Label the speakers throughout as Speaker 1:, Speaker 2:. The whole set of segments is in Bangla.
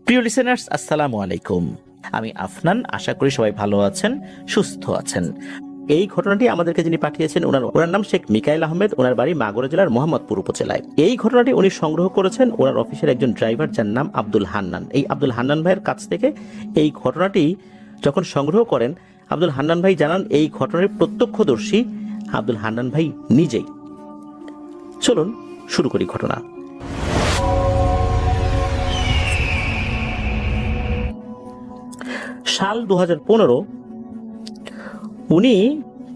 Speaker 1: প্রিয় লিসেনার্স, আসসালামু আলাইকুম। আমি আফনান, আশা করি সবাই ভালো আছেন, সুস্থ আছেন। এই ঘটনাটি আমাদেরকে যিনি পাঠিয়েছেন ওনার নাম শেখ মিকাইল আহমেদ। ওনার বাড়ি মাগুরা জেলার মোহাম্মদপুর উপজেলায়। এই ঘটনাটি উনি সংগ্রহ করেছেন ওনার অফিসের একজন ড্রাইভার, যার নাম আব্দুল হান্নান। এই আব্দুল হান্নান ভাইয়ের কাছ থেকে এই ঘটনাটি যখন সংগ্রহ করেন, আব্দুল হান্নান ভাই জানান এই ঘটনার প্রত্যক্ষদর্শী আব্দুল হান্নান ভাই নিজেই। চলুন শুরু করি ঘটনা। সাল 2015, উনি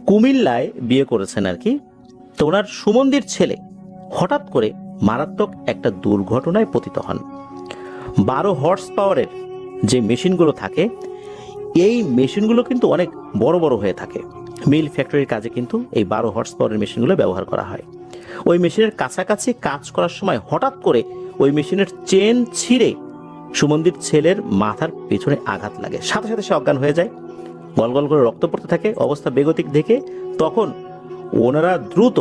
Speaker 1: কুমিল্লায় বিয়ে করেছেন আর কি। তো ওনার সুমন্দির ছেলে হঠাৎ করে মারাত্মক একটা দুর্ঘটনায় পতিত হন। 12 হর্স পাওয়ারের যে মেশিনগুলো থাকে, এই মেশিনগুলো কিন্তু অনেক বড় বড় হয়ে থাকে। মিল ফ্যাক্টরির কাজে কিন্তু এই 12 হর্স পাওয়ারের মেশিনগুলো ব্যবহার করা হয়। ওই মেশিনের কাছাকাছি কাজ করার সময় হঠাৎ করে ওই মেশিনের চেন ছিঁড়ে সুমন্দির ছেলের মাথার পেছনে আঘাত লাগে। সাথে সাথে সে অজ্ঞান হয়ে যায়। গল গল করে রক্ত পড়তে থাকে। অবস্থা বেগতিক দেখে তখন ওনারা দ্রুত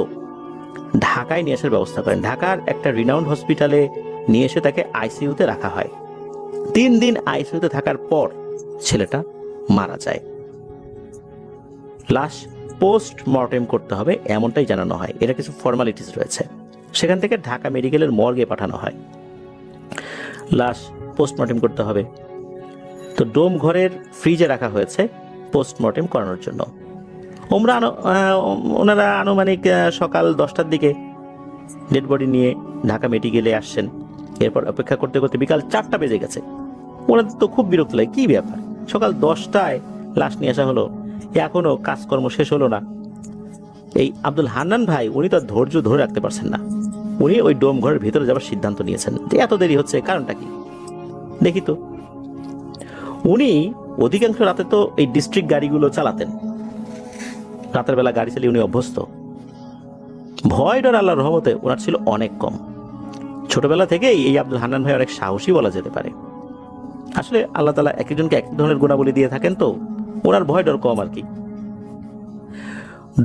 Speaker 1: ঢাকায় নিয়ে আসার ব্যবস্থা করেন। ঢাকার একটা রিনাউন্ড হসপিটালে নিয়ে এসে তাকে আইসিইউতে রাখা হয়। 3 দিন আইসিইউতে থাকার পর ছেলেটা মারা যায়। লাশ পোস্ট মর্টেম করতে হবে এমনটাই জানানো হয়। এটা কিছু ফর্মালিটিস রয়েছে। সেখান থেকে ঢাকা মেডিকেলের মর্গে পাঠানো হয়। লাশ পোস্টমর্টেম করতে হবে। তো ডোম ঘরের ফ্রিজে রাখা হয়েছে পোস্টমর্টেম করানোর জন্য। ওনারা আনুমানিক সকাল 10টার দিকে ডেড বডি নিয়ে ঢাকা মেডিকেলে আসছেন। এরপর অপেক্ষা করতে করতে বিকাল 4টা বেজে গেছে। ওনাদের তো খুব বিরক্ত লাগে, কি ব্যাপার, সকাল 10টায় লাশ নিয়ে আসা হলো, এখনো কাজকর্ম শেষ হলো না। এই আব্দুল হান্নান ভাই উনি তো ধৈর্য ধরে রাখতে পারছেন না। উনি ওই ডোম ঘরের ভিতরে যাওয়ার সিদ্ধান্ত নিয়েছেন যে এত দেরি হচ্ছে, কারণটা কি দেখি তো। উনি অধিকাংশ রাতে তো এই ডিস্ট্রিক্ট গাড়িগুলো চালাতেন। রাতের বেলা গাড়ি চালিয়ে উনি অভ্যস্ত। ভয় ডর আল্লাহর রহমতে ওনার ছিল অনেক কম। ছোটবেলা থেকেই এই আব্দুল হান্নান ভাই অনেক সাহসী বলা যেতে পারে। আসলে আল্লাহ তাআলা এক একজনকে এক ধরনের গুণাবলী দিয়ে থাকেন, তো ওনার ভয় ডর কম আর কি।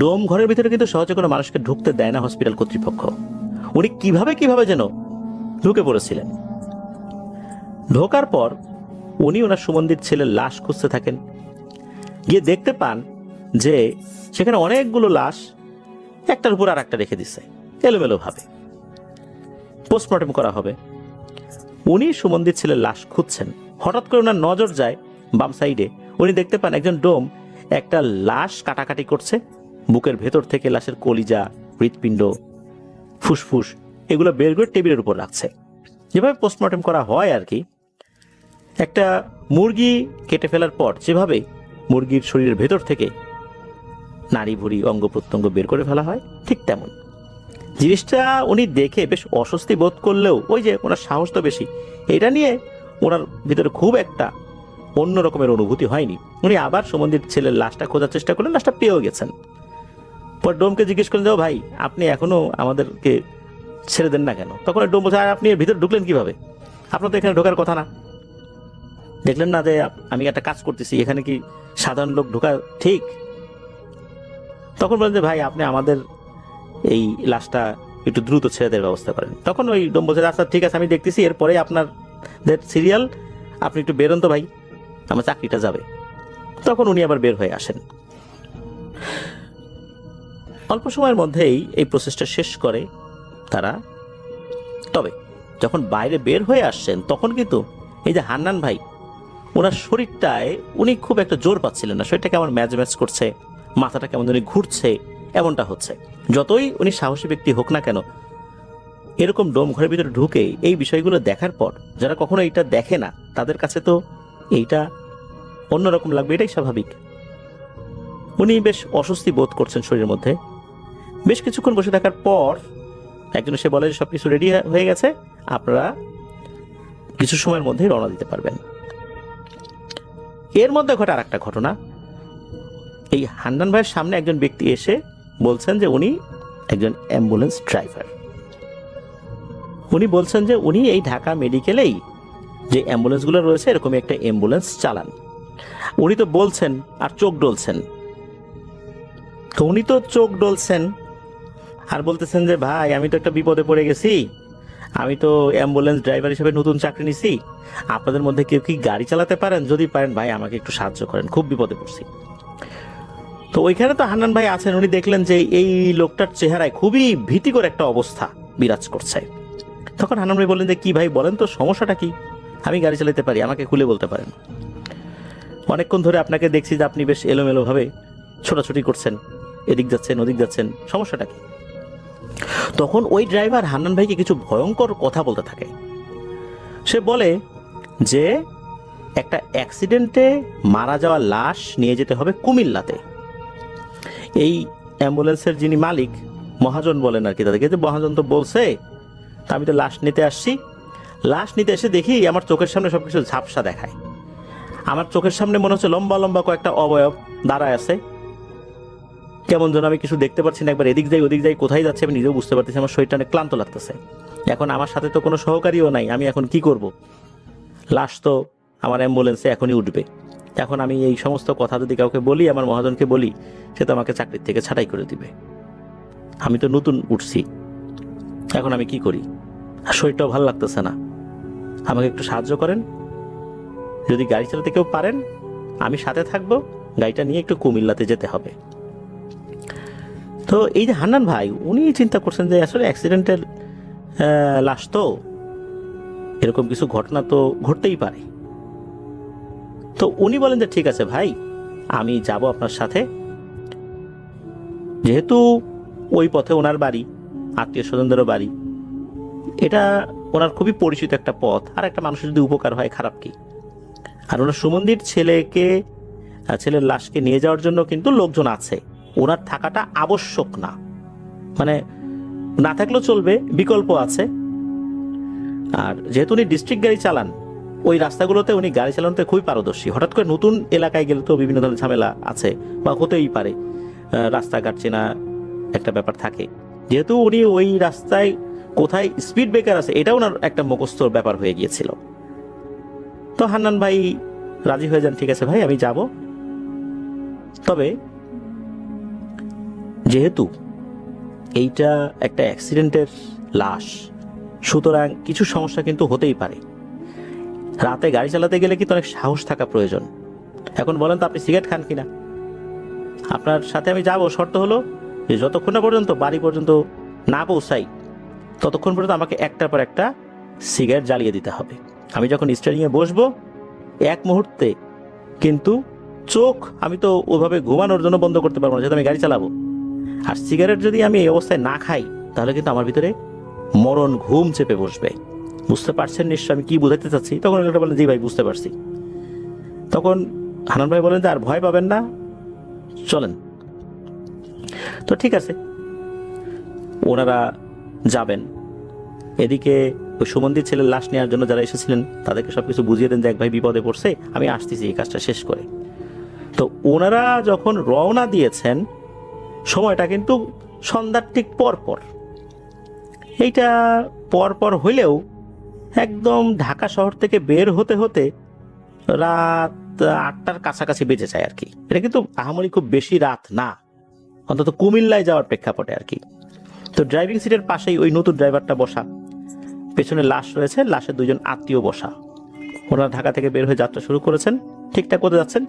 Speaker 1: ডোম ঘরের ভিতরে কিন্তু সহজে কোনো মানুষকে ঢুকতে দেয় না হসপিটাল কর্তৃপক্ষ। উনি কিভাবে যেন ঢুকে পড়েছিলেন। ঢোকার পর উনি ওনার সুমন্দির ছেলের লাশ খুঁজতে থাকেন। গিয়ে দেখতে পান যে সেখানে অনেকগুলো লাশ একটার উপর আর একটা রেখে দিচ্ছে এলোমেলো ভাবে। পোস্টমর্টেম করা হবে। উনি সুমন্দির ছেলের লাশ খুঁজছেন। হঠাৎ করে ওনার নজর যায় বাম সাইডে। উনি দেখতে পান একজন ডোম একটা লাশ কাটাকাটি করছে। বুকের ভেতর থেকে লাশের কলিজা, হৃৎপিণ্ড, ফুসফুস এগুলো বের করে টেবিলের উপর রাখছে। যেভাবে পোস্টমর্টেম করা হয় আর কি। একটা মুরগি কেটে ফেলার পর যেভাবে মুরগির শরীরের ভেতর থেকে নাড়ি ভুড়ি অঙ্গ প্রত্যঙ্গ বের করে ফেলা হয়, ঠিক তেমন জিনিসটা উনি দেখে বেশ অস্বস্তি বোধ করলেও ওই যে ওনার সাহস তো বেশি, এটা নিয়ে ওনার ভিতরে খুব একটা অন্য রকমের অনুভূতি হয়নি। উনি আবার সুমন্দির ছেলের লাশটা খোঁজার চেষ্টা করলেন, লাশটা পেয়েও গেছেন। পর ডোমকে জিজ্ঞেস করলেন, যাও ভাই, আপনি এখনো আমাদেরকে ছেড়ে দেন না কেন? তখন ডোম বলছে, আপনি এর ভিতরে ঢুকলেন কিভাবে? আপনার তো এখানে ঢোকার কথা না। দেখলেন না যে আমি একটা কাজ করতেছি, এখানে কি সাধারণ লোক ঢোকা ঠিক? তখন বলেন যে ভাই, আপনি আমাদের এই লাশটা একটু দ্রুত ছেড়ে দেওয়ার ব্যবস্থা করেন। তখন ওই ডোম বলছে, আচ্ছা ঠিক আছে, আমি দেখতেছি, এরপরে আপনাদের সিরিয়াল, আপনি একটু বেরোন তো ভাই, আমার চাকরিটা যাবে। তখন উনি আবার বের হয়ে আসেন। অল্প সময়ের মধ্যেই এই প্রসেসটা শেষ করে তারা। তবে যখন বাইরে বের হয়ে আসছেন তখন কিন্তু এই যে হান্নান ভাই, ওনার শরীরটায় উনি খুব একটা জোর পাচ্ছিলেন না। শরীরটা কেমন ম্যাজ ম্যাজ করছে, মাথাটা কেমন যেন ঘুরছে, এমনটা হচ্ছে। যতই উনি সাহসী ব্যক্তি হোক না কেন, এরকম ডোম ঘরের ভিতরে ঢুকে এই বিষয়গুলো দেখার পর যারা কখনো এইটা দেখে না, তাদের কাছে তো এইটা অন্যরকম লাগবে, এটাই স্বাভাবিক। উনি বেশ অস্বস্তি বোধ করছেন শরীরের মধ্যে। বেশ কিছুক্ষণ বসে থাকার পর একজন এসে বলে, সবকিছু রেডি হয়ে গেছে, আপনারা কিছু সময়ের মধ্যেই রওনা দিতে পারবেন। এর মধ্যে ঘটে আর একটা ঘটনা। এই হান্নান ভাইয়ের সামনে একজন ব্যক্তি এসে বলছেন যে উনি একজন অ্যাম্বুলেন্স ড্রাইভার। উনি বলছেন যে উনি এই ঢাকা মেডিকেলেই যে অ্যাম্বুলেন্সগুলো রয়েছে এরকম একটা অ্যাম্বুলেন্স চালান। উনি তো বলছেন আর চোখ ডলছেন। উনি তো চোখ ডলছেন আর বলতেছেন যে ভাই, আমি তো একটা বিপদে পড়ে গেছি, আমি তো অ্যাম্বুলেন্স ড্রাইভার হিসেবে নতুন চাকরি নিছি, আপনাদের মধ্যে কেউ কি গাড়ি চালাতে পারেন? যদি পারেন ভাই আমাকে একটু সাহায্য করেন, খুব বিপদে পড়ছি। তো ওইখানে তো হান্নান ভাই আছেন, উনি দেখলেন যে এই লোকটার চেহারায় খুবই ভীতিকর একটা অবস্থা বিরাজ করছে। তখন হান্নান ভাই বললেন যে কি ভাই বলেন তো সমস্যাটা কি, আমি গাড়ি চালাতে পারি, আমাকে খুলে বলতে পারেন। অনেকক্ষণ ধরে আপনাকে দেখছি যে আপনি বেশ এলোমেলো ভাবে ছোটাছুটি করছেন, এদিক যাচ্ছেন ওদিক যাচ্ছেন, সমস্যাটা কি? তখন ওই ড্রাইভার হান্নান ভাইকে কিছু ভয়ঙ্কর কথা বলতে থাকে। সে বলে যে একটা অ্যাক্সিডেন্টে মারা যাওয়া লাশ নিয়ে যেতে হবে কুমিল্লাতে। এই অ্যাম্বুলেন্সের যিনি মালিক, মহাজন বলেন আর কি তাদেরকে, যে মহাজন তো বলছে, তা আমি তো লাশ নিতে আসছি। লাশ নিতে এসে দেখি আমার চোখের সামনে সবকিছু ঝাপসা দেখায়। আমার চোখের সামনে মনে হচ্ছে লম্বা লম্বা কয়েকটা অবয়ব দাঁড়ায় আছে, কেমন যেন আমি কিছু দেখতে পাচ্ছি না, একবার এদিক যাই ওদিক যাই, কোথায় যাচ্ছে আমি নিজেও বুঝতে পারতেছি। আমার শরীরটা অনেক ক্লান্ত লাগতেছে। এখন আমার সাথে তো কোনো সহকারীও নাই, আমি এখন কি করব? লাশ তো আমার অ্যাম্বুলেন্সে এখনই উঠবে। এখন আমি এই সমস্ত কথা যদি কাউকে বলি, আমার মহাজনকে বলি, সে তো আমাকে চাকরির থেকে ছাঁটাই করে দিবে। আমি তো নতুন উঠছি, এখন আমি কি করি? আর শরীরটাও ভালো লাগতেছে না, আমাকে একটু সাহায্য করেন। যদি গাড়ি চালাতে কেউ পারেন আমি সাথে থাকবো, গাড়িটা নিয়ে একটু কুমিল্লাতে যেতে হবে। তো এই যে হান্নান ভাই, উনি চিন্তা করছেন যে আসলে অ্যাক্সিডেন্টের লাশ তো, এরকম কিছু ঘটনা তো ঘটতেই পারে। তো উনি বলেন যে ঠিক আছে ভাই, আমি যাব আপনার সাথে। যেহেতু ওই পথে ওনার বাড়ি, আত্মীয় স্বজনদেরও বাড়ি, এটা ওনার খুবই পরিচিত একটা পথ, আর একটা মানুষের যদি উপকার হয় খারাপ কি? আর ওনার সুমন্দির ছেলের লাশকে নিয়ে যাওয়ার জন্য কিন্তু লোকজন আছে, ওনার থাকাটা আবশ্যক না, মানে না থাকলেও চলবে, বিকল্প আছে। আর যেহেতু উনি ডিস্ট্রিক্ট গাড়ি চালান, ওই রাস্তাগুলোতে উনি গাড়ি চালানোতে খুবই পারদর্শী। হঠাৎ করে নতুন এলাকায় গেলে তো বিভিন্ন ধরনের ঝামেলা আছে বা হতেই পারে, রাস্তাঘাট চেনা একটা ব্যাপার থাকে। যেহেতু উনি ওই রাস্তায় কোথায় স্পিড ব্রেকার আছে এটা ওনার একটা মুখস্থর ব্যাপার হয়ে গিয়েছিল। তো হান্নান ভাই রাজি হয়ে যান, ঠিক আছে ভাই আমি যাব। তবে যেহেতু এইটা একটা অ্যাক্সিডেন্টের লাশ, সুতরাং কিছু সমস্যা কিন্তু হতেই পারে। রাতে গাড়ি চালাতে গেলে কিন্তু অনেক সাহস থাকা প্রয়োজন। এখন বলেন তো আপনি সিগারেট খান কিনা? আপনার সাথে আমি যাব, শর্ত হলো যে যতক্ষণ না পর্যন্ত বাড়ি পর্যন্ত না পৌঁছাই ততক্ষণ পর্যন্ত আমাকে একটার পর একটা সিগারেট জ্বালিয়ে দিতে হবে। আমি যখন স্টিয়ারিংয়ে বসবো এক মুহূর্তে কিন্তু চোখ আমি তো ওইভাবে ঘুমানোর জন্য বন্ধ করতে পারবো না, যেহেতু আমি গাড়ি চালাবো। আর সিগারেট যদি আমি এই অবস্থায় না খাই তাহলে কিন্তু আমার ভিতরে মরণ ঘুম চেপে বসবে। বুঝতে পারছেন নিশ্চয় আমি কি বোঝাতে চাচ্ছি? তখন একটা বলেন জি ভাই বুঝতে পারছি। তখন হান্নান ভাই বলেন যে আর ভয় পাবেন না, চলেন। তো ঠিক আছে, ওনারা যাবেন। এদিকে ওই সুমন্দির ছেলের লাশ নেওয়ার জন্য যারা এসেছিলেন তাদেরকে সবকিছু বুঝিয়ে দেন যে এক ভাই বিপদে পড়ছে, আমি আসতেছি এই কাজটা শেষ করে। তো ওনারা যখন রওনা দিয়েছেন সময়টা কিন্তু সন্ধ্যার ঠিক পরপর। এইটা পরপর হইলেও একদম ঢাকা শহর থেকে বের হতে হতে রাত 8টার কাছাকাছি বেজে যায় আর কি। এটা কিন্তু আহামরি খুব বেশি রাত না, অন্তত কুমিল্লায় যাওয়ার প্রেক্ষাপটে আর কি। তো ড্রাইভিং সিটের পাশেই ওই নতুন ড্রাইভারটা বসা, পেছনে লাশ রয়েছে, লাশের দুজন আত্মীয় বসা। ওনারা ঢাকা থেকে বের হয়ে যাত্রা শুরু করেছেন, ঠিকঠাক করে যাচ্ছেন।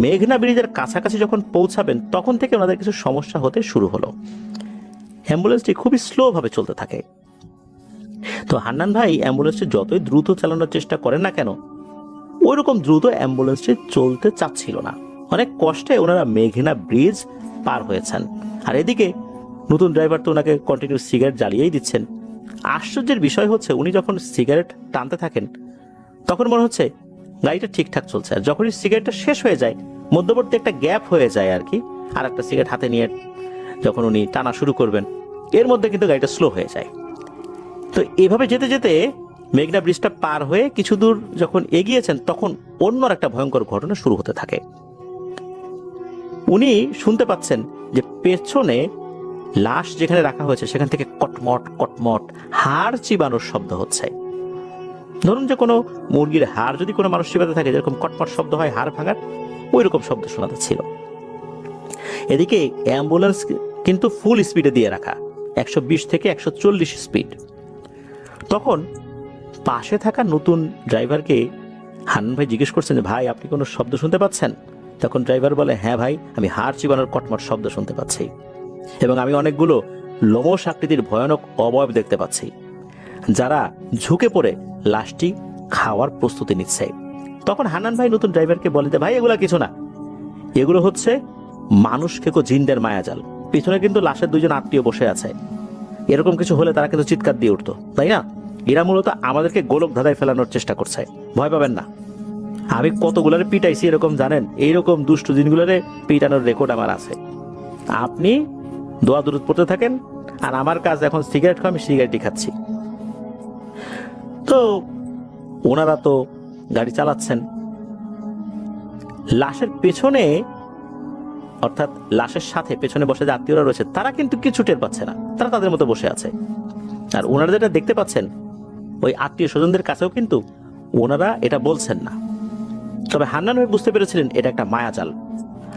Speaker 1: মেঘনা ব্রিজের কাছাকাছি যখন পৌঁছাবেন তখন থেকে ওনাদের কিছু সমস্যা হতে শুরু হলো। অ্যাম্বুলেন্সটি খুবই স্লো ভাবে চলতে থাকে। তো হান্নান ভাই অ্যাম্বুলেন্সটি যতই দ্রুত চালানোর চেষ্টা করেন না কেন, ওই রকম দ্রুত অ্যাম্বুলেন্সটি চলতে চাচ্ছিল না। অনেক কষ্টে ওনারা মেঘনা ব্রিজ পার হয়েছেন। আর এদিকে নতুন ড্রাইভার তো ওনাকে কন্টিনিউ সিগারেট জ্বালিয়েই দিচ্ছেন। আশ্চর্যের বিষয় হচ্ছে উনি যখন সিগারেট টানতে থাকেন তখন মনে হচ্ছে গাড়িটা ঠিকঠাক চলছে, আর যখনই সিগারেটটা শেষ হয়ে যায় মধ্যবর্তী একটা গ্যাপ হয়ে যায় আর কি, আর একটা সিগারেট হাতে নিয়ে যখন উনি টানা শুরু করবেন এর মধ্যে কিন্তু গাড়িটা স্লো হয়ে যায়। তো এভাবে যেতে যেতে মেঘনা ব্রিজটা পার হয়ে কিছু দূর যখন এগিয়েছেন তখন অন্য একটা ভয়ঙ্কর ঘটনা শুরু হতে থাকে। উনি শুনতে পাচ্ছেন যে পেছনে লাশ যেখানে রাখা হয়েছে সেখান থেকে কটমট কটমট হাড় চিবানোর শব্দ হচ্ছে। ধরুন যে কোনো মুরগির হাড় যদি কোনো মানুষ চিবাতে থাকে যেরকম কটমট শব্দ হয় হাড় ভাঙার, ওই রকম শব্দ শোনা যাচ্ছিল। এদিকে অ্যাম্বুলেন্স কিন্তু ফুল স্পিডে দিয়ে রাখা, 120 থেকে 140 স্পিড। তখন পাশে থাকা নতুন ড্রাইভারকে হান্নান ভাই জিজ্ঞেস করছেন যে ভাই আপনি কোনো শব্দ শুনতে পাচ্ছেন? তখন ড্রাইভার বলে, হ্যাঁ ভাই, আমি হাড় চিবানোর কটমট শব্দ শুনতে পাচ্ছি এবং আমি অনেকগুলো লোমশ আকৃতির ভয়ানক অবয়ব দেখতে পাচ্ছি যারা ঝুঁকে পড়ে লাশটি খাওয়ার প্রস্তুতি নিচ্ছে। তখন হান্নান ভাই নতুন ড্রাইভারকে বলে যে ভাই এগুলা কিছু না, এগুলো হচ্ছে মানুষ খেকো জিনদের মায়াজাল। পিছনে কিন্তু লাশের দুইজন আত্মীয় বসে আছে, এরকম কিছু হলে তারা কিন্তু চিৎকার দিয়ে উঠতো, তাই না? এরা মূলত আমাদেরকে গোলক ধাঁধায় ফেলানোর চেষ্টা করছে, ভয় পাবেন না। আমি কতগুলারে পিটাইছি এরকম জানেন? এইরকম দুষ্ট জিনগুলারে পিটানোর রেকর্ড আমার আছে। আপনি দোয়া দরুদ পড়তে থাকেন, আর আমার কাজ এখন সিগারেট খাওয়া, আমি সিগারেটই খাচ্ছি। তো ওনারা তো গাড়ি চালাচ্ছেন, লাশের পেছনে অর্থাৎ লাশের সাথে পেছনে বসে যে আত্মীয়রা রয়েছে তারা কিন্তু কিছু টের পাচ্ছে না, তারা তাদের মতো বসে আছে। আর ওনারা যেটা দেখতে পাচ্ছেন ওই আত্মীয় স্বজনদের কাছেও কিন্তু ওনারা এটা বলছেন না। তবে হান্নান ভাই বুঝতে পেরেছিলেন এটা একটা মায়াজাল।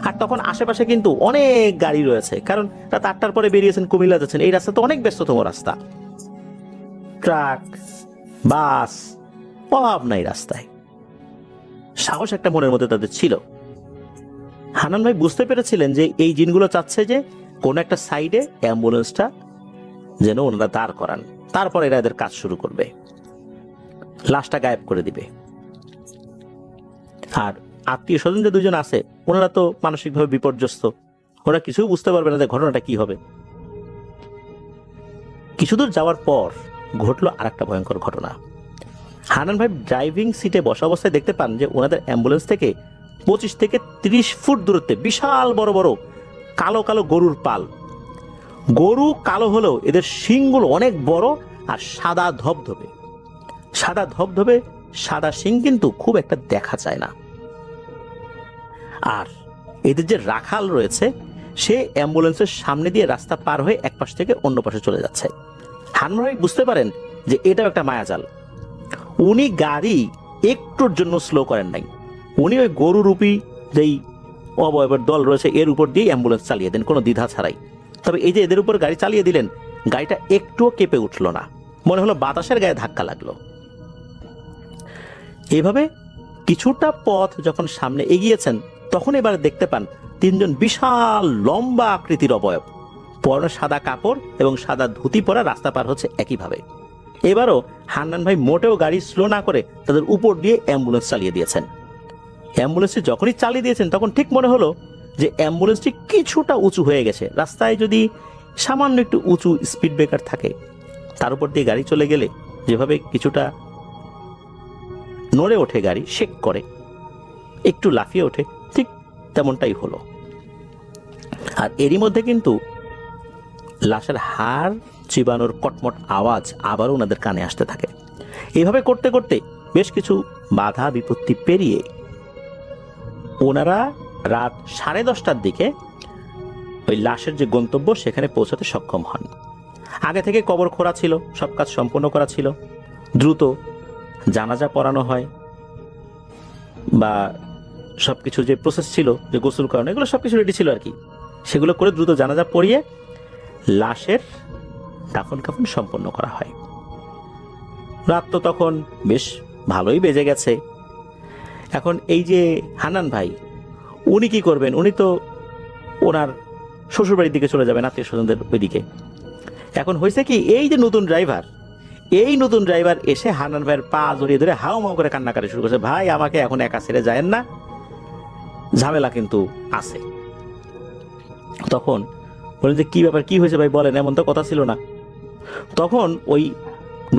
Speaker 1: আর তখন আশেপাশে কিন্তু অনেক গাড়ি রয়েছে, কারণ রাত 8টার পরে বেরিয়েছেন, কুমিল্লা যাচ্ছেন, এই রাস্তা তো অনেক ব্যস্ততম রাস্তা, ট্রাক বাস অভাব নাই রাস্তায়। সাহস একটা মনের মধ্যে তাদের ছিল। হান্নান ভাই বুঝতে পেরেছিলেন যে এই জিনগুলো চাচ্ছে যে কোন একটা সাইডে অ্যাম্বুলেন্সটা যেন ওনারা দাঁড় করান, তারপর এরা এদের কাজ শুরু করবে, লাশটা গায়েব করে দিবে। আর আত্মীয় স্বজন যে দুজন আছে ওনারা তো মানসিকভাবে বিপর্যস্ত, ওরা কিছুই বুঝতে পারবে না যে ঘটনাটা কি হবে। কিছুদূর যাওয়ার পর ঘটলো আর একটা ভয়ঙ্কর ঘটনা। হান্নান ভাই ড্রাইভিং সিটে বসা অবস্থায় দেখতে পান যে ওনাদের অ্যাম্বুলেন্স থেকে 25 থেকে 30 ফুট দূরত্বে বিশাল বড় বড় কালো কালো গরুর পাল। গরু কালো হলেও এদের শিংগুলো অনেক বড় আর সাদা ধবধবে। সাদা ধবধবে সাদা শিং কিন্তু খুব একটা দেখা যায় না। আর এদের যে রাখাল রয়েছে সে অ্যাম্বুলেন্সের সামনে দিয়ে রাস্তা পার হয়ে এক পাশ থেকে অন্য পাশে চলে যাচ্ছে। হান্নান ভাই বুঝতে পারেন যে এটাও একটা মায়াজাল। উনি গাড়ি একটুর জন্য স্লো করেন নাই, উনি ওই গরুরূপী যেই অবয়বের দল রয়েছে এর উপর দিয়ে অ্যাম্বুলেন্স চালিয়ে দেন কোনো দ্বিধা ছাড়াই। তবে এই যে এদের উপর গাড়ি চালিয়ে দিলেন, গাড়িটা একটুও কেঁপে উঠল না, মনে হলো বাতাসের গায়ে ধাক্কা লাগলো। এভাবে কিছুটা পথ যখন সামনে এগিয়েছেন তখন এবার দেখতে পান তিনজন বিশাল লম্বা আকৃতির অবয়ব, পরনে সাদা কাপড় এবং সাদা ধুতি পরা রাস্তা পার হচ্ছে একইভাবে। এবারও হান্নান ভাই মোটেও গাড়ি স্লো না করে তাদের উপর দিয়ে অ্যাম্বুলেন্স চালিয়ে দিয়েছেন। অ্যাম্বুলেন্সটি যখনই চালিয়ে দিয়েছেন তখন ঠিক মনে হলো যে অ্যাম্বুলেন্সটি কিছুটা উঁচু হয়ে গেছে। রাস্তায় যদি সামান্য একটু উঁচু স্পিড ব্রেকার থাকে তার উপর দিয়ে গাড়ি চলে গেলে যেভাবে কিছুটা নড়ে ওঠে, গাড়ি শেক করে, একটু লাফিয়ে ওঠে, ঠিক তেমনটাই হলো। আর এরই মধ্যে কিন্তু লাশের হাড় চিবানোর কটমট আওয়াজ আবারও ওনাদের কানে আসতে থাকে। এইভাবে করতে করতে বেশ কিছু বাধা বিপত্তি পেরিয়ে ওনারা রাত 10:30টার দিকে ওই লাশের যে গন্তব্য সেখানে পৌঁছাতে সক্ষম হন। আগে থেকে কবর খোঁড়া ছিল, সব কাজ সম্পন্ন করা ছিল, দ্রুত জানাজা পড়ানো হয় বা সবকিছু যে প্রসেস ছিল যে গোসল করানো এগুলো সবকিছু রেডি ছিল আর কি। সেগুলো করে দ্রুত জানাজা পড়িয়ে লাশের দাফন কাফন সম্পন্ন করা হয়। রাত তো তখন বেশ ভালোই বেজে গেছে। এখন এই যে হান্নান ভাই উনি কি করবেন? উনি তো ওনার শ্বশুরবাড়ির দিকে চলে যাবেন, আত্মীয় স্বজনদের ওইদিকে। এখন হয়েছে কি, এই যে নতুন ড্রাইভার এসে হান্নান ভাইয়ের পা জড়িয়ে ধরে হাও মাও করে কান্নাকাটি শুরু করছে, ভাই আমাকে এখন একা ছেড়ে যায়েন না, ঝামেলা কিন্তু আছে। তখন বলেন যে কি ব্যাপার, কি হয়েছে ভাই বলেন, এমন তো কথা ছিল না। তখন ওই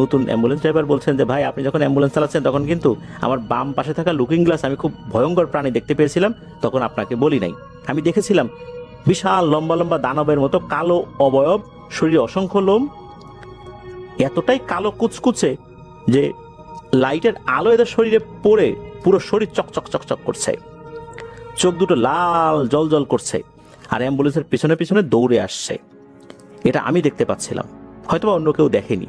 Speaker 1: নতুন অ্যাম্বুলেন্স ড্রাইভার বলছেন যে ভাই আপনি যখন অ্যাম্বুলেন্স চালাচ্ছেন তখন কিন্তু আমার বাম পাশে থাকা লুকিং গ্লাস আমি খুব ভয়ঙ্কর প্রাণী দেখতে পেয়েছিলাম, তখন আপনাকে বলি নাই। আমি দেখেছিলাম বিশাল লম্বা লম্বা দানবের মতো কালো অবয়ব, শরীরে অসংখ্য লোম, এতটাই কালো কুচকুচে যে লাইটের আলো এদের শরীরে পড়ে পুরো শরীর চকচক চকচক করছে, চোখ দুটো লাল জল জল করছে, আর অ্যাম্বুলেন্সের পিছনে পিছনে দৌড়ে আসছে। এটা আমি দেখতে পাচ্ছিলাম, হয়তোবা অন্য কেউ দেখেনি।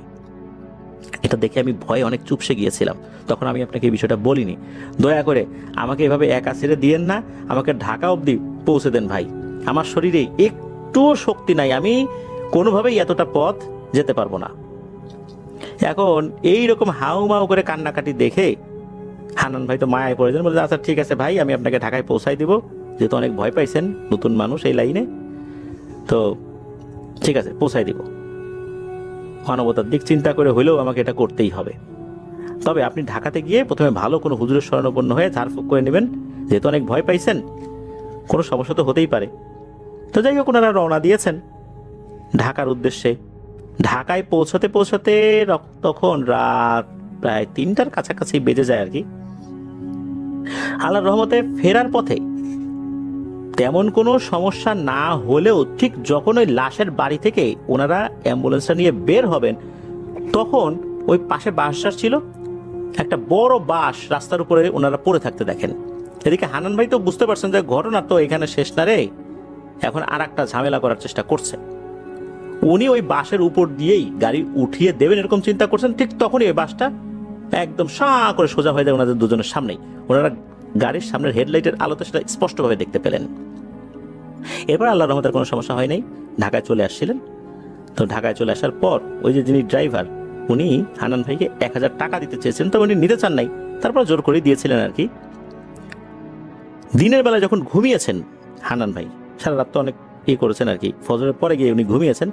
Speaker 1: এটা দেখে আমি ভয়ে অনেক চুপসে গিয়েছিলাম, তখন আমি আপনাকে এই বিষয়টা বলিনি। দয়া করে আমাকে এভাবে একা ছেড়ে দিয়েন না, আমাকে ঢাকা অবধি পৌঁছে দেন ভাই, আমার শরীরে একটুও শক্তি নাই, আমি কোনোভাবেই এতটা পথ যেতে পারবো না। এখন এইরকম হাউমাউ করে কান্নাকাটি দেখে হানান ভাই তো মায়ায় পড়েছেন, বলে আচ্ছা ঠিক আছে ভাই, আমি আপনাকে ঢাকায় পৌঁছাই দিব, যেহেতু অনেক ভয় পাইছেন, নতুন মানুষ এই লাইনে, তো ঠিক আছে পৌঁছাই দিব। মানবতার দিক চিন্তা করে হইলেও আমাকে এটা করতেই হবে। তবে আপনি ঢাকাতে গিয়ে প্রথমে ভালো কোনো হুজুরের শরণাপন্ন হয়ে ঝাড়ফুঁক করে নেবেন, যেহেতু অনেক ভয় পাইছেন, কোনো সমস্যা তো হতেই পারে। তো যাই হোক, ওনারা রওনা দিয়েছেন ঢাকার উদ্দেশ্যে। ঢাকায় পৌঁছাতে পৌঁছাতে তখন রাত প্রায় 3টার কাছাকাছি বেজে যায় আর কি। আল্লাহর রহমতে ফেরার পথে তেমন কোনো সমস্যা না হলেও ঠিক যখন ওই লাশের বাড়ি থেকে ওনারা অ্যাম্বুলেন্সটা নিয়ে বের হবেন, তখন ওই পাশে বাঁশঝাড় ছিল, একটা বড় বাঁশ রাস্তার উপরে ওনারা পড়ে থাকতে দেখেন। এদিকে হানান ভাই তো বুঝতে পারছেন যে ঘটনা তো এখানে শেষ না রে, এখন আর একটা ঝামেলা করার চেষ্টা করছে। উনি ওই বাঁশের উপর দিয়েই গাড়ি উঠিয়ে দেবেন এরকম চিন্তা করছেন। ঠিক তখনই ওই বাসটা একদম সাঁ করে সোজা হয়ে যায় ওনাদের দুজনের সামনেই। ওনারা গাড়ির সামনের হেডলাইটের আলোতে সেটা স্পষ্টভাবে দেখতে পেলেন। এরপর আল্লাহর রহমতের কোনো সমস্যা হয় নাই, ঢাকায় চলে আসছিলেন। তো ঢাকায় চলে আসার পর ওই যে যিনি ড্রাইভার, উনি হানান ভাইকে 1000 টাকা দিতে চেয়েছেন, তো উনি নিতে চান নাই, তারপর জোর করে দিয়েছিলেন আর কি। দিনের বেলায় যখন ঘুমিয়েছেন হানান ভাই, সারা রাত তো অনেক করেছেন আর কি, ফজরের পরে গিয়ে উনি ঘুমিয়েছেন।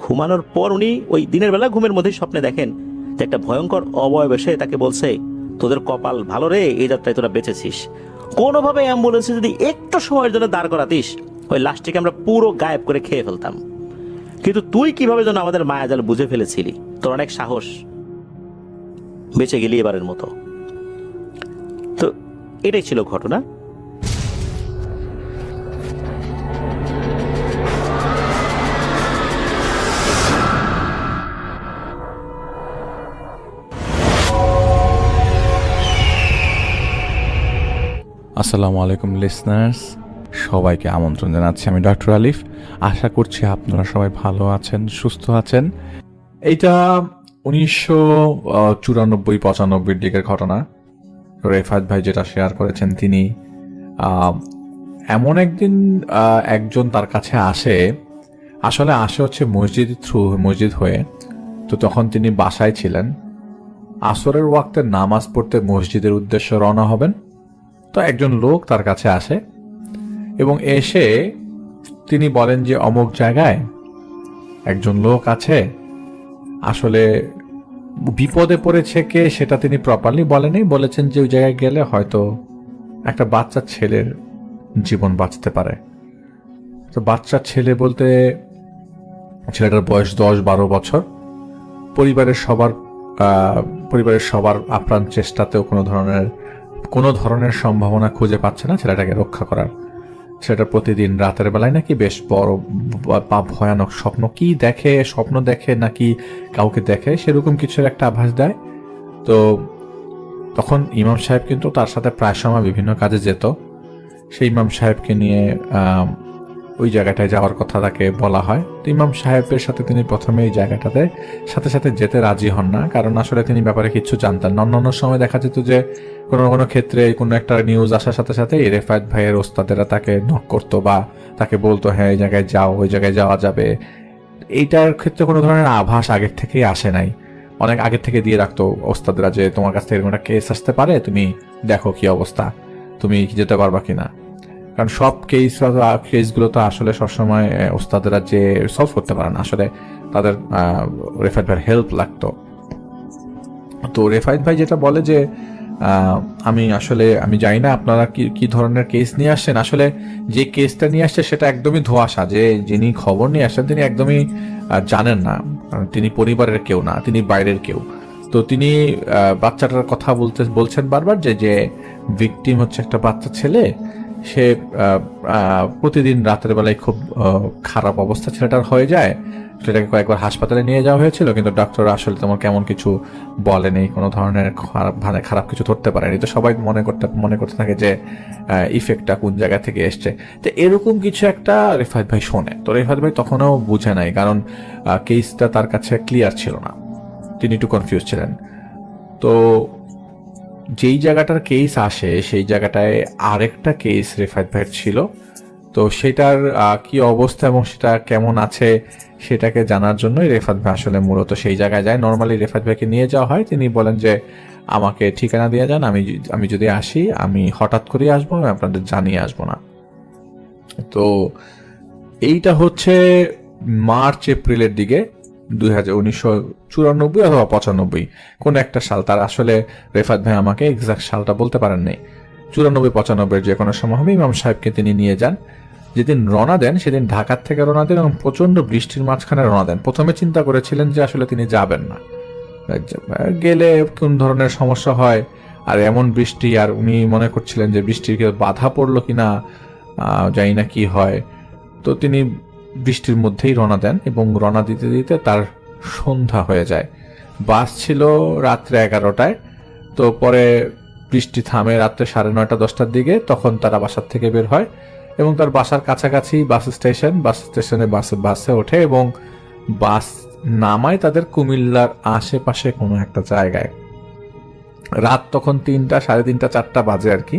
Speaker 1: ঘুমানোর পর উনি ওই দিনের বেলা ঘুমের মধ্যেই স্বপ্নে দেখেন যে একটা ভয়ঙ্কর অবয়ব এসে তাকে বলছে, তোদের কপাল ভালো রে, এই যাত্রায় তোরা বেঁচেছিস, কোনোভাবে অ্যাম্বুলেন্সে যদি একটু সময়ের জন্য দাঁড় করাতিস, ওই লাশটিকে আমরা পুরো গায়েব করে খেয়ে ফেলতাম, কিন্তু তুই কিভাবে যেন আমাদের মায়াজাল বুঝে ফেলেছিলি, তোর অনেক সাহস, বেঁচে গেলি এবারের মতো। তো এটাই ছিল ঘটনা।
Speaker 2: আসসালামু আলাইকুম লিসনার্স, সবাইকে আমন্ত্রণ জানাচ্ছি। আমি ডক্টর আলিফ। আশা করছি আপনারা সবাই ভালো আছেন, সুস্থ আছেন। এইটা 1994-95 দিকের ঘটনা। রেফাত ভাই যেটা শেয়ার করেছেন, তিনি এমন একদিন একজন তার কাছে আসে হচ্ছে মসজিদ হয়ে। তো তখন তিনি বাসায় ছিলেন, আসরের ওয়াক্তে নামাজ পড়তে মসজিদের উদ্দেশ্যে রওনা হবেন। তো একজন লোক তার কাছে আসে এবং এসে তিনি বলেন যে অমুক জায়গায় একজন লোক আছে, আসলে বিপদে পড়েছে কে সেটা তিনি প্রপারলি বলেনি, বলেছেন যে ওই জায়গায় গেলে হয়তো একটা বাচ্চা ছেলের জীবন বাঁচতে পারে। তো বাচ্চা ছেলে বলতে ছেলেটার বয়স 10-12 বছর। পরিবারের সবার আপ্রাণ চেষ্টাতেও কোনো ধরনের সম্ভাবনা খুঁজে পাচ্ছে না ছেলেটাকে রক্ষা করার। সেটা প্রতিদিন রাতের বেলায় নাকি বেশ বড় বা ভয়ানক স্বপ্ন দেখে নাকি কাউকে দেখে, সেরকম কিছুর একটা আভাস দেয়। তো তখন ইমাম সাহেব কিন্তু তার সাথে প্রায় সময় বিভিন্ন কাজে যেত। সেই ইমাম সাহেবকে নিয়ে ওই জায়গাটায় যাওয়ার কথা তাকে বলা হয়। তো ইমাম সাহেবের সাথে তিনি প্রথমে এই জায়গাটাতে সাথে যেতে রাজি হন না, কারণ আসলে তিনি ব্যাপারে কিছু জানতেন না। অন্যান্য সময় দেখা যেত যে কোনো ক্ষেত্রে কোনো একটা নিউজ আসার সাথে সাথে রেফায়েত ভাইয়ের ওস্তাদেরা তাকে নক করতো বা তাকে বলতো হ্যাঁ এই জায়গায় যাও, ওই জায়গায় যাওয়া যাবে। এইটার ক্ষেত্রে কোনো ধরনের আভাস আগের থেকেই আসে নাই, অনেক আগের থেকে দিয়ে রাখতো ওস্তাদরা যে তোমার কাছ থেকে এরকম একটা কেস আসতে পারে, তুমি দেখো কি অবস্থা, তুমি যেতে পারবা কিনা। কারণ সব কেসগুলো তো আসলে সবসময় ওস্তাদেরা যে সলভ করতে পারে না, আসলে তাদের রেফায়েত ভাইয়ের হেল্প লাগতো। তো রেফায়েত ভাই যেটা বলে যে আমি জানি না আপনারা কি ধরনের কেস নিয়ে আসছেন, আসলে যে কেসটা নিয়ে আসছে সেটা একদমই ধোঁয়াশা, যে যিনি খবর নিয়ে আসছেন তিনি একদমই জানেন না, তিনি পরিবারের কেউ না, তিনি বাইরের কেউ। তো তিনি বাচ্চাটার কথা বলছেন বারবার যে ভিকটিম হচ্ছে একটা বাচ্চা ছেলে, সে প্রতিদিন রাতের বেলায় খুব খারাপ অবস্থা ছেলেটার হয়ে যায়। সেটাকে কয়েকবার হাসপাতালে নিয়ে যাওয়া হয়েছিল, কিন্তু ডক্টর আসলে তেমন কেমন কিছু বলেনি, কোনো ধরনের খারাপ কিছু ধরতে পারেনি। তো সবাই মনে করতে থাকে যে ইফেক্টটা কোন জায়গা থেকে এসছে। তো এরকম কিছু একটা রেফায়েত ভাই শোনে। তো রেফায়েত ভাই তখনও বুঝে নাই, কারণ কেসটা তার কাছে ক্লিয়ার ছিল না, তিনি একটু কনফিউজ ছিলেন। তো যেই জায়গাটার কেস আসে সেই জায়গাটায় আরেকটা কেস রেফায়েত ভাইয়ের ছিল। তো সেটার কি অবস্থা এবং সেটা কেমন আছে সেটাকে জানার জন্যই রেফাত ভাই আসলে মূলত সেই জায়গায় যায়। নর্মালি রেফাত ভাইকে নিয়ে যাওয়া হয়, তিনি বলেন যে আমাকে ঠিকানা দিয়ে যান, আমি যদি আসি আমি হঠাৎ করে আসবো, আমি আপনাদের জানিয়ে আসবো না। তো এইটা হচ্ছে মার্চ এপ্রিলের দিকে 1994 অথবা 95 কোন একটা সাল, তার আসলে রেফাত ভাই আমাকে এক্সাক্ট সালটা বলতে পারেন নাই। 94-95 যে কোনো সময় হবে। ইমাম সাহেবকে তিনি নিয়ে যান। যেদিন রওনা দেন সেদিন ঢাকার থেকে রওনা দেন এবং প্রচন্ড বৃষ্টির মাঝখানে রওনা দেন। প্রথমে চিন্তা করেছিলেন যে আসলে তিনি যাবেন না, গেলে কোন ধরনের সমস্যা হয়, আর এমন বৃষ্টি, আর উনি মনে করছিলেন যে বৃষ্টির বাধা পড়লো কিনা, জানি না কি হয়। তো তিনি বৃষ্টির মধ্যেই রওনা দেন এবং রওনা দিতে দিতে তার সন্ধ্যা হয়ে যায়। বাস ছিল রাত্রে 11টায়। তো পরে বৃষ্টি থামে রাত্রে 9:30-10টার দিকে, তখন তারা বাসার থেকে বের হয় এবং তার বাসার কাছাকাছি বাস স্টেশনে বাসে ওঠে এবং বাস নামায় তাদের কুমিল্লার আশেপাশে কোনো একটা জায়গায়। রাত তখন 3টা, 3:30, 4টা বাজে আর কি।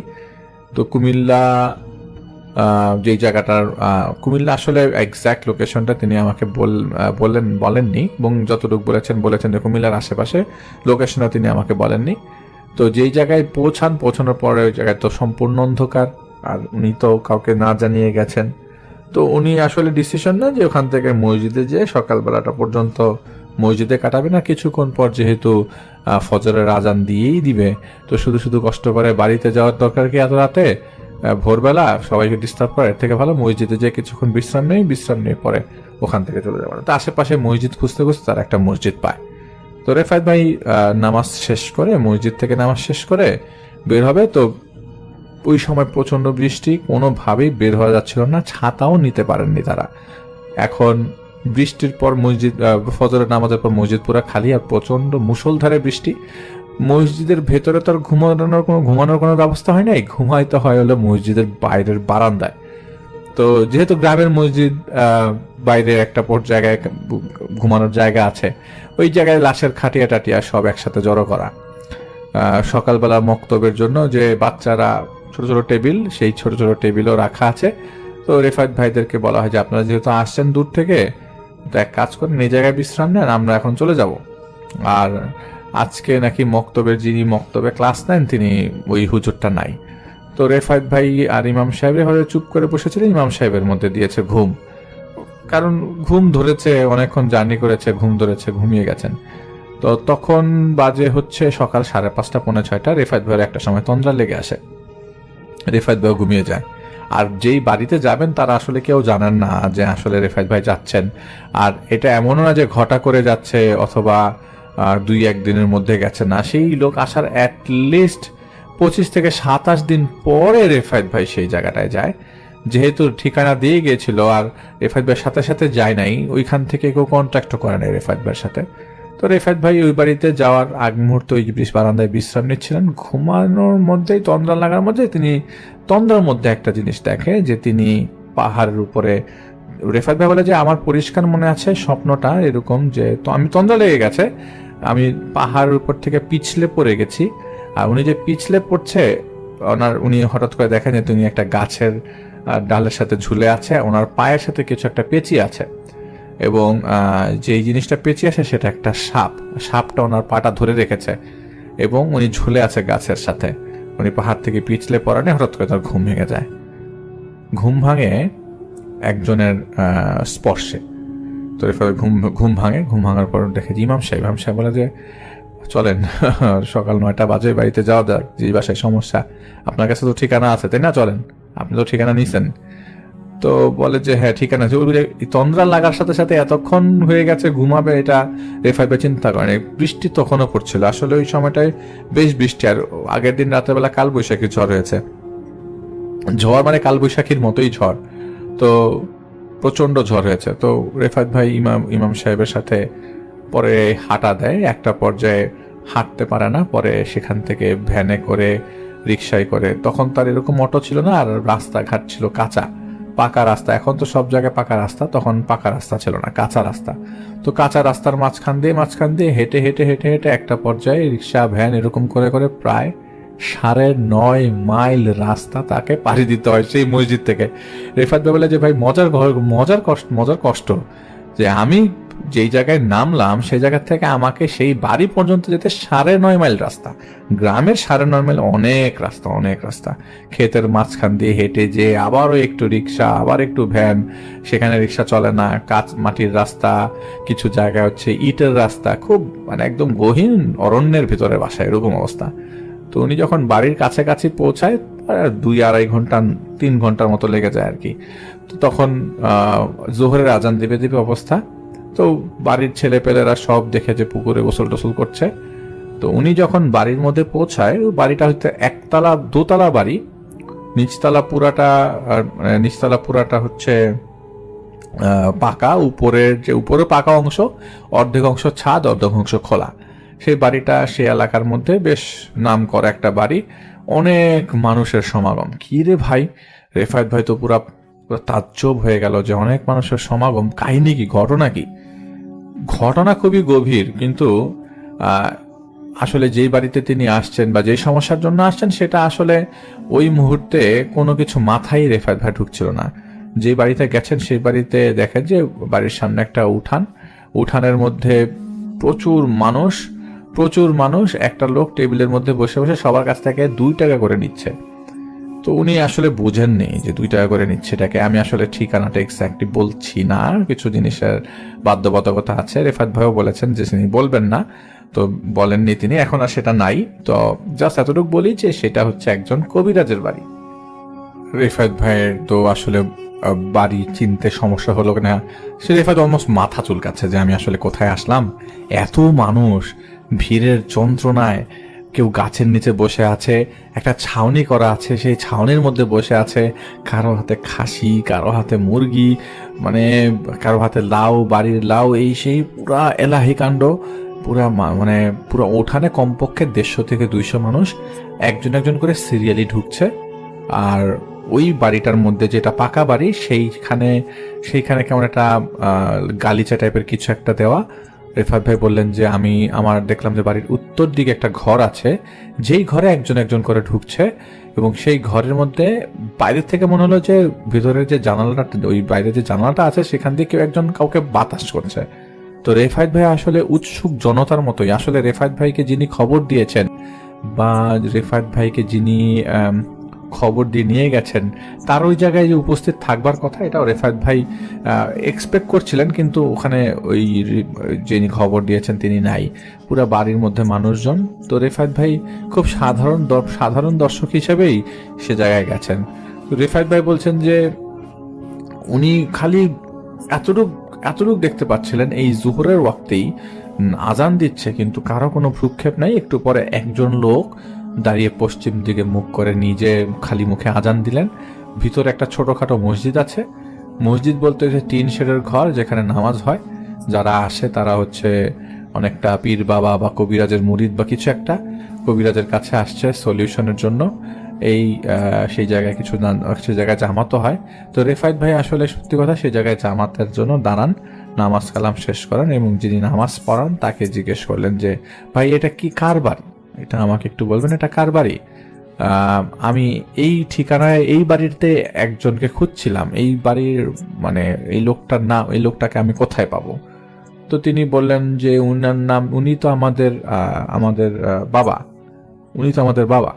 Speaker 2: তো কুমিল্লা যেই জায়গাটার কুমিল্লা আসলে এক্সাক্ট লোকেশনটা তিনি আমাকে বলেননি, এবং যতটুকু বলেছেন যে কুমিল্লার আশেপাশে, লোকেশনটা তিনি আমাকে বলেননি। তো যেই জায়গায় পৌঁছানোর পরে ওই জায়গায় তো সম্পূর্ণ অন্ধকার, আর উনি তো কাউকে না জানিয়ে গেছেন। তো উনি আসলে ডিসিশন নেন যে ওখান থেকে মসজিদে যেয়ে সকালবেলাটা পর্যন্ত মসজিদে কাটাবে না, কিছুক্ষণ পর যেহেতু ফজরের আজান দিয়েই দিবে, তো শুধু শুধু কষ্ট করে বাড়িতে যাওয়ার দরকার কি এত রাতে, ভোরবেলা সবাইকে ডিস্টার্ব করে, এর থেকে ভালো মসজিদে যেয়ে কিছুক্ষণ বিশ্রাম নিয়ে পরে ওখান থেকে চলে যাবে। তো আশেপাশে মসজিদ খুঁজতে খুঁজতে তার একটা মসজিদ পায়। তো রেফাত ভাই মসজিদ থেকে নামাজ শেষ করে বের হবে। তো ওই সময় প্রচন্ড বৃষ্টি, কোনোভাবেই বের হওয়া যাচ্ছিল না, ছাতাও নিতে পারেননি তারা। এখন বৃষ্টির পর ফজরের নামাজের পর মসজিদ পুরো খালি, আর প্রচন্ড মুষলধারে বৃষ্টি। মসজিদের ভেতরে তো আর ঘুমানোর কোনো ব্যবস্থা হয় নাই, ঘুমাইতে হয় হলো মসজিদের বাইরের বারান্দায়। তো যেহেতু গ্রামের মসজিদ, বাইরে একটা জায়গায় ঘুমানোর জায়গা আছে, ওই জায়গায় লাশের খাটিয়া টাটিয়া সব একসাথে জড়ো করা। সকালবেলা মক্তবের জন্য যে বাচ্চারা ছোট ছোট টেবিল, সেই ছোট ছোট টেবিলও রাখা আছে। তো রেফাত ভাইদেরকে বলা হয় যে আপনারা যেহেতু আসছেন দূর থেকে, তো এক কাজ করেন এই জায়গায় বিশ্রাম নেন, আমরা এখন চলে যাব। আর আজকে নাকি যিনি মক্তবে ক্লাস নেন, তিনি ওই হুজুরটা নাই। তো রেফাত ভাই আর ইমাম সাহেব হয়তো চুপ করে বসেছিলেন। ইমাম সাহেবের মধ্যে দিয়েছে ঘুম, কারণ ঘুম ধরেছে, অনেকক্ষণ জার্নি করেছে, ঘুম ধরেছে, ঘুমিয়ে গেছেন। তো তখন বাজে হচ্ছে সকাল 5:30, 5:45। রেফাত ভাইয়ের একটা সময় তন্দ্রা লেগে আসে, রেফাত ভাই ঘুমিয়ে যায়। আর যেই বাড়িতে যাবেন তারা আসলে কেউ জানেন না যে আসলে রেফাত ভাই যাচ্ছেন। আর এটা এমনও না যে ঘটা করে যাচ্ছে অথবা 2-1 দিনের মধ্যে গেছে না, সেই লোক আসার অ্যাটলিস্ট 25 থেকে 27 দিন পরে রেফাত ভাই সেই জায়গাটায় যায়। যেহেতু ঠিকানা দিয়ে গিয়েছিল আর রেফাত ভাইয়ের সাথে সাথে যায় নাই, ওইখান থেকে কেউ কন্ট্যাক্টও করে নাই রেফাত ভাইয়ের সাথে। তো রেফাত ভাই ওই বাড়িতে যাওয়ার আগ মুহূর্তে ওই বারান্দায় বিশ্রাম নিচ্ছিলেন। ঘুমানোর মধ্যেই, তন্দ্রা লাগার মধ্যে, তিনি তন্দ্রার মধ্যে একটা জিনিস দেখে যে তিনি পাহাড়ের উপরে, রেফাত ভাই বলে যে আমার পরিষ্কার মনে আছে স্বপ্নটা এরকম যে, তো আমি তন্দ্রা লেগে গেছে, আমি পাহাড়ের উপর থেকে পিছলে পড়ে গেছি। আর উনি যে পিছলে পড়ছে, উনি হঠাৎ করে দেখেন যে তিনি একটা গাছের ডালের সাথে ঝুলে আছে, ওনার পায়ের সাথে কিছু একটা পেঁচিয়ে আছে, এবং যেই জিনিসটা পেঁচিয়ে আছে সেটা একটা সাপটা ওনার পাটা ধরে রেখেছে, এবং উনি ঝুলে আছে গাছের সাথে। উনি পাহাড় থেকে পিছলে পড়ানে হঠাৎ করে তার ঘুম ভেঙে যায়। ঘুম ভাঙে একজনের স্পর্শে। তো ঘুম ভাঙার পর দেখে ইমাম সাহেব বলে যে চলেন, সকাল 9টা বাজে, বাড়িতে যাওয়া যাক, যে বাসায় সমস্যা, আপনার কাছে তো ঠিকানা আছে তাই না, চলেন, আপনি তো ঠিকানা নিছেন। তো বলে যে হ্যাঁ ঠিকানা আছে। তন্দ্রা লাগার সাথে সাথে এতক্ষণ হয়ে গেছে, ঘুমাবে, এটা রেফাত ভাই চিন্তা করেন। বৃষ্টি তখনও পড়ছিল, আসলে ওই সময়টায় বেশ বৃষ্টি, আর আগের দিন রাতের বেলা কালবৈশাখী ঝড় হয়েছে। ঝড় মানে কালবৈশাখীর মতোই ঝড়, তো প্রচন্ড ঝড় হয়েছে। তো রেফাত ভাই ইমাম সাহেবের সাথে পরে হাঁটা দেয়, একটা পর্যায়ে হাঁটতে পারে না, পরে সেখান থেকে ভ্যানে করে, রিক্সায় করে, তখন তার এরকম অটো ছিল না, আর রাস্তাঘাট ছিল কাঁচা, পাকা রাস্তা। এখন তো সব জায়গায় পাকা রাস্তা, তখন পাকা রাস্তা ছিল না, কাঁচা রাস্তা। তো কাঁচা রাস্তার মাঝখান দিয়ে হেঁটে একটা পর্যায়ে রিক্সা, ভ্যান এরকম করে প্রায় 9.5 মাইল রাস্তা তাকে পাড়ি দিতে হয় সেই মসজিদ থেকে। রেফাত ভাই বলে যে ভাই মজার কষ্ট যে আমি যেই জায়গায় নামলাম সেই জায়গা থেকে আমাকে সেই বাড়ি পর্যন্ত যেতে 9.5 মাইল রাস্তা। গ্রামের 9.5 মাইল অনেক রাস্তা, ক্ষেতের মাঝখান দিয়ে হেঁটে যে আবারও একটু রিক্সা, আবার একটু ভ্যান, সেখানে রিক্সা চলে না, কাঁচ মাটির রাস্তা, কিছু জায়গায় হচ্ছে ইটের রাস্তা, খুব মানে একদম গহীন অরণ্যের ভিতরে বাসা, এরকম অবস্থা। তো উনি যখন বাড়ির কাছাকাছি পৌঁছায় 2-2.5 ঘন্টা 3 ঘন্টার মতো লেগে যায় আর কি। তো তখন জোহরের আজান দিবে অবস্থা। তো বাড়ির ছেলেপেলেরা সব দেখে যে পুকুরে গোসল টোসল করছে। তো উনি যখন বাড়ির মধ্যে পৌঁছায়, বাড়িটা হচ্ছে দোতলা বাড়ি, নিচতলা পুরাটা হচ্ছে পাকা, উপরে পাকা অংশ, অর্ধেক অংশ ছাদ, অর্ধেক অংশ খোলা। সেই বাড়িটা সেই এলাকার মধ্যে বেশ নাম করা একটা বাড়ি, অনেক মানুষের সমাগম। কি রে ভাই, রেফায়েত ভাই তো পুরা তাজ্জব হয়ে গেল যে অনেক মানুষের সমাগম, কাহিনী কি, ঘটনা কি? ঘটনা খুবই গভীর, কিন্তু আসলে যেই বাড়িতে তিনি আসছেন বা যেই সমস্যার জন্য আসছেন সেটা আসলে ওই মুহূর্তে কোনো কিছু মাথায় রেফায়েত ভাই ঢুকছিল না। যে বাড়িতে গেছেন সেই বাড়িতে দেখেন যে বাড়ির সামনে একটা উঠানের মধ্যে প্রচুর মানুষ, একটা লোক টেবিলের মধ্যে বসে বসে সবার কাছ থেকে 2 টাকা করে নিচ্ছে। তো উনি আসলে বুঝেননি যে 2 টাকা করে নিচ্ছে এটাকে। আমি আসলে ঠিকানাটা এক্স্যাক্টলি বলছি না, কিছু জিনিসের বাধ্যবাধকতা আছে। রেফাত ভাইও বলেছেন যে তিনি বলবেন না, তো বলেননি তিনি, এখন আর সেটা নাই। তো জাস্ট এতটুকু বলি যে সেটা হচ্ছে একজন কবিরাজের বাড়ি। রেফাত ভাইয়ের তো আসলে বাড়ি চিনতে সমস্যা হলো না, সে রেফাত অলমোস্ট মাথা চুলকাচ্ছে যে আমি আসলে কোথায় আসলাম। এত মানুষ, ভিড়ের যন্ত্রণায়, কেউ গাছের নিচে বসে আছে, একটা ছাউনি করা আছে, সেই ছাউনির মধ্যে বসে আছে, কারো হাতে খাসি, কারো হাতে মুরগি, মানে কারো হাতে লাউ, বাড়ির লাউ, এই সেই পুরা এলাহি কাণ্ড। পুরা ওঠানে কমপক্ষে 150 থেকে 200 মানুষ একজন করে সিরিয়ালি ঢুকছে। আর ওই বাড়িটার মধ্যে, যেটা পাকা বাড়ি, সেইখানে কেমন একটা গালিচা টাইপের কিছু একটা দেওয়া। রেফাত ভাই বললেন যে আমার দেখলাম যে বাড়ির উত্তর দিকে একটা ঘর আছে, যেই ঘরে একজন করে ঢুকছে, এবং সেই ঘরের মধ্যে বাইরের থেকে মনে হলো যে ভিতরের যে জানালাটা, ওই বাইরে যে জানালাটা আছে সেখান দিয়ে কেউ একজন কাউকে বাতাস করছে। তো রেফাত ভাই আসলে উৎসুক জনতার মতোই, আসলে রেফাত ভাইকে যিনি খবর দিয়েছেন বা রেফাত ভাইকে যিনি খবর দিয়ে নিয়ে গেছেন, তার ওই জায়গায় যে উপস্থিত থাকবার কথা, এটাও রেফাত ভাই এক্সপেক্ট করছিলেন, কিন্তু ওখানে ওই যিনি খবর দিয়েছেন তিনি নাই। পুরা বাড়ির মধ্যে মানুষজন। তো রেফাত ভাই খুব সাধারণ দর্শক হিসেবেই সে জায়গায় গেছেন। তো রেফাত ভাই বলছেন যে উনি খালি এতটুক দেখতে পাচ্ছিলেন, এই জোহরের ওয়াক্তেই আজান দিচ্ছে কিন্তু কারো কোনো ভ্রুক্ষেপ নাই। একটু পরে একজন লোক দাঁড়িয়ে পশ্চিম দিকে মুখ করে নিজে খালি মুখে আজান দিলেন। ভিতরে একটা ছোটখাটো মসজিদ আছে। মসজিদ বলতে হচ্ছে টিন শেডের ঘর, যেখানে নামাজ হয়। যারা আসে তারা হচ্ছে অনেকটা পীর বাবা বা কবিরাজের মুরিদ বা কিছু একটা, কবিরাজের কাছে আসছে সলিউশনের জন্য। সেই জায়গায় কিছু জায়গায় জামাতও হয়। তো রেফায়েত ভাই আসলে সত্যি কথা সেই জায়গায় জামাতের জন্য দাঁড়ান, নামাজ কালাম শেষ করেন, এবং যিনি নামাজ পড়ান তাকে জিজ্ঞেস করলেন যে ভাই এটা কি কার বাড়ি, এটা আমাকে একটু বলবেন, এটা কার বাড়ি? আমি এই ঠিকানায়, এই বাড়িতে একজনকে খুঁজছিলাম, এই বাড়ির মানে এই লোকটাকে আমি কোথায় পাবো? তো তিনি বললেন যে উনার নাম, উনি তো আমাদের বাবা, উনি তো আমাদের বাবা।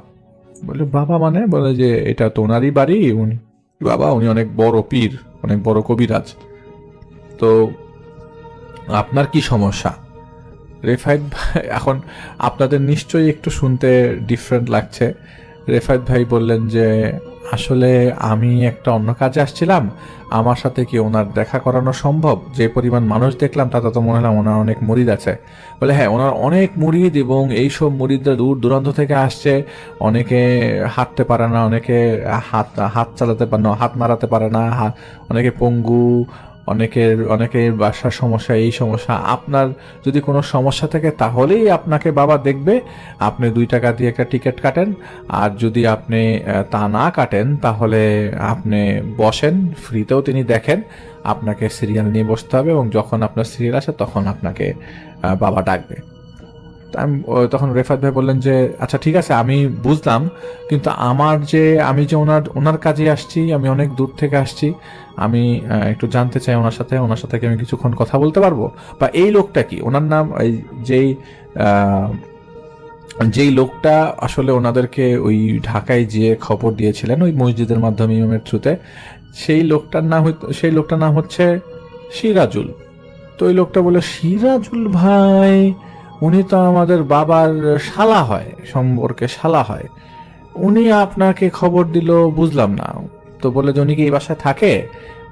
Speaker 2: বলে বাবা মানে? বলে যে এটা তো ওনারই বাড়ি, উনি বাবা, উনি অনেক বড় পীর, অনেক বড় কবিরাজ। তো আপনার কি সমস্যা? রেফায়েত ভাই, এখন আপনাদের নিশ্চয়ই একটু শুনতে ডিফারেন্ট লাগছে। রেফায়েত ভাই বললেন যে আসলে আমি একটা অন্য কাজে আসছিলাম, আমার সাথে কি ওনার দেখা করানো সম্ভব? যে পরিমাণ মানুষ দেখলাম তাতে তো মনে হলাম ওনার অনেক মুরিদ আছে। বলে হ্যাঁ, ওনার অনেক মুরিদ, এবং এইসব মুরিদরা দূর দূরান্ত থেকে আসছে। অনেকে হাঁটতে পারে না, অনেকে হাত চালাতে পারে না, হাত নাড়াতে পারে না, অনেকে পঙ্গু, অনেকের বাসার সমস্যা, এই সমস্যা। আপনার যদি কোনো সমস্যা থাকে তাহলেই আপনাকে বাবা দেখবে। আপনি 2 টাকা দিয়ে একটা টিকিট কাটেন, আর যদি আপনি তা না কাটেন তাহলে আপনি বসেন, ফ্রিতেও তিনি দেখেন। আপনাকে সিরিয়াল নিয়ে বসতে হবে, এবং যখন আপনার সিরিয়াল আসে তখন আপনাকে বাবা ডাকবে। তো তখন রেফাত ভাই বললেন যে আচ্ছা ঠিক আছে আমি বুঝলাম, কিন্তু আমি যে ওনার কাজে আসছি, আমি অনেক দূর থেকে আসছি, আমি একটু জানতে চাই ওনার সাথে কি আমি কিছুক্ষণ কথা বলতে পারবো, বা এই লোকটা কি, ওনার নাম যেই যেই লোকটা আসলে ওনাদেরকে ওই ঢাকায় গিয়ে খবর দিয়েছিলেন ওই মসজিদের মাধ্যমে ইমামের থ্রুতে, সেই লোকটার নাম হচ্ছে সিরাজুল। তো ওই লোকটা বলে, সিরাজুল ভাই উনি তো আমাদের বাবার শালা হয়, সম্পর্কে শালা হয়, উনি আপনাকে খবর দিল, বুঝলাম না। তো বলে যে উনি কি এই বাসায় থাকে?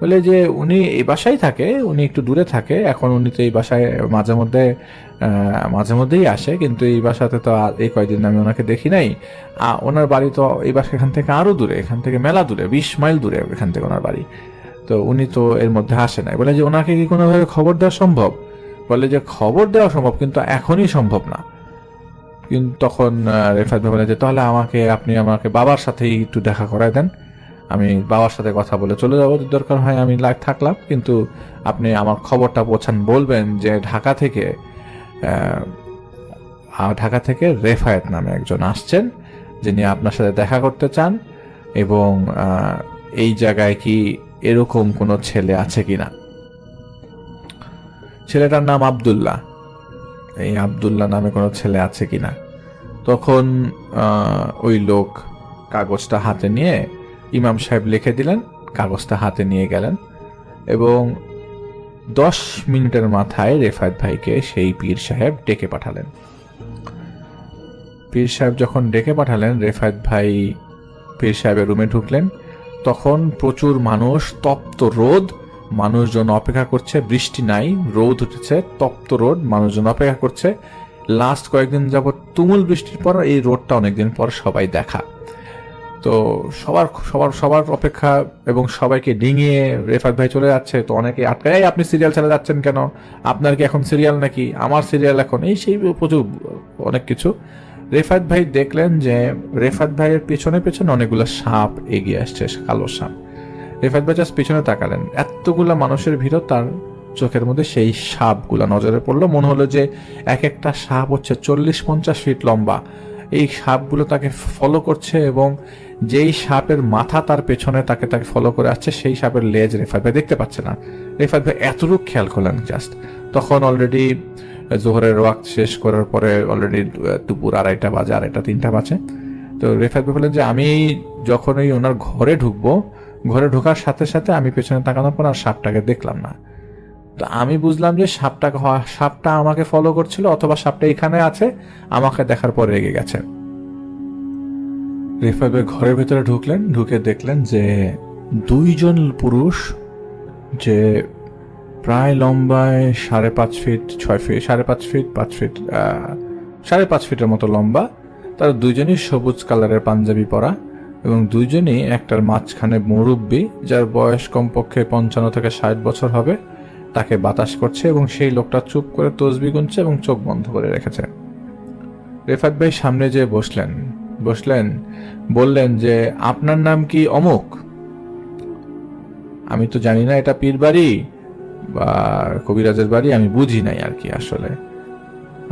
Speaker 2: বলে যে উনি এই বাসায় থাকে, উনি একটু দূরে থাকে এখন, উনি তো এই বাসায় মাঝে মধ্যেই আসে, কিন্তু এই বাসাতে তো এই কয়েকদিন আমি ওনাকে দেখি নাই। ওনার বাড়ি তো এই বাসা এখান থেকে আরো দূরে, এখান থেকে মেলা দূরে, 20 মাইল দূরে এখান থেকে ওনার বাড়ি, তো উনি তো এর মধ্যে আসে নাই। বলে যে ওনাকে কি কোনোভাবে খবর দেওয়া সম্ভব? বলে যে খবর দেওয়া সম্ভব, কিন্তু এখনই সম্ভব না। কিন্তু তখন রেফাত ভাই বলে যে তাহলে আপনি আমাকে বাবার সাথেই একটু দেখা করায় দেন, আমি বাবার সাথে কথা বলে চলে যাবো, দরকার হয় আমি লাইভ থাকলাম, কিন্তু আপনি আমার খবরটা পৌঁছান, বলবেন যে ঢাকা থেকে রেফায়েত নামে একজন আসছেন, যিনি আপনার সাথে দেখা করতে চান, এবং এই জায়গায় কি এরকম কোনো ছেলে আছে কিনা। ছেলেটার নাম আব্দুল্লাহ, এই আব্দুল্লাহ নামে কোনো ছেলে আছে কিনা। তখন ওই লোক কাগজটা হাতে নিয়ে, ইমাম সাহেব লিখে দিলেন, কাগজটা হাতে নিয়ে গেলেন, এবং 10 মিনিটের মাথায় রেফায়েত ভাইকে সেই পীর সাহেব ডেকে পাঠালেন। পীর সাহেব যখন ডেকে পাঠালেন, রেফায়েত ভাই পীর সাহেবের রুমে ঢুকলেন, তখন প্রচুর মানুষ, তপ্ত রোদ, মানুষজন অপেক্ষা করছে, বৃষ্টি নাই, রোদ উঠেছে, তপ্ত রোদ, মানুষজন অপেক্ষা করছে। লাস্ট কয়েকদিন যাবৎ তুমুল বৃষ্টির পর এই রোদটা অনেকদিন পর সবাই দেখা। তো সবার অপেক্ষা, এবং সবাইকে ডিঙিয়ে রেফাত ভাই চলে যাচ্ছে। তো অনেকে আটকায়, আপনি সিরিয়াল চালা যাচ্ছেন কেন, আপনার কি এখন সিরিয়াল নাকি, আমার সিরিয়াল এখন, এই সেই প্রচুর অনেক কিছু। রেফাত ভাই দেখলেন যে রেফাত ভাইয়ের পেছনে পেছনে অনেকগুলো সাপ এগিয়ে আসছে, কালো সাপ। রেফাত ভাই জাস্ট পিছনে তাকালেন, এতগুলা মানুষের ভিড়, তার চোখের মধ্যে সেই সাপগুলা নজরে পড়লো। মনে হলো যে এক একটা সাপ হচ্ছে 40-50 ফিট লম্বা। এই সাপগুলো তাকে ফলো করছে, এবং যেই সাপের মাথা তার পেছনে তাকে ফলো করে আসছে, সেই সাপের লেজ রেফাত ভাই দেখতে পাচ্ছে না। রেফাত ভাই এতটুকু খেয়াল করলেন জাস্ট। তখন অলরেডি জোহরের ওয়াক্ত শেষ করার পরে অলরেডি দুপুর 2:30 বাজে, 2:30-3টা বাজে। তো রেফাত ভাই বললেন যে আমি যখন ওনার ঘরে ঢুকবো, ঘরে ঢোকার সাথে সাথে আমি পেছনে তাকানোর পর আর সাপটাকে দেখলাম না। তো আমি বুঝলাম যে সাপটা আমাকে ফলো করছিল, অথবা সাপটা এখানে আছে, আমাকে দেখার পর রেগে গেছে। রেফাত ভাই ঘরের ভেতরে ঢুকলেন, ঢুকে দেখলেন যে 2 জন পুরুষ, যে প্রায় লম্বায় 5.5 ফিট, 6 ফিট, 5.5 ফিট, 5 ফিট, 5.5 ফিটের মতো লম্বা। তারা 2জনই সবুজ কালারের পাঞ্জাবি পরা, এবং 2জনই একটার মাঝখানে মুরব্বী, যার বয়স কমপক্ষে 55 থেকে 60 বছর হবে, তাকে বাতাস করছে, এবং সেই লোকটা চুপ করে তসবিহ গুনছে এবং চোখ বন্ধ করে রেখেছে। রেফাত ভাই সামনে যেয়ে বসলেন, বললেন যে আপনার নাম কি অমুক? আমি তো জানি না এটা পীর বাড়ি বা কবিরাজের বাড়ি, আমি বুঝি নাই আর কি, আসলে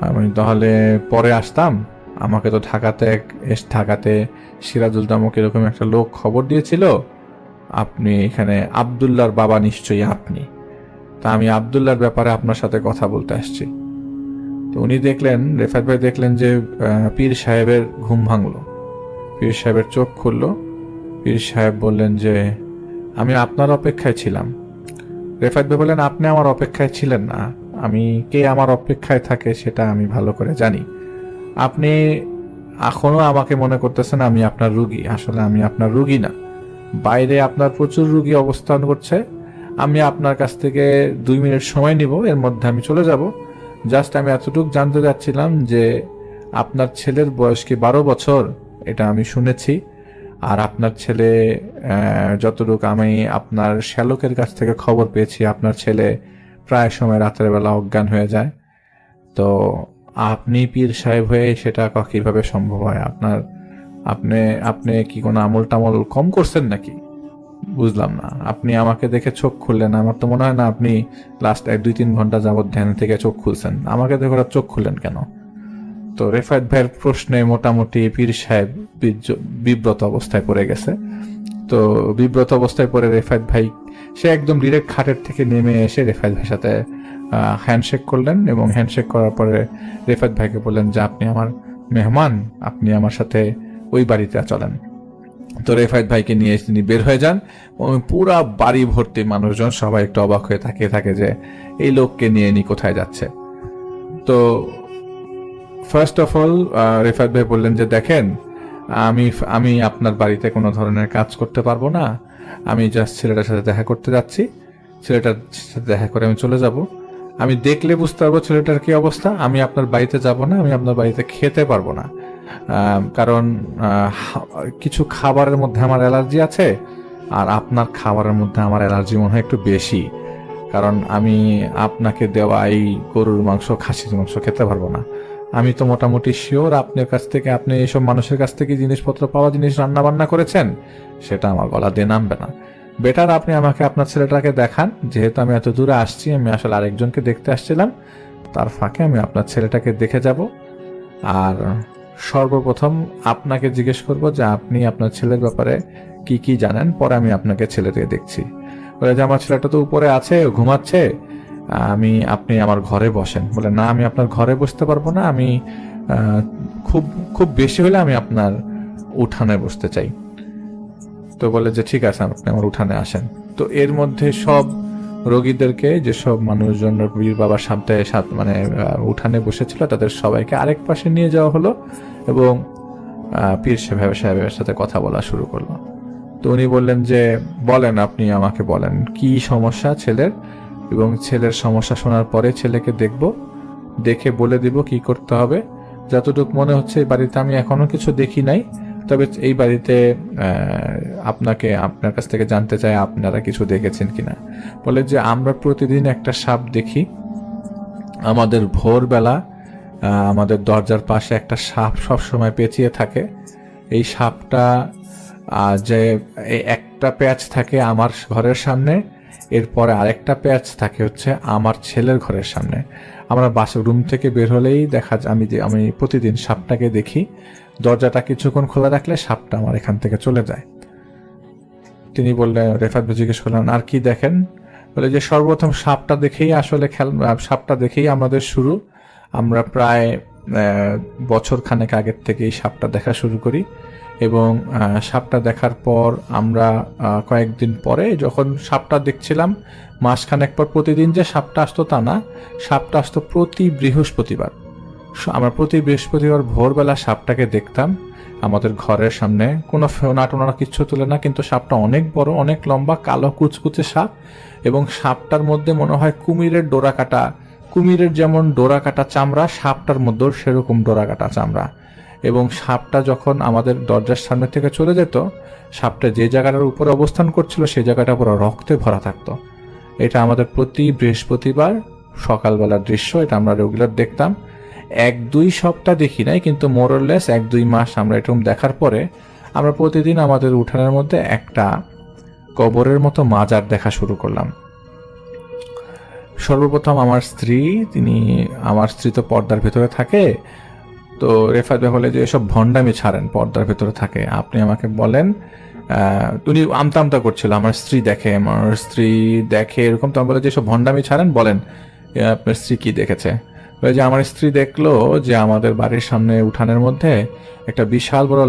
Speaker 2: আমি তাহলে পরে আসতাম, আমাকে তো ঢাকাতে সিরাজুল নামক এরকম একটা লোক খবর দিয়েছিল, আপনি এখানে আব্দুল্লাহর বাবা, নিশ্চয়ই আপনি। তা আমি আব্দুল্লাহর ব্যাপারে আপনার সাথে কথা বলতে আসছি। তো উনি দেখলেন, রেফাত ভাই দেখলেন যে পীর সাহেবের ঘুম ভাঙলো, পীর সাহেবের চোখ খুললো। পীর সাহেব বললেন যে আমি আপনার অপেক্ষায় ছিলাম। রেফাত ভাই বললেন আপনি আমার অপেক্ষায় ছিলেন না, আমি কে আমার অপেক্ষায় থাকে সেটা আমি ভালো করে জানি। আপনি এখনো আমাকে মনে করতেছেন আমি আপনার রুগী, আসলে আমি আপনার রুগী না। বাইরে আপনার প্রচুর রুগী অবস্থান করছে, আমি আপনার কাছ থেকে 2 মিনিট সময় নিব, এর মধ্যে আমি চলে যাব। জাস্ট আমি এতটুকু জানতে চাচ্ছিলাম যে আপনার ছেলের বয়স কি 12 বছর, এটা আমি শুনেছি। আর আপনার ছেলে, যতটুকু আমি আপনার শ্যালকের কাছ থেকে খবর পেয়েছি, আপনার ছেলে প্রায় সময় রাতের বেলা অজ্ঞান হয়ে যায়। তো আপনি পীর সাহেব হয়ে সেটা কিভাবে সম্ভব হয়? আপনি কি কোনো আমল টামল কম করছেন নাকি? বুঝলাম না। আপনি আমাকে দেখে চোখ খুললেন, আমার তো মনে হয় না আপনি লাস্ট 1-2-3 ঘন্টা যাবত ধ্যান থেকে চোখ খুলছেন। আমাকে দেখে চোখ খুললেন কেন? তো রেফায়েত ভাইয়ের প্রশ্নে মোটামুটি পীর সাহেব বিব্রত অবস্থায় পড়ে গেছে। তো বিব্রত অবস্থায় পড়ে রেফায়েত ভাই সে একদম ডিরেক্ট খাটের থেকে নেমে এসে রেফায়েত ভাইয়ের সাথে হ্যান্ডশেক করলেন, এবং হ্যান্ডশেক করার পরে রেফায়েত ভাইকে বললেন যে আপনি আমার মেহমান, আপনি আমার সাথে ওই বাড়িতে চলেন। তো রেফায়েত ভাইকে নিয়ে তিনি বের হয়ে যান। পুরা বাড়ি ভর্তি মানুষজন সবাই একটু অবাক হয়ে তাকিয়ে থাকে যে এই লোককে নিয়ে কোথায় যাচ্ছে। তো ফার্স্ট অফ অল রেফায়েত ভাই বললেন যে দেখেন, আমি আপনার বাড়িতে কোনো ধরনের কাজ করতে পারবো না, আমি জাস্ট ছেলেটার সাথে দেখা করতে যাচ্ছি, ছেলেটার সাথে দেখা করে আমি চলে যাব। আমি দেখলে বুঝতে পারবো ছেলেটার কি অবস্থা। আমি আপনার বাড়িতে যাব না, আমি আপনার বাড়িতে খেতে পারবো না, কারণ কিছু খাবারের মধ্যে আমার অ্যালার্জি আছে, আর আপনার খাবারের মধ্যে আমার অ্যালার্জি মনে হয় একটু বেশি, কারণ আমি আপনাকে দেওয়া এই গরুর মাংস, খাসির মাংস খেতে পারবো না। আমি তো মোটামুটি শিওর আপনার কাছ থেকে, আপনি এইসব মানুষের কাছ থেকে জিনিসপত্র পাওয়া জিনিস রান্না বান্না করেছেন, সেটা আমার গলা দিয়ে নামবে না। বেটার আপনি আমাকে আপনার ছেলেটাকে দেখান, যেহেতু আমি এত দূরে আসছি, আমি আসলে আরেকজনকে দেখতে আসছিলাম, তার ফাঁকে আমি আপনার ছেলেটাকে দেখে যাব। আর সর্বপ্রথম আপনাকে জিজ্ঞেস করব যে আপনি আপনার ছেলের ব্যাপারে কি কি জানেন, পরে আমি আপনাকে ছেলেটাকে দেখছি। বলে যে আমার ছেলেটা তো উপরে আছে, ঘুমাচ্ছে, আপনি আমার ঘরে বসেন। বলে না, আমি আপনার ঘরে বসতে পারবো না, আমি খুব খুব বেশি হলে আমি আপনার উঠানে বসতে চাই। তো বলে যে ঠিক আছে, আপনি আমার উঠানে আসেন। তো এর মধ্যে সব রোগীদেরকে, যেসব মানুষজন বীর বাবার সামনে মানে উঠানে বসেছিল, তাদের সবাইকে আরেক পাশে নিয়ে যাওয়া হলো, এবং পীর সাহেবের সাথে কথা বলা শুরু করলো। তো উনি বললেন যে বলেন, আপনি আমাকে বলেন কি সমস্যা ছেলের, এবং ছেলের সমস্যা শোনার পরে ছেলেকে দেখব, দেখে বলে দিব কি করতে হবে। যতটুকু মনে হচ্ছে এই বাড়িতে আমি এখনো কিছু দেখি নাই, তবে এই বাড়িতে আপনার কাছ থেকে জানতে চাই আপনারা কিছু দেখেছেন কিনা। বলে যে আমরা প্রতিদিন একটা সাপ দেখি, আমাদের ভোরবেলা আমাদের দরজার পাশে একটা সাপ সবসময় পেঁচিয়ে থাকে। এই সাপটা যে একটা প্যাচ থাকে আমার ঘরের সামনে, এরপরে আরেকটা প্যাচ থাকে হচ্ছে আমার ছেলের ঘরের সামনে। আমরা বাসের রুম থেকে বের হলেই আমি প্রতিদিন সাপটাকে দেখি, দরজাটা কিছুক্ষণ খোলা রাখলে সাপটা আমার এখান থেকে চলে যায়। তিনি বললেন, রেফাত ভাই জিজ্ঞেস করলেন আর কি দেখেন। বলে যে সর্বপ্রথম সাপটা দেখেই আমাদের শুরু। আমরা প্রায় বছর খানেক আগের থেকে এই সাপটা দেখা শুরু করি, এবং সাপটা দেখার পর আমরা কয়েকদিন পরে যখন সাপটা দেখছিলাম, মাসখানেক পর প্রতিদিন যে সাপটা আসতো তা না, সাপটা আসতো প্রতি বৃহস্পতিবার। আমরা প্রতি বৃহস্পতিবার ভোরবেলা সাপটাকে দেখতাম আমাদের ঘরের সামনে। কোনো ফেনা টোনা কিচ্ছু তুলে না, কিন্তু সাপটা অনেক বড়, অনেক লম্বা, কালো কুচকুচে সাপ, এবং সাপটার মধ্যে মনে হয় কুমিরের যেমন ডোরা কাটা চামড়া, সাপটার মধ্যেও সেরকম ডোরা কাটা চামড়া। এবং সাপটা যখন আমাদের দরজার সামনে থেকে চলে যেত, সাপটা যে জায়গাটার উপরে অবস্থান করছিল সেই জায়গাটা পুরো রক্তে ভরা থাকতো। এটা আমাদের প্রতি বৃহস্পতিবার সকালবেলার দৃশ্য, এটা আমরা রেগুলার দেখতাম। 1-2 সপ্তাহ দেখি নাই, কিন্তু মোরলেস 1-2 মাস আমরা এরকম দেখার পরে আমরা প্রতিদিন আমাদের উঠানের মধ্যে একটা কবরের মতো মাজার দেখা শুরু করলাম। সর্বপ্রথম আমার স্ত্রী তো পর্দার ভেতরে থাকে। তো রেফাত ভাই বলে যে এসব ভণ্ডামি ছাড়েন, পর্দার ভেতরে থাকে, আপনি আমাকে বলেন। উনি আমতা করছিল, আমার স্ত্রী দেখে এরকম। তো আমি বলে যে এসব ভণ্ডামি ছাড়েন, বলেন আপনার স্ত্রী কি দেখেছে। বলে যে আমার স্ত্রী দেখলো যে আমাদের বাড়ির সামনে উঠানের মধ্যে একটা বিশাল বড়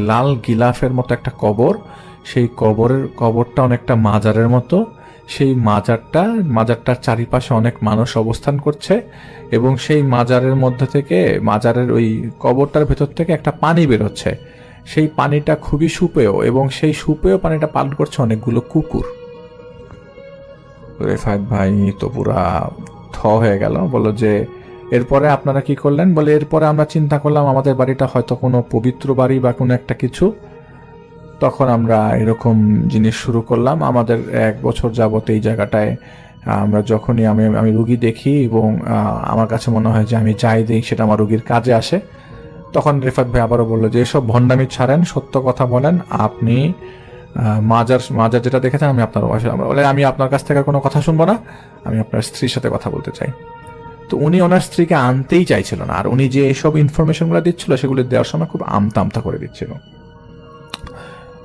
Speaker 2: লাল গিলাফের মতো একটা কবর, সেই কবরটা অনেকটা মাজারের মতো। সেই মাজারটার চারিপাশে অনেক মানুষ অবস্থান করছে, এবং সেই মাজারের মধ্যে থেকে, মাজারের ওই কবরটার ভেতর থেকে একটা পানি বেরোচ্ছে। সেই পানিটা খুবই সুপেয়, এবং সেই সুপেয় পানিটা পান করছে অনেকগুলো কুকুর। রেফায়েত ভাই তো পুরা হয়ে গেল। বলল যে এরপরে আপনারা কি করলেন। বলে এরপরে আমরা চিন্তা করলাম আমাদের বাড়িটা হয়তো কোনো পবিত্র বাড়ি বা কোনো একটা কিছু, তখন আমরা এরকম জিনিস শুরু করলাম। আমাদের 1 বছর যাবত এই জায়গাটায় আমরা যখনই আমি রুগী দেখি, এবং আমার কাছে মনে হয় যে আমি যাই দিই সেটা আমার রুগীর কাজে আসে। তখন রেফাত ভাই আবারও বললো যে এসব ভণ্ডামি ছাড়েন, সত্য কথা বলেন, আপনি মাজার যেটা দেখেছেন আমি আপনার আমি আপনার কাছ থেকে কোনো কথা শুনবো না, আমি আপনার স্ত্রীর সাথে কথা বলতে চাই। তো উনি ওনার স্ত্রীকে আনতেই চাইছিল না, আর উনি যে এসব ইনফরমেশনগুলো দিচ্ছিল সেগুলো দেওয়ার সময় খুব আমতা আমতা করে দিচ্ছিল,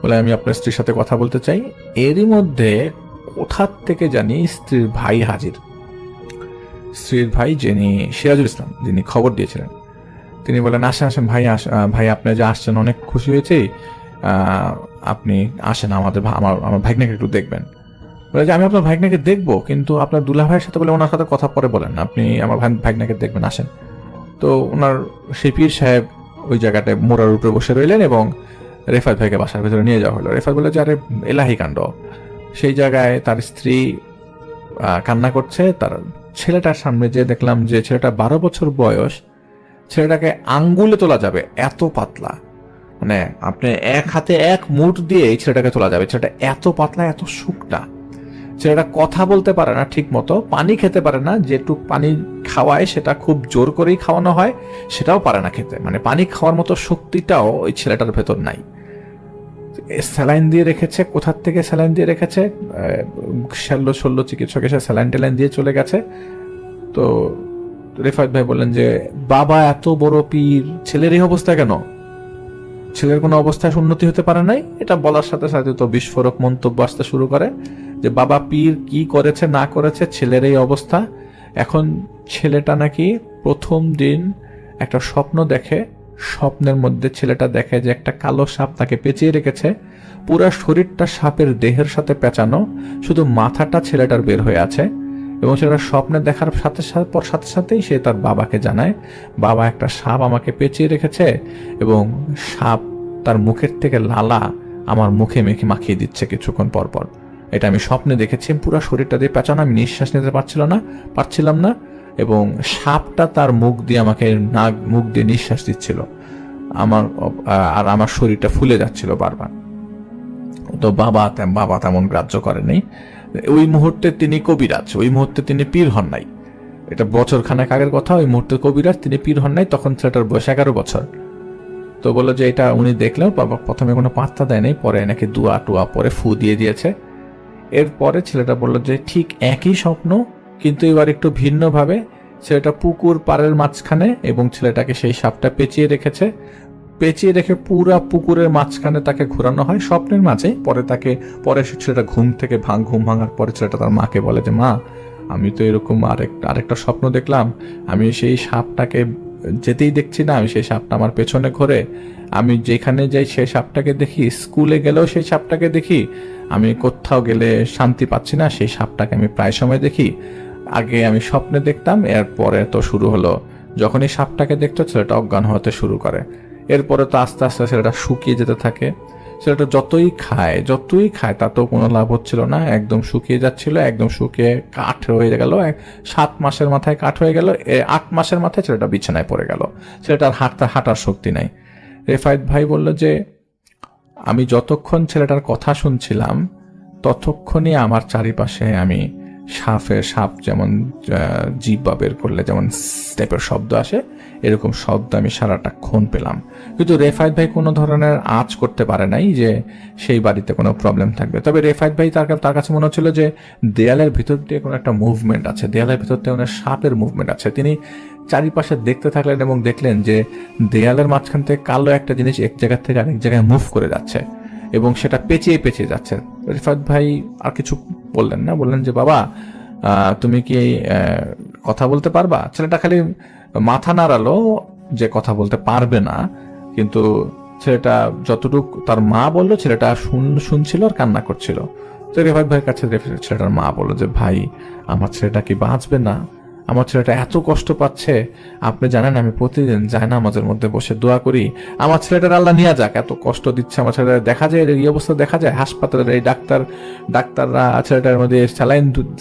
Speaker 2: বলে আমি আপনার স্ত্রীর সাথে কথা বলতে চাই। এরই মধ্যে কোথার থেকে জানি স্ত্রীর ভাই হাজির। স্ত্রীর ভাই যিনি সিরাজুল ইসলাম, যিনি খবর দিয়েছিলেন, তিনি বলেন আসেন আসেন ভাই, ভাই আপনি যে আসছেন অনেক খুশি হয়েছি, আপনি আসেন আমার ভাগ্নাকে একটু দেখবেন। বলে যে আমি আপনার ভাগ্নাকে দেখবো, কিন্তু আপনার দুলা ভাইয়ের সাথে বলে ওনার সাথে কথা পরে বলেন, আপনি আমার ভাগ্নাকে দেখবেন, আসেন। তো ওনার সেই পীর সাহেব ওই জায়গাটায় মোড়ার উপরে বসে রইলেন এবং রেফাত ভাইকে বাসার ভেতরে নিয়ে যাওয়া হলো। রেফাত বলে যে আরে এলাহি কাণ্ড। সেই জায়গায় তার স্ত্রী কান্না করছে, তার ছেলেটার সামনে যে দেখলাম যে ছেলেটা 12 বছর বয়স, ছেলেটাকে আঙ্গুলে তোলা যাবে এত পাতলা, মানে আপনি এক হাতে এক মুঠ দিয়ে এই ছেলেটাকে তোলা যাবে, ছেলেটা এত পাতলা এত শুকনা। ছেলেটা কথা বলতে পারে না ঠিক মতো, পানি খেতে পারে না, যেটুক পানি খাওয়ায় সেটা খুব জোর করেই খাওয়ানো হয়, সেটাও পারে না খেতে, মানে পানি খাওয়ার মতো শক্তিটাও ওই ছেলেটার ভেতর নাই। স্যালাইন দিয়ে রেখেছে, কোথার থেকে স্যালাইন দিয়ে রেখেছে, শল্য চিকিৎসক এসে স্যালাইন টেলাইন দিয়ে চলে গেছে। তো রেফাত ভাই বললেন যে বাবা এত বড় পীর, ছেলের এই অবস্থা কেন? ছেলের কোনো অবস্থায় উন্নতি হতে পারে নাই? এটা বলার সাথে সাথে তো বিস্ফোরক মন্তব্য আসতে শুরু করে যে বাবা পীর কি করেছে না করেছে, ছেলের এই অবস্থা। এখন ছেলেটা নাকি প্রথম দিন একটা স্বপ্ন দেখে, স্বপ্নের মধ্যে ছেলেটা দেখে যে একটা কালো সাপ তাকে পেঁচিয়ে রেখেছে, পুরো শরীরটা সাপের দেহের সাথে পেঁচানো, শুধু মাথাটা ছেলেটার বের হয়ে আছে। এবং ছেলেটা স্বপ্নে দেখার সাথে সাথেই সে তার বাবাকে জানায়, বাবা একটা সাপ আমাকে পেঁচিয়ে রেখেছে এবং সাপ তার মুখের থেকে লালা আমার মুখে মেখে মাখিয়ে দিচ্ছে কিছুক্ষণ পর পর। এটা আমি স্বপ্নে দেখেছি, পুরো শরীরটা দিয়ে পেঁচানো, আমি নিঃশ্বাস নিতে পারছিলাম না এবং সাপটা তার মুখ দিয়ে আমাকে মুখ দিয়ে নিঃশ্বাস দিচ্ছিল, আমার শরীরটা ফুলে যাচ্ছিল বারবার। তো বাবা তেমন গ্রাহ্য করেনি। ওই মুহূর্তে তিনি কবিরাজ, ওই মুহূর্তে তিনি পীর হন নাই, এটা বছর খানেক আগের কথা। ওই মুহূর্তে কবিরাজ, তিনি পীর হন নাই, তখন ছেলেটার বয়স 11 বছর। তো বললো যে এটা উনি দেখলেও বাবা প্রথমে কোনো পাত্তা দেয় নাই, পরে নাকি দুয়া টুয়া পরে ফু দিয়ে দিয়েছে। এরপরে ছেলেটা বললো যে ঠিক একই স্বপ্ন, কিন্তু এবার একটু ভিন্নভাবে। ছেলেটা পুকুর পাড়ের মাঝখানে এবং ছেলেটাকে সেই সাপটা পেঁচিয়ে রেখে পুরা পুকুরের মাঝখানে তাকে ঘোরানো হয় স্বপ্নের মাঝে। পরে ছেলেটা ঘুম ভাঙার পরে ছেলেটা তার মাকে বলে যে মা, আমি তো এরকম আরেকটা স্বপ্ন দেখলাম, আমি সেই সাপটাকে যেতেই দেখছি না, আমি সেই সাপটা আমার পেছনে ঘোরে, আমি যেখানে যাই সেই সাপটাকে দেখি, স্কুলে গেলেও সেই সাপটাকে দেখি, আমি কোথাও গেলে শান্তি পাচ্ছি না, সেই সাপটাকে আমি প্রায় সময় দেখি। আগে আমি স্বপ্নে দেখতাম, এরপরে তো শুরু হলো, যখনই সাপটাকে দেখতো ছেলেটা অজ্ঞান হতে শুরু করে। এরপরে তো আস্তে আস্তে ছেলেটা শুকিয়ে যেতে থাকে। ছেলেটা যতই খায় তাতেও কোনো লাভ হচ্ছিল না, একদম শুকিয়ে যাচ্ছিল, একদম শুকিয়ে কাঠ হয়ে গেল। 7 মাসের মাথায় কাঠ হয়ে গেল, 8 মাসের মাথায় ছেলেটা বিছানায় পড়ে গেল, ছেলেটার হাঁটার শক্তি নাই। রেফায়েত ভাই বলল যে আমি যতক্ষণ ছেলেটার কথা শুনছিলাম ততক্ষণই আমার চারিপাশে আমি সাপ যেমন জিহ্বা বের করলে যেমন টাইপের শব্দ আসে, এরকম শব্দ আমি সারাটাক্ষণ পেলাম। কিন্তু রেফায়েত ভাই কোনো ধরনের আঁচ করতে পারে নাই যে সেই বাড়িতে কোনো প্রবলেম থাকবে। তবে রেফায়েত ভাই তার কাছে মনে হচ্ছিল যে দেয়ালের ভিতর দিয়ে কোনো একটা মুভমেন্ট আছে, দেয়ালের ভিতর দিয়ে কোনো সাপের মুভমেন্ট আছে। তিনি চারিপাশে দেখতে থাকলেন এবং দেখলেন যে দেয়ালের মাঝখান থেকে কালো একটা জিনিস এক জায়গা থেকে আরেক জায়গায় মুভ করে যাচ্ছে এবং সেটা পেঁচিয়ে যাচ্ছে। রিফাত ভাই আর কিছু বললেন না, বললেন যে বাবা তুমি কি কথা বলতে পারবা? ছেলেটা খালি মাথা নাড়ালো যে কথা বলতে পারবে না, কিন্তু ছেলেটা যতটুকু তার মা বললো ছেলেটা শুনছিল আর কান্না করছিল। তো রিফাত ভাইয়ের কাছে ছেলেটার মা বললো যে ভাই আমার ছেলেটা কি বাঁচবে না? আমার ছেলেটা এত কষ্ট পাচ্ছে, আপনি জানেন আমি প্রতিদিন জায়নামাজের মধ্যে বসে দোয়া করি আমার ছেলেটার আল্লাহ নিয়ে যাক, এত কষ্ট দিচ্ছে আমার ছেলেটা। দেখা যায় এই অবস্থা, দেখা যায় হাসপাতালের এই ডাক্তাররা ছেলেটার মধ্যে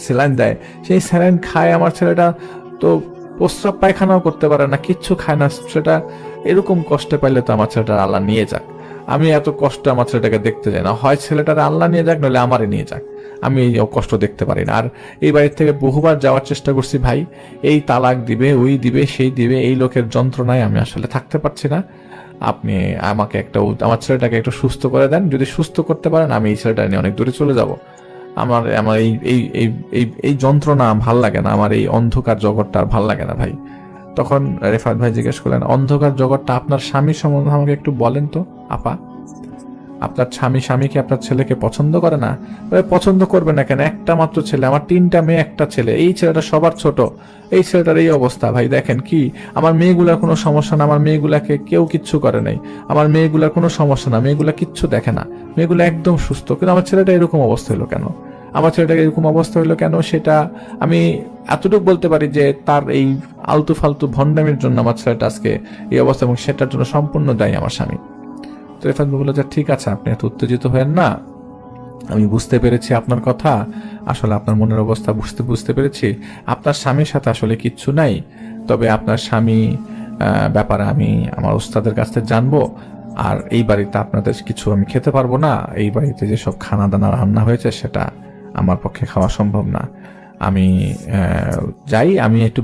Speaker 2: স্যালাইন দেয়, সেই স্যালাইন খায় আমার ছেলেটা, তো প্রস্রাব পায়খানাও করতে পারে না, কিচ্ছু খায় না। সেটা এরকম কষ্টে পাইলে তো আমার ছেলেটার আল্লাহ নিয়ে যাক, আমি এত কষ্ট আমার ছেলেটাকে দেখতে চাই না, হয় ছেলেটার আল্লাহ নিয়ে যাক নইলে আমারে নিয়ে যাক, আমি এই কষ্ট দেখতে পারি না। আর এই বাড়ির থেকে বহুবার যাওয়ার চেষ্টা করছি ভাই, এই তালাক দিবে, ওই দিবে, সেই দিবে, এই লোকের যন্ত্রণায় আমি আসলে থাকতে পারছি না। আপনি আমাকে আমার ছেলেটাকে একটু সুস্থ করে দেন, যদি সুস্থ করতে পারেন আমি এই ছেলেটা নিয়ে অনেক দূরে চলে যাব। আমার আমার এই এই এই এই এই যন্ত্রণা ভাল লাগে না, আমার এই অন্ধকার জগৎটা আর ভাল লাগে না ভাই। তখন রেফাত ভাই জিজ্ঞেস করলেন, অন্ধকার জগৎটা আপনার স্বামীর সম্বন্ধে আমাকে একটু বলেন তো আপা। আপনার স্বামী কি আপনার ছেলেকে পছন্দ করে না? পছন্দ করবে না কেন, একটা মাত্র ছেলে, আমার 3টা মেয়ে, একটা ছেলে, এই ছেলেটা সবার ছোট, এই ছেলেটার এই অবস্থা। ভাই দেখেন কি, আমার মেয়েগুলার কোনো সমস্যা না, আমার মেয়েগুলাকে কেউ কিচ্ছু করে নাই, আমার মেয়েগুলার কোনো সমস্যা না, মেয়েগুলা কিচ্ছু দেখে না, মেয়েগুলো একদম সুস্থ, কিন্তু আমার ছেলেটা এরকম অবস্থা হলো কেন? আমার ছেলেটাকে এরকম অবস্থা হলো কেন? সেটা আমি এতটুকু বলতে পারি যে তার এই আলতু ফালতু ভণ্ডামির জন্য আমার ছেলেটা আজকে এই অবস্থা, এবং সেটার জন্য সম্পূর্ণ দায়ী আমার স্বামী। তো রেফাত বলল যে ঠিক আছে, আপনি এত উত্তেজিত হয়েন না, আমি বুঝতে পেরেছি আপনার কথা, আসলে আপনার মনের অবস্থা বুঝতে পেরেছি। আপনার স্বামীর সাথে আসলে কিচ্ছু নাই, তবে আপনার স্বামী ব্যাপারে আমি আমার ওস্তাদের কাছ থেকে জানবো। আর এই বাড়িতে আপনাদের কিছু আমি খেতে পারবো না, এই বাড়িতে যেসব খানা দানা রান্না হয়েছে সেটা আমার পক্ষে খাওয়া সম্ভব না। আমি যাই, আমি একটু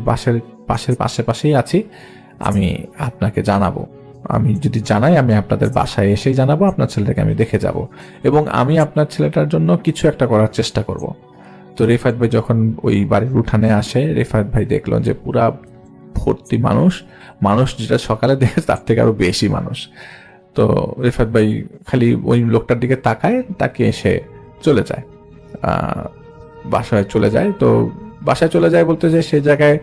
Speaker 2: পাশেই আছি, আমি আপনাকে জানাবো। আমি যদি জানাই, আমি আপনাদের বাসায় এসেই জানাবো, আপনার ছেলেটাকে আমি দেখে যাব, এবং আমি আপনার ছেলেটার জন্য কিছু একটা করার চেষ্টা করব। তো রেফাত ভাই যখন ওই বাড়ির উঠানে আসে, রেফাত ভাই দেখলো যে পুরা ভর্তি মানুষ যেটা সকালে দেখে তার থেকে আরো বেশি মানুষ। তো রেফাত ভাই খালি ওই লোকটার দিকে তাকায়, তাকে এসে চলে যায়, বাসায় চলে যায়। তো বাসায় চলে যায় বলতে যে সে জায়গায়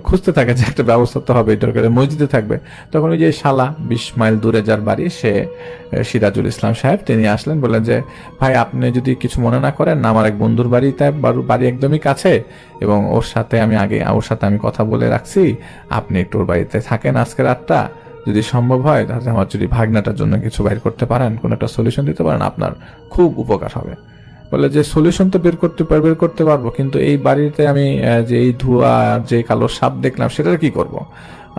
Speaker 2: খুঁজতে থাকে যে একটা ব্যবস্থা তো হবে, দরকার মসজিদে থাকবে। তখন ওই যে শালা 20 মাইল দূরে যার বাড়ি, সে সিরাজুল ইসলাম সাহেব, তিনি আসলেন, বললেন যে ভাই আপনি যদি কিছু মনে না করেন, আমার এক বন্ধুর বাড়ি একদমই কাছে, এবং ওর সাথে আমি কথা বলে রাখছি, আপনি একটু ওর বাড়িতে থাকেন আজকে রাতটা, যদি সম্ভব হয় তাহলে আমার যদি ভাগনাটার জন্য কিছু বাইর করতে পারেন, কোনো একটা সলিউশন দিতে পারেন, আপনার খুব উপকার হবে। বলে যে সলিউশন তো বের করতে পারবো, কিন্তু এই বাড়িতে আমি যে এই ধোঁয়া, যে কালো সাপ দেখলাম, সেটার কি করব?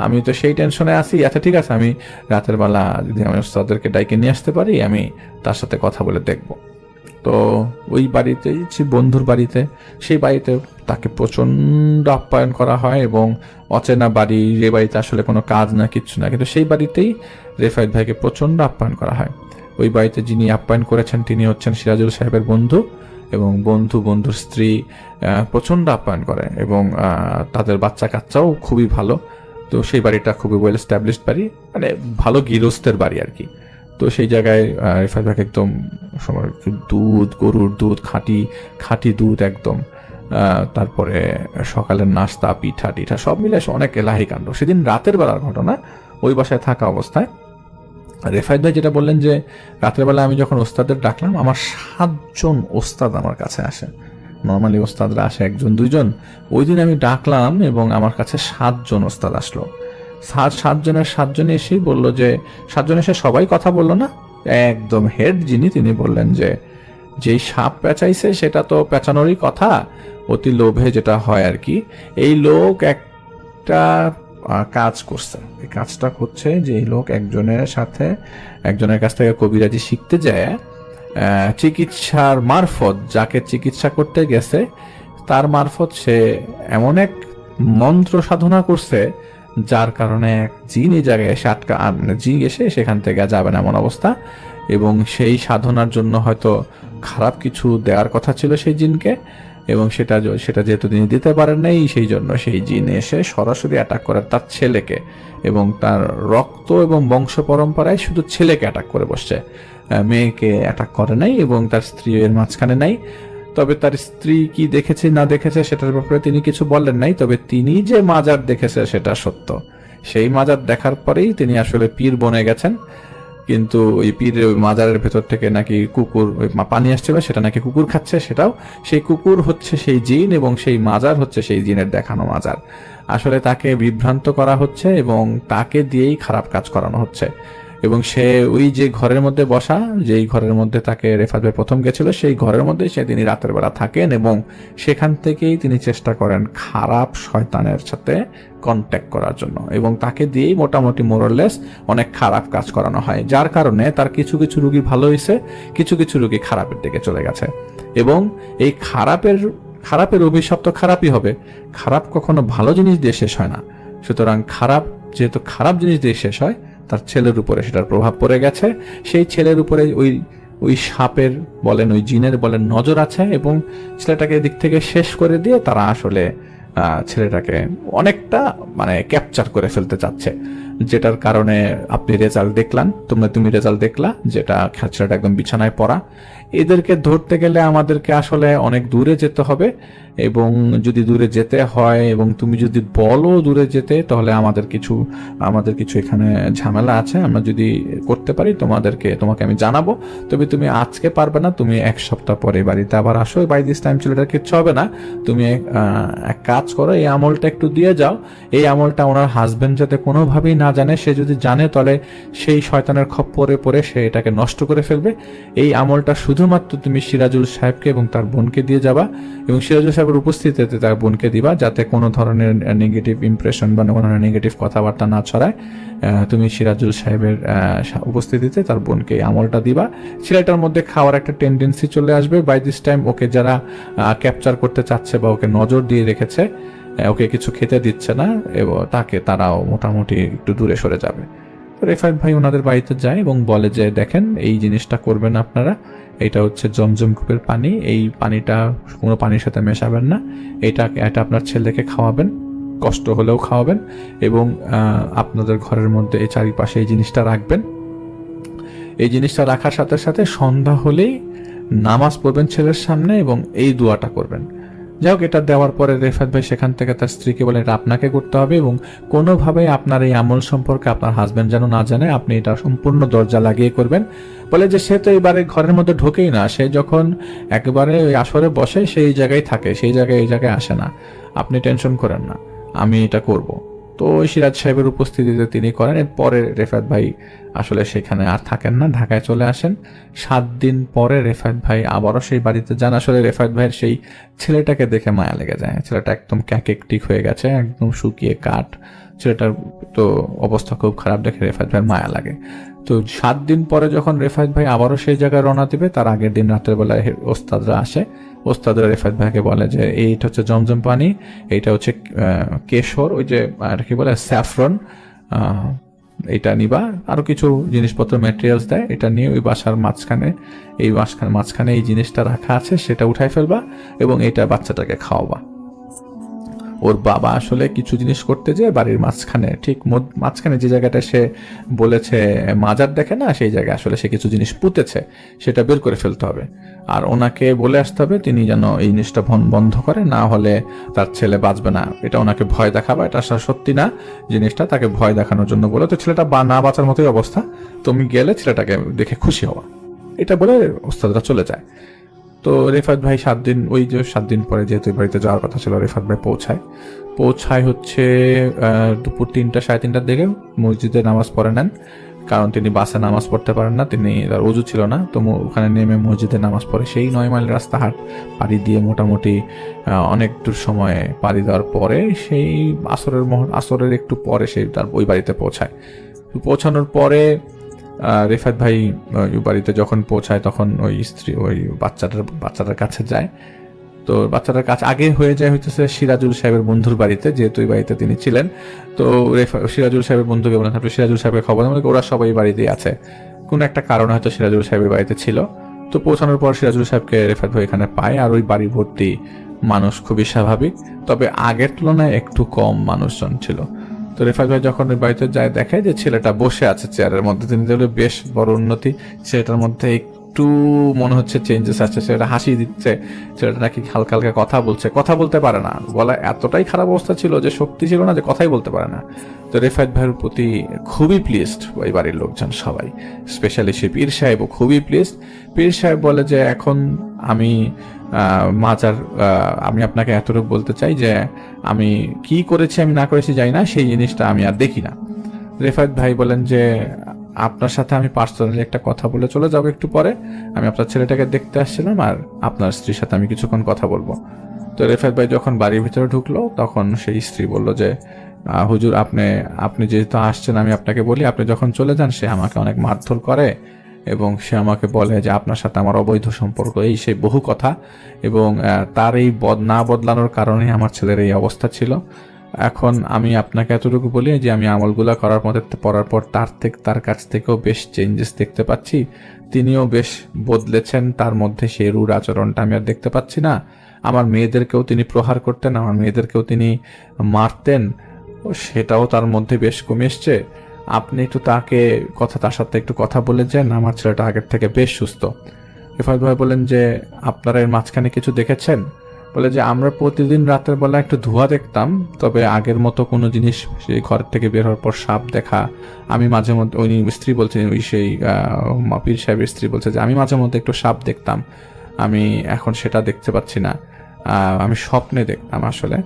Speaker 2: আমি তো সেই টেনশনে আছি। আচ্ছা ঠিক আছে, আমি রাতের বেলা যদি আমি ওস্তাদদেরকে ডাইকে নিয়ে আসতে পারি, আমি তার সাথে কথা বলে দেখব। তো ওই বাড়িতেই, বন্ধুর বাড়িতে, সেই বাড়িতে তাকে প্রচন্ড আপ্যায়ন করা হয়, এবং অচেনা বাড়ি, যে বাড়িতে আসলে কোনো কাজ না, কিচ্ছু না, কিন্তু সেই বাড়িতেই রেফায়েত ভাইকে প্রচন্ড আপ্যায়ন করা হয়। ওই বাড়িতে যিনি আপ্যায়ন করেছেন তিনি হচ্ছেন সিরাজুল সাহেবের বন্ধু, এবং বন্ধুর স্ত্রী প্রচন্ড আপ্যায়ন করে, এবং তাদের বাচ্চা কাচ্চাও খুবই ভালো। তো সেই বাড়িটা খুবই ওয়েল এস্টাবলিশড বাড়ি, মানে ভালো গৃহস্থের বাড়ি আর কি। তো সেই জায়গায় রেফায়েত ভাইকে একদম দুধ, গরুর দুধ, খাঁটি দুধ একদম, তারপরে সকালের নাস্তা, পিঠা টিঠা সব মিলে অনেক এলাহি কাণ্ড। সেদিন রাতের বেলার ঘটনা, ওই বাসায় থাকা অবস্থায় রেফায়েত ভাই যেটা বললেন যে রাতের বেলা আমি যখন ওস্তাদের ডাকলাম, আমার 7 জন ওস্তাদ আমার কাছে আসে। নর্মালি ওস্তাদরা আসে 1 2 ওই দিন আমি ডাকলাম এবং আমার কাছে 7 জন ওস্তাদ আসলো। 7 জনের 7 জন এসেই বললো যে, 7 জন এসে সবাই কথা বললো না, একদম হেড যিনি, তিনি বললেন যে যেই সাপ পেঁচাইছে সেটা তো পেঁচানোরই কথা, অতি লোভে যেটা হয় আর কি। এই লোক একটা কাজ করছে, এই কাজটা করছে যে এই লোক একজনের কাছ থেকে কবিরাজি শিখতে যায়, চিকিৎসার মারফত, যাকে চিকিৎসা করতে গেছে তার মারফত সে এমন এক মন্ত্র সাধনা করছে, যার কারণে এক জিন এই জায়গায় এসে জিন এসে সেখান থেকে যাবে না এমন অবস্থা। এবং সেই সাধনার জন্য হয়তো খারাপ কিছু দেওয়ার কথা ছিল সেই জিনকে, এবং সেটা যেহেতু তিনি দিতে পারেন নাই, সেই জন্য সেই জিন এসে সরাসরি অ্যাটাক করে তার ছেলেকে, এবং তার রক্ত এবং বংশ পরম্পরায় শুধু ছেলেকে অ্যাটাক করে বসছে, মেয়েকে অ্যাটাক করে নাই, এবং তার স্ত্রী এর মাঝখানে নাই। তবে তার স্ত্রী কি দেখেছে না দেখেছে সেটার ব্যাপারে তিনি কিছু বললেন নাই, তবে তিনি যে মাজার দেখেছে সেটা সত্য। সেই মাজার দেখার পরেই তিনি আসলে পীর বনে গেছেন, কিন্তু ওই পীরের মাজারের ভেতর থেকে নাকি কুকুর পানি আসছিল, সেটা নাকি কুকুর খাচ্ছে, সেটাও সেই কুকুর হচ্ছে সেই জিন, এবং সেই মাজার হচ্ছে সেই জিনের দেখানো মাজার। আসলে তাকে বিভ্রান্ত করা হচ্ছে এবং তাকে দিয়েই খারাপ কাজ করানো হচ্ছে। এবং সে ওই যে ঘরের মধ্যে বসা, যেই ঘরের মধ্যে তাকে রেফাত ভাই প্রথম গেছিল, সেই ঘরের মধ্যে তিনি রাতের বেলা থাকেন, এবং সেখান থেকেই তিনি চেষ্টা করেন খারাপ শয়তানের সাথে কন্ট্যাক্ট করার জন্য, এবং তাকে দিয়েই মোটামুটি মোরলেস অনেক খারাপ কাজ করানো হয়, যার কারণে তার কিছু কিছু রোগী ভালো হয়েছে, কিছু কিছু রোগী খারাপের দিকে চলে গেছে। এবং এই খারাপের অভিশাপ তো খারাপই হবে, খারাপ কখনো ভালো জিনিস দিয়ে শেষ হয় না। সুতরাং যেহেতু খারাপ জিনিস দিয়ে শেষ হয়, তার ছেলের উপরে সেটার প্রভাব পড়ে গেছে। সেই ছেলের উপরে ওই ওই সাপের বলেন ওই জিনের বলেন নজর আছে, এবং ছেলেটাকে এদিক থেকে শেষ করে দিয়ে তারা আসলে ছেলেটাকে অনেকটা মানে ক্যাপচার করে ফেলতে চাচ্ছে, যেটার কারণে আপনি রেজাল্ট দেখলাম, তুমি রেজাল্ট দেখলা, যেটা ছেলেটা একদম বিছানায় পড়া। এদেরকে ধরতে গেলে আমাদেরকে আসলে অনেক দূরে যেতে হবে, এবং যদি দূরে যেতে হয় এবং তুমি যদি বলো দূরে যেতে, তাহলে আমাদের কিছু এখানে ঝামেলা আছে। আমরা যদি করতে পারি তোমাকে আমি জানাবো, তবে তুমি আজকে পারবে না, তুমি 1 সপ্তাহ পরে বাড়িতে আবার আসো। বাই দিস টাইম ছেলেটার কিচ্ছু হবে না। তুমি এক কাজ করো, এই আমলটা একটু দিয়ে যাও। এই আমলটা ওনার হাজবেন্ড যাতে কোনোভাবেই না জানে, সে যদি জানে তাহলে সেই শয়তানের খপ্পরে পড়ে সে এটাকে নষ্ট করে ফেলবে। এই আমলটা শুধুমাত্র তুমি সিরাজুল সাহেবকে এবং তার বোনকে দিয়ে যাবা, এবং সিরাজুল সাহেবের উপস্থিতিতে তার বোনকে দিবা, যাতে কোনো ধরনের নেগেটিভ ইমপ্রেশন বা কোনো ধরনের নেগেটিভ কথাবার্তা না ছড়ায়। তুমি সিরাজুল সাহেবের উপস্থিতিতে তার বোনকে এই আমলটা দিবা। ছেলেটার মধ্যে খাওয়ার একটা টেন্ডেন্সি চলে আসবে। বাই দিস টাইম ওকে যারা ক্যাপচার করতে চাচ্ছে বা ওকে নজর দিয়ে রেখেছে, ওকে কিছু খেতে দিচ্ছে না, এবং তারাও মোটামুটি একটু দূরে সরে যাবে। রেফাত ভাই ওনাদের বাড়িতে যায় এবং বলে যে দেখেন, এই জিনিসটা করবেন আপনারা, এটা হচ্ছে জমজম কূপের পানি, এই পানিটা কোনো পানির সাথে মেশাবেন না, এটা আপনার ছেলেকে খাওয়াবেন, কষ্ট হলেও খাওয়াবেন, এবং আপনাদের ঘরের মধ্যে এই চারিপাশে এই জিনিসটা রাখবেন। এই জিনিসটা রাখার সাথে সাথে সন্ধ্যা হলেই নামাজ পড়বেন ছেলের সামনে এবং এই দোয়াটা করবেন। যাই হোক, এটা দেওয়ার পরে রেফাত ভাই সেখান থেকে তার স্ত্রীকে বলেন এটা আপনাকে করতে হবে, এবং কোনোভাবেই আপনার এই আমল সম্পর্কে আপনার হাজবেন্ড যেন না জানে, আপনি এটা সম্পূর্ণ দরজা লাগিয়ে করবেন। বলে যে সে তো এবারে ঘরের মধ্যে ঢোকেই না, সে যখন একেবারে ওই আসরে বসে সেই জায়গায় থাকে, সেই জায়গায় এই জায়গায় আসে না, আপনি টেনশন করেন না, আমি এটা করব। তো ওই সিরাজ সাহেবের উপস্থিতিতে তিনি করেন। এরপরে রেফাত ভাই আসলে সেখানে আর থাকেন না, ঢাকায় চলে আসেন। 7 দিন পরে রেফাত ভাই আবারও সেই বাড়িতে যান। আসলে রেফাত ভাইয়ের সেই ছেলেটাকে দেখে মায়া লেগে যায়। ছেলেটা একদম ক্যাকেকটিক হয়ে গেছে, একদম শুকিয়ে কাঠ। ছেলেটার তো অবস্থা খুব খারাপ দেখে রেফাত ভাইয়ের মায়া লাগে। তো 7 দিন পরে যখন রেফাত ভাই আবারও সেই জায়গায় রওনা দিবে, তার আগের দিন রাতের বেলায় ওস্তাদরা আসে। ওস্তাদরা রেফাত ভাইকে বলে যে এইটা হচ্ছে জমজম পানি, এইটা হচ্ছে কেশর, ওই যে আর কি বলে স্যাফরন, এটা নিবা, আরো কিছু জিনিসপত্র ম্যাটেরিয়ালস দেয়, এটা নিয়ে ওই বাসার মাঝখানে এই জিনিসটা রাখা আছে, সেটা উঠাই ফেলবা এবং এটা বাচ্চাটাকে খাওয়াবা। ওর বাবা আসলে কিছু জিনিস করতে যেয়ে বাড়ির মাঝখানে যে জায়গাটা সে বলেছে মাজার দেখে না, সেই জায়গায় আসলে সে কিছু জিনিস পুঁতেছে, সেটা বের করে ফেলতে হবে। আর ওনাকে বলে আসতে হবে তিনি যেন এই জিনিসটা বন্ধ করে, না হলে তার ছেলে বাঁচবে না। এটা ওনাকে ভয় দেখাবা, এটা সত্যি না জিনিসটা, তাকে ভয় দেখানোর জন্য বলে। তো ছেলেটা না বাঁচার মতোই অবস্থা, তুমি গেলে ছেলেটাকে দেখে খুশি হওয়া, এটা বলে ওস্তাদরা চলে যায়। তো রেফাত ভাই 7 দিন পরে যেহেতু বাড়িতে যাওয়ার কথা ছিল, রেফাত ভাই পৌঁছায় হচ্ছে দুপুর 3টা 3:30টার দিকে। মসজিদে নামাজ পড়ে নেন, কারণ তিনি বাসে নামাজ পড়তে পারেন না, তার ওযু ছিল না। তো ওখানে নেমে মসজিদে নামাজ পড়ে সেই 9 মাইল রাস্তা পাড়ি দিয়ে মোটামুটি অনেক দূর সময় পাড়ি দেওয়ার পরে সেই আসরের একটু পরে সেই তার ওই বাড়িতে পৌঁছানোর পরে রেফাত ভাই ওই বাড়িতে যখন পৌঁছায়, তখন ওই স্ত্রী ওই বাচ্চাটার কাছে যায়। তো বাচ্চাটার কাছে আগে হয়ে যায় হইতেছে সিরাজুল সাহেবের বন্ধুর বাড়িতে, যেহেতু ওই বাড়িতে তিনি ছিলেন। তো সিরাজুল সাহেবের বন্ধুকে বলেন আপনি সিরাজুল সাহেবের খবর, মানে ওরা সবাই বাড়িতেই আছে, কোনো একটা কারণে হয়তো সিরাজুল সাহেবের বাড়িতে ছিল। তো পৌঁছানোর পর সিরাজুল সাহেবকে রেফাত ভাই এখানে পায়, আর ওই বাড়ি ভর্তি মানুষ, খুবই স্বাভাবিক, তবে আগের তুলনায় একটু কম মানুষজন ছিল। তো রেফাত ভাই যখন ওই বাড়িতে যায়, দেখে যে ছেলেটা বসে আছে চেয়ারের মধ্যে। তিনি দেখলে বেশ বড় উন্নতি, ছেলেটার মধ্যে একটু মনে হচ্ছে চেঞ্জেস আছে, ছেলেটা হাসি দিচ্ছে, ছেলেটা নাকি হালকা হালকা কথা বলতে পারে না, গলা এতটাই খারাপ অবস্থা ছিল যে শক্তি ছিল না, যে কথাই বলতে পারে না। তো রেফাত ভাইয়ের প্রতি খুবই প্লিজড ওই বাড়ির লোকজন সবাই, স্পেশালি সে পীর সাহেবও খুবই প্লিজড। পীর সাহেব বলে যে এখন আমি আমি আপনাকে এতটুকু বলতে চাই যে আমি কি করেছি আমি না করেছি জানি না, সেই জিনিসটা আমি আর দেখি না। রেফাত ভাই বলেন যে আপনার সাথে আমি পার্সোনালি একটা কথা বলে চলে যাবো একটু পরে, আমি আপনার ছেলেটাকে দেখতে আসছিলাম, আর আপনার স্ত্রীর সাথে আমি কিছুক্ষণ কথা বলবো। তো রেফাত ভাই যখন বাড়ির ভিতরে ঢুকলো, তখন সেই স্ত্রী বলল যে হুজুর আপনি যেহেতু আসছেন, আমি আপনাকে বলি, আপনি যখন চলে যান সে আমাকে অনেক মারধর করে, এবং সে আমাকে বলে যে আপনার সাথে আমার অবৈধ সম্পর্ক, এই সেই বহু কথা, এবং তার এই না বদলানোর কারণে আমার ছেলের এই অবস্থা ছিল। এখন আমি আপনাকে এতটুকু বলি যে আমি আমলগুলা পড়ার পর তার কাছ থেকেও বেশ চেঞ্জেস দেখতে পাচ্ছি। তিনিও বেশ বদলেছেন, তার মধ্যে সেই রূঢ় আচরণটা আমি আর দেখতে পাচ্ছি না। আমার মেয়েদেরকেও তিনি প্রহার করতেন, আমার মেয়েদেরকেও তিনি মারতেন, সেটাও তার মধ্যে বেশ কমে এসছে। আপনি একটু তার সাথে একটু কথা বলে যান, আমার ছেলেটা আগের থেকে বেশ সুস্থ। রিফাত ভাই বলেন যে আপনারা এর মাঝখানে কিছু দেখেছেন? বলে যে আমরা প্রতিদিন রাতের বেলা একটু ধোঁয়া দেখতাম, তবে আগের মতো কোনো জিনিস সেই ঘর থেকে বের হওয়ার পর সাপ দেখা, আমি মাঝে মধ্যে, ওই স্ত্রী বলছেন, ওই সেই পীর সাহেবের স্ত্রী বলছে যে আমি মাঝে মধ্যে একটু সাপ দেখতাম, আমি এখন সেটা দেখতে পাচ্ছি না, আমি স্বপ্নে দেখতাম, আসলে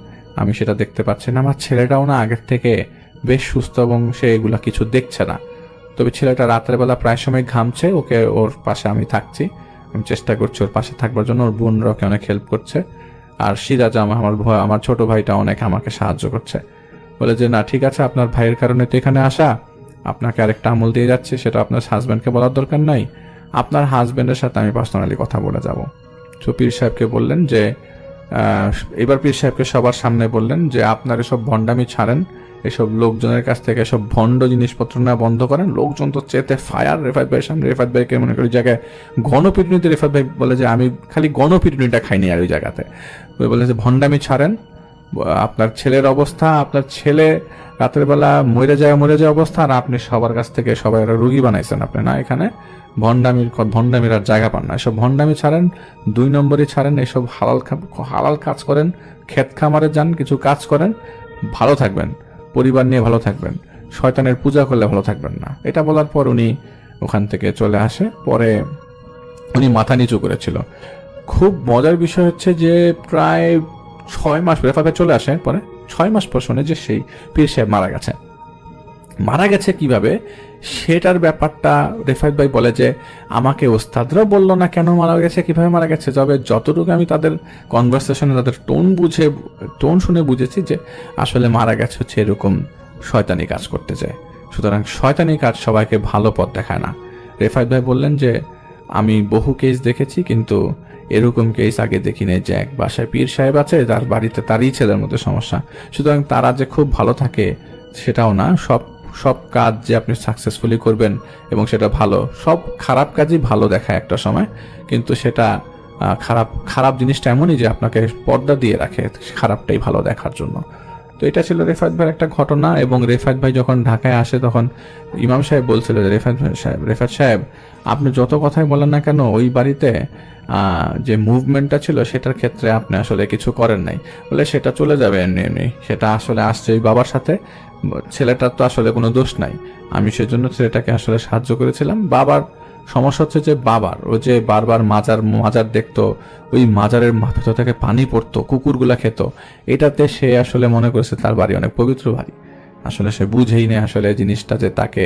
Speaker 2: আমি সেটা দেখতে পাচ্ছি না। আমার ছেলেটাও না আগের থেকে বেশ সুস্থ এবং সে এগুলা কিছু দেখছে না। তবে ছেলেটা রাতের বেলা প্রায় সময় ঘামছে, ওর পাশে আমি থাকছি, আমি চেষ্টা করছি ওর পাশে থাকবার জন্য, ওর বোনরা ওকে অনেক হেল্প করছে, আর সিরাজ আমার ছোট ভাইটা অনেক আমাকে সাহায্য করছে। বলে যে না ঠিক আছে, আপনার ভাইয়ের কারণে তো এখানে আসা, আপনাকে আরেকটা আমল দিয়ে যাচ্ছে, সেটা আপনার হাজব্যান্ডকে বলার দরকার নাই, আপনার হাজব্যান্ডের সাথে আমি পার্সোনালি কথা বলে যাব। তো পীর সাহেবকে বললেন যে এবার পীর সাহেবকে সবার সামনে বললেন যে আপনার এসব ভণ্ডামি ছাড়েন, এসব লোকজনের কাছ থেকে এসব ভণ্ড জিনিসপত্র না বন্ধ করেন। লোকজন তো চেতে ফায়ার রেফাত ভাইয়ের সামনে। রেফাত ভাইকে মনে করি জায়গায় গণপিটুনিতে, রেফাত ভাই বলে যে আমি খালি গণপিটুনিটা খাইনি আর ওই জায়গাতে। বলে যে ভণ্ডামি ছাড়েন, আপনার ছেলের অবস্থা, আপনার ছেলে রাতের বেলা মরে যায় অবস্থা, আর আপনি সবার কাছ থেকে সবাই রুগী বানাইছেন, আপনি না এখানে ভণ্ডামির আর জায়গা পান না। এসব ভণ্ডামি ছাড়েন, 2 নম্বরই ছাড়েন, এসব হালাল কাজ করেন, ক্ষেত খামারে যান, কিছু কাজ করেন, ভালো থাকবেন, পরিবার নিয়ে ভালো থাকবেন, শয়তানের পূজা করলে ভালো থাকবেন না। এটা বলার পর উনি ওখান থেকে চলে আসে। পরে উনি মাথা নিচু করেছিল। খুব মজার বিষয় হচ্ছে যে প্রায় 6 মাস পরে চলে আসে, পরে 6 মাস পর শুনে যে সেই পীর সাহেব মারা গেছে কিভাবে সেটার ব্যাপারটা রেফাত ভাই বলে যে আমাকে ওস্তাদরা বললো না কেন মারা গেছে, কিভাবে মারা গেছে, তবে যতটুকু আমি তাদের কনভারসেশনে তাদের টোন শুনে বুঝেছি যে আসলে মারা গেছে হচ্ছে এরকম শয়তানি কাজ করতে যায়। সুতরাং শয়তানি কাজ সবাইকে ভালো পথ দেখায় না। রেফাত ভাই বললেন যে আমি বহু কেস দেখেছি, কিন্তু এরকম কেস আগে দেখি নাই যে এক বাসায় পীর সাহেব আছে, তার বাড়িতে তারই ছেলের মধ্যে সমস্যা। সুতরাং তারা যে খুব ভালো থাকে সেটাও না, সব কাজ যে আপনি সাকসেসফুলি করবেন এবং সেটা ভালো, সব খারাপ কাজই ভালো দেখায় একটা সময়, কিন্তু সেটা খারাপ জিনিসটা এমনই যে আপনাকে পর্দা দিয়ে রাখে খারাপটাই ভালো দেখার জন্য। তো এটা ছিল রেফাত ভাইয়ের একটা ঘটনা। এবং রেফাত ভাই যখন ঢাকায় আসে তখন ইমাম সাহেব বলছিল যে রেফাত সাহেব আপনি যত কথাই বলেন না কেন, ওই বাড়িতে যে মুভমেন্টটা ছিল সেটার ক্ষেত্রে আপনি আসলে কিছু করেন নাই। বলে সেটা চলে যাবে এমনি, সেটা আসলে আসছে ওই বাবার সাথে, ছেলেটার তো আসলে কোনো দোষ নাই, আমি সেজন্য ছেলেটাকে আসলে সাহায্য করেছিলাম। বাবার সমস্যা হচ্ছে যে ও যে বারবার মাজার দেখতো, ওই মাজারের ভেতর থেকে পানি পড়তো, কুকুরগুলা খেত, এটাতে সে আসলে মনে করেছে তার বাড়ি অনেক পবিত্র বাড়ি। আসলে সে বুঝেই নেই আসলে জিনিসটা যে তাকে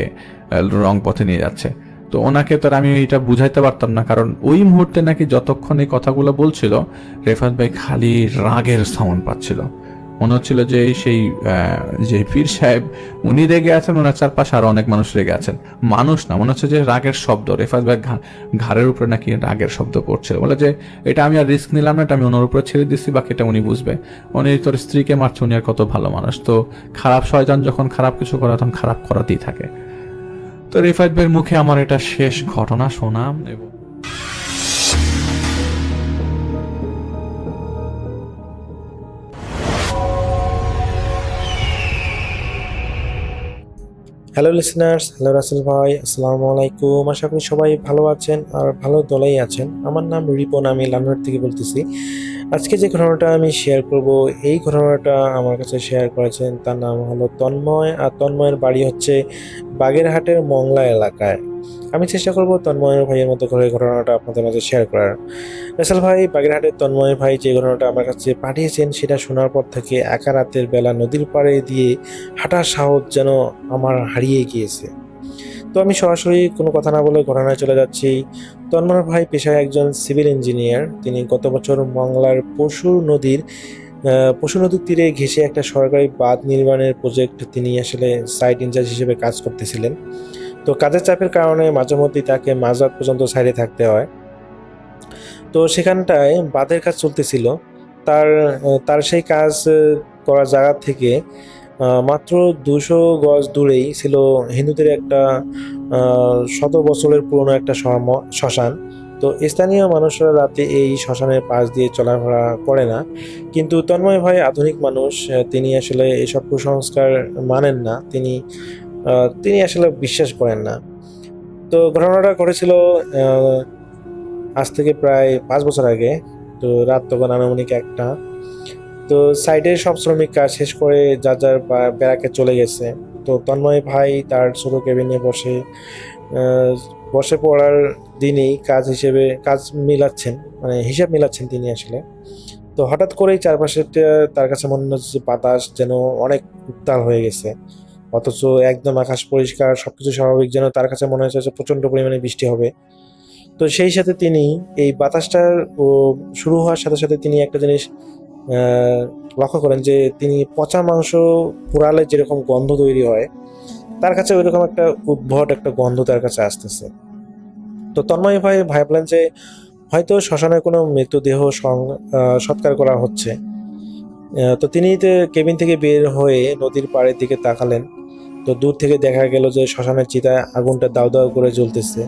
Speaker 2: রং পথে নিয়ে যাচ্ছে। তো ওনাকে তো আমি এটা বুঝাইতে পারতাম না, কারণ ওই মুহূর্তে নাকি যতক্ষণ এই কথাগুলো বলছিল রেফাত ভাই খালি রাগের সাউন্ড পাচ্ছিল। মনে হচ্ছিল যে সেই যে পীর সাহেব উনি রেগে আছেন, ওনার চারপাশে আরো অনেক মানুষ রেগে আছেন। মানুষ না, মনে হচ্ছে যে রাগের শব্দ, রেফাত ভাই ঘাড়ের উপরে নাকি রাগের শব্দ পড়ছিল। বলে যে এটা আমি আর রিস্ক নিলাম না, এটা আমি ওনার উপরে ছেড়ে দিচ্ছি, বাকিটা উনি বুঝবে। উনি তোর স্ত্রীকে মারছে, উনি আর কত ভালো মানুষ, তো খারাপ শয়তান যখন খারাপ কিছু করে তখন খারাপ করাতেই থাকে। তো রেফাত ভাইয়ের মুখে আমার এটা শেষ ঘটনা শোনা। এবং
Speaker 3: হ্যালো লিসনার্স, হ্যালো রাসেল ভাই, আসসালামু আলাইকুম। আশা করি সবাই ভালো আছেন আর ভালো দলেই আছেন। আমার নাম রিপন, আমি লালমাট থেকে বলতেছি। আজকে যে ঘটনাটা আমি শেয়ার করব, এই ঘটনাটা আমার কাছে শেয়ার করেছেন, তার নাম হলো তন্ময়, আর তন্ময়ের বাড়ি হচ্ছে বাগেরহাটের মংলা এলাকায়। আমি চেষ্টা করব তন্ময়ের ভাইয়ের মতো করে ঘটনাটা আপনাদের মাঝে শেয়ার করার। রাসেল ভাই, বাগেরহাটের তন্ময় ভাই যে ঘটনাটা আমার কাছে পাঠিয়েছেন, সেটা শোনার পর থেকে একা রাতের বেলা নদীর পাড়ে দিয়ে হাঁটার সাহস যেন আমার হারিয়ে গিয়েছে। তো আমি সরাসরি কোনো কথা না বলে ঘটনায় চলে যাচ্ছি। তন্ময় ভাই পেশায় একজন সিভিল ইঞ্জিনিয়ার। তিনি গত বছর মংলার পশু নদীর তীরে ঘেঁষে একটা সরকারি বাঁধ নির্মাণের প্রজেক্ট তিনি আসলে সাইট ইনচার্জ হিসেবে কাজ করতেছিলেন। তো কাজের চাপের কারণে মাঝে মধ্যেই তাকে মাঝরাত পর্যন্ত সাইডে থাকতে হয়। তো সেখানটায় বাঁধের কাজ চলতেছিল। তার সেই কাজ করার জায়গা থেকে মাত্র 200 গজ দূরেই ছিল হিন্দুদের একটা 100 বছরের পুরনো একটা শ্মশান। তো স্থানীয় মানুষরা রাতে এই শ্মশানের পাশ দিয়ে চলাফেরা করে না, কিন্তু তন্ময় ভাই আধুনিক মানুষ, তিনি আসলে এসব কুসংস্কার মানেন না, তিনি আসলে বিশ্বাস করেন না। তো ঘটনাটা ঘটেছিল আজ থেকে প্রায় 5 বছর আগে। তো রাত তখন আনুমানিক 1টা। তো সাইডের সব শ্রমিক কাজ শেষ করে যার যার ব্যারাকে চলে গেছে। তো তন্ময় ভাই তার ছোট কেবিনে আহ, বসে পড়ার দিনই কাজ মিলাচ্ছেন, মানে হিসাব মিলাচ্ছেন তিনি আসলে। তো হঠাৎ করেই চারপাশে তার কাছে মনে হচ্ছে যে বাতাস যেন অনেক উত্তাল হয়ে গেছে, অথচ একদম আকাশ পরিষ্কার, সবকিছু স্বাভাবিক, যেন তার কাছে মনে হচ্ছে যে প্রচন্ড পরিমাণে বৃষ্টি হবে। তো সেই সাথে তিনি এই বাতাসটার ও শুরু হওয়ার সাথে সাথে তিনি একটা জিনিস আহ, লক্ষ্য করেন যে তিনি পচা মাংস পোড়ালে যেরকম গন্ধ তৈরি হয়, তার কাছে ওইরকম একটা উদ্ভট একটা গন্ধ তার কাছে আসতেছে। তো তন্ময় ভাই ভাবলেন যে হয়তো শ্মশানে কোনো মৃতদেহ সৎকার করা হচ্ছে। তো তিনি কেবিন থেকে বের হয়ে নদীর পাড়ের দিকে তাকালেন। তো দূর থেকে দেখা গেল যে শ্মশানের চিতায় আগুনটা দাউ দাউ করে জ্বলতেছে।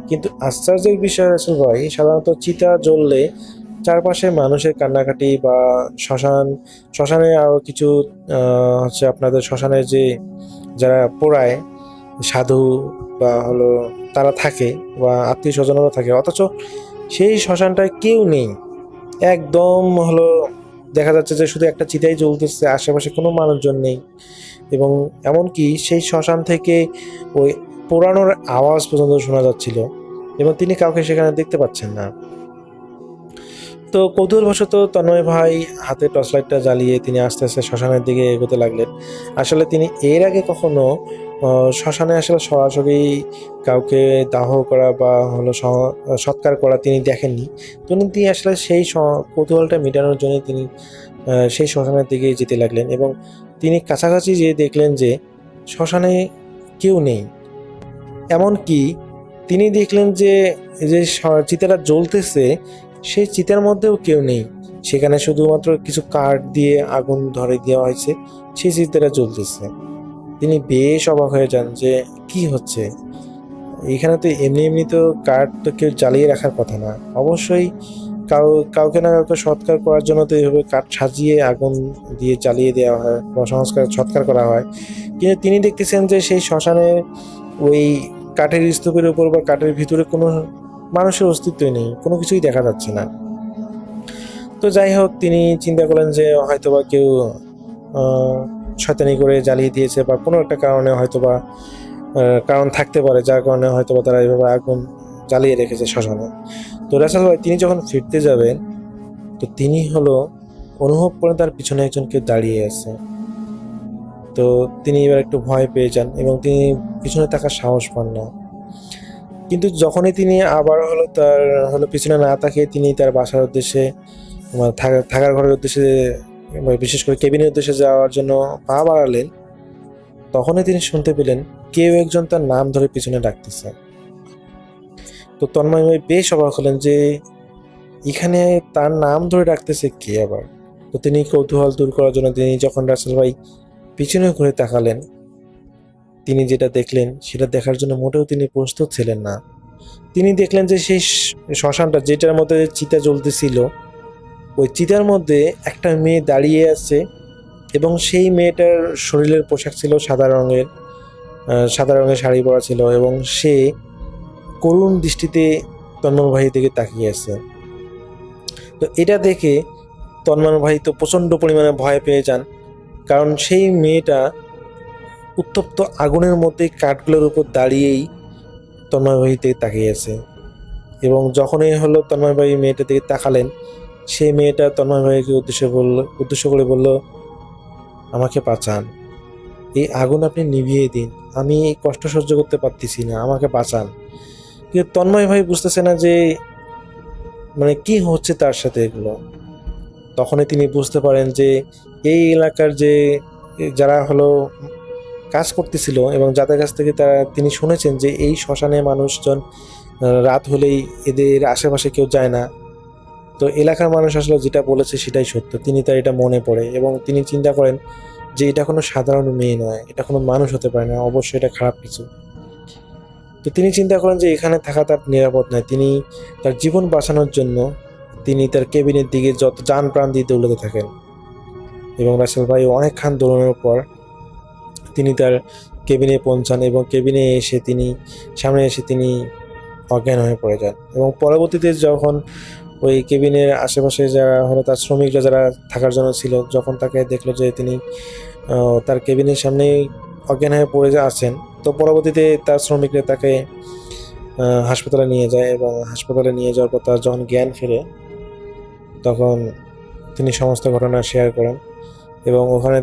Speaker 3: কিন্তু আশ্চর্যের বিষয় আছে ভাই, সাধারণত চিতা জ্বললে চারপাশে মানুষের কান্নাকাটি বা শ্মশানে আরো কিছু হচ্ছে আপনাদের শ্মশানের যে যারা পোড়ায় সাধু বা হলো তারা থাকে, বা আত্মীয় স্বজনরা থাকে, অথচ সেই শ্মশানটায় কেউ নেই। একদম হলো দেখা যাচ্ছে যে শুধু একটা চিতাই জ্বলতেছে, আশেপাশে কোনো মানুষজন নেই। এবং এমনকি সেই শ্মশান থেকে ওই পোড়ানোর আওয়াজ পর্যন্ত শোনা যাচ্ছিল, এবং তিনি কাউকে সেখানে দেখতে পাচ্ছেন না। তো কৌতূহলবশত তন্ময় ভাই হাতে টর্চ লাইটটা জ্বালিয়ে তিনি আস্তে আস্তে শ্মশানের দিকে এগোতে লাগলেন। আসলে তিনি এর আগে কখনো শ্মশানে আসলে সরাসরি কাউকে দাহ করা বা হলো সৎকার করা তিনি দেখেননি। তো তিনি আসলে সেই কৌতূহলটা মেটানোর জন্য তিনি সেই শ্মশানের দিকে যেতে লাগলেন, এবং তিনি কাছাকাছি যেয়ে দেখলেন যে শ্মশানে কেউ নেই। এমনকি তিনি দেখলেন যে এই যে চিতাটা জ্বলতেছে, সেই চিতার মধ্যেও কেউ নেই। সেখানে শুধুমাত্র কিছু কাঠ দিয়ে আগুন ধরে দেওয়া হয়েছে, সেই চিতাটা জ্বলতেছে। তিনি বেশ অবাক হয়ে যান যে কি হচ্ছে এখানে। তো এমনি এমনি তো কাঠ তো কেউ জ্বালিয়ে রাখার কথা না, অবশ্যই কাউকে না কাউকে সৎকার করার জন্য তো এইভাবে কাঠ সাজিয়ে আগুন দিয়ে জ্বালিয়ে দেওয়া হয় বা সৎকার করা হয়। কিন্তু তিনি দেখতেছেন যে সেই শ্মশানে ওই কাঠের স্তূপের উপর বা কাঠের ভিতরে কোনো মানুষের অস্তিত্বই নেই, কোনো কিছুই দেখা যাচ্ছে না। তো যাই হোক, তিনি চিন্তা করলেন যে হয়তোবা কেউ আহ, শয়তানি করে জ্বালিয়ে দিয়েছে, বা কোনো একটা কারণে হয়তোবা কারণ থাকতে পারে যার কারণে হয়তোবা তারা এইভাবে আগুন জ্বালিয়ে রেখেছে শ্মশানে। তো রাসেল ভাই তিনি যখন ফিরতে যাবেন, তো তিনি অনুভব করেন তার পিছনে একজন কেউ দাঁড়িয়ে আছে। তো তিনি এবার একটু ভয় পেয়ে যান এবং তিনি পিছনে থাকার সাহস পান না। কিন্তু যখনই তিনি আবার তার পিছনে না তাকিয়ে তিনি তার বাসার উদ্দেশ্যে থাকার ঘরের উদ্দেশ্যে বা বিশেষ করে কেবিনের উদ্দেশ্যে যাওয়ার জন্য পা বাড়ালেন, তখনই তিনি শুনতে পেলেন কেউ একজন তার নাম ধরে পিছনে ডাকতেছে। তো তন্ময় ভাই বেশ অবাক হলেন যে এখানে তার নাম ধরে ডাকতেছে কে আবার। তো তিনি কৌতূহল দূর করার জন্য তিনি যখন রাসেল ভাই পিছনে ঘুরে তাকালেন, তিনি যেটা দেখলেন সেটা দেখার জন্য মোটেও তিনি প্রস্তুত ছিলেন না। তিনি দেখলেন যে সেই শ্মশানটা যেটার মধ্যে চিতা জ্বলতেছিল, ওই চিতার মধ্যে একটা মেয়ে দাঁড়িয়ে আছে, এবং সেই মেয়েটার শরীরের পোশাক ছিল সাদা রঙের, শাড়ি পরা ছিল, এবং সে করুণ দৃষ্টিতে তন্ময় ভাইয়ের দিকে তাকিয়ে আছে। তো এটা দেখে তন্ময় ভাই তো প্রচণ্ড পরিমাণে ভয় পেয়ে যান, কারণ সেই মেয়েটা উত্তপ্ত আগুনের মধ্যে কাঠগুলোর উপর দাঁড়িয়েই তন্ময় ভাইয়ের দিকে তাকিয়ে আছে। এবং যখনই তন্ময় ভাই মেয়েটার দিকে তাকালেন, সেই মেয়েটা তন্ময় ভাইকে উদ্দেশ্য করে বলল, আমাকে বাঁচান, এই আগুন আপনি নিভিয়ে দিন, আমি এই কষ্ট সহ্য করতে পারতেছি না, আমাকে বাঁচান। কিন্তু তন্ময় ভাই বুঝতেছে না যে মানে কি হচ্ছে তার সাথে এগুলো। তখনই তিনি বুঝতে পারেন যে এই এলাকার যে যারা কাজ করতেছিল এবং যাদের কাছ থেকে তিনি শুনেছেন যে এই শ্মশানে মানুষজন রাত হলেই এদের আশেপাশে কেউ যায় না। তো এলাকার মানুষ আসলে যেটা বলেছে সেটাই সত্য, তিনি তার এটা মনে পড়ে এবং তিনি চিন্তা করেন যে এটা কোনো সাধারণ মেয়ে নয়, এটা কোনো মানুষ হতে পারে না, অবশ্যই এটা খারাপ কিছু। তো তিনি চিন্তা করেন যে এখানে থাকা তার নিরাপদ নয়। তিনি তার জীবন বাঁচানোর জন্য তিনি তার কেবিনের দিকে যত যান প্রাণ দিয়ে দৌড়াতে থাকেন এবং রাসেল ভাই অনেকক্ষণ দৌড়ানোর পর তিনি তার কেবিনে পৌঁছান এবং কেবিনে এসে সামনে এসে তিনি অজ্ঞান হয়ে পড়ে যান। এবং পরবর্তীতে যখন ওই কেবিনের আশেপাশে যারা হলো তার শ্রমিকরা যারা থাকার জন্য ছিল, যখন তাকে দেখলো যে তিনি তার কেবিনের সামনেই অজ্ঞান হয়ে পড়ে আছেন, তো পরবর্তীতে তার শ্রমিকরা তাকে হাসপাতালে নিয়ে যায় এবং হাসপাতালে নিয়ে যাওয়ার পর তার যখন জ্ঞান ফেরে তখন তিনি সমস্ত ঘটনা শেয়ার করেন। এবং ওখানে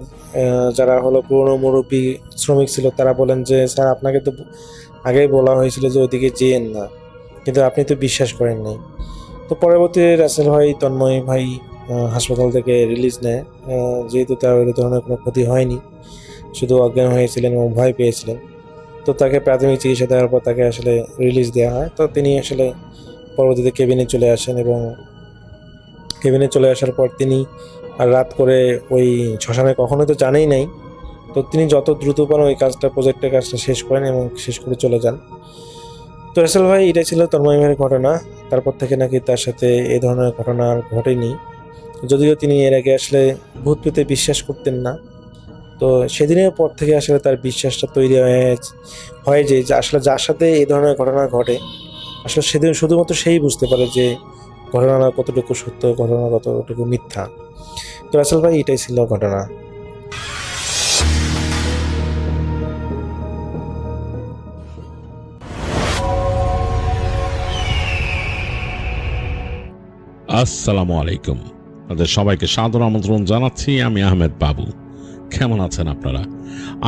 Speaker 3: যারা হলো পুরনো মুরব্বী শ্রমিক ছিল তারা বলেন যে স্যার, আপনাকে তো আগেই বলা হয়েছিল যে ওইদিকে যেয়েন না, কিন্তু আপনি তো বিশ্বাস করেন নাই। তো পরবর্তীতে রাসেল ভাই, তন্ময় ভাই হাসপাতাল থেকে রিলিজ নেয়, যেহেতু তার ওই ধরনের কোনো ক্ষতি হয়নি, শুধু অজ্ঞান হয়েছিলেন এবং ভয় পেয়েছিলেন। তো তাকে প্রাথমিক চিকিৎসা দেওয়ার পর তাকে আসলে রিলিজ দেওয়া হয়। তো তিনি আসলে পরবর্তীতে কেবিনে চলে আসেন এবং কেবিনে চলে আসার পর তিনি আর রাত করে ওই শ্মশানে কখনোই তো জানেই নাই। তো তিনি যত দ্রুত পারেন ওই প্রজেক্টের কাজটা শেষ করেন এবং শেষ করে চলে যান। তো রাসেল ভাই, এটাই ছিল তন্ময় ভাইয়ের ঘটনা। তারপর থেকে নাকি তার সাথে এই ধরনের ঘটনা আর ঘটেনি, যদিও তিনি এর আগে আসলে ভূত পেতে বিশ্বাস করতেন না। তো সেদিনের পর থেকে আসলে তার বিশ্বাসটা তৈরি হয় যে আসলে যার সাথে এই ধরনের ঘটনা ঘটে আসলে সেদিন শুধুমাত্র সেই বুঝতে পারে যে ঘটনা কতটুকু সত্য, ঘটনা কতটুকু মিথ্যা। তো রাসেল ভাই, এটাই ছিল ঘটনা।
Speaker 4: আসসালামু আলাইকুম। আপনাদের সবাইকে সাদর আমন্ত্রণ জানাচ্ছি। আমি আহমেদ বাবু। কেমন আছেন আপনারা?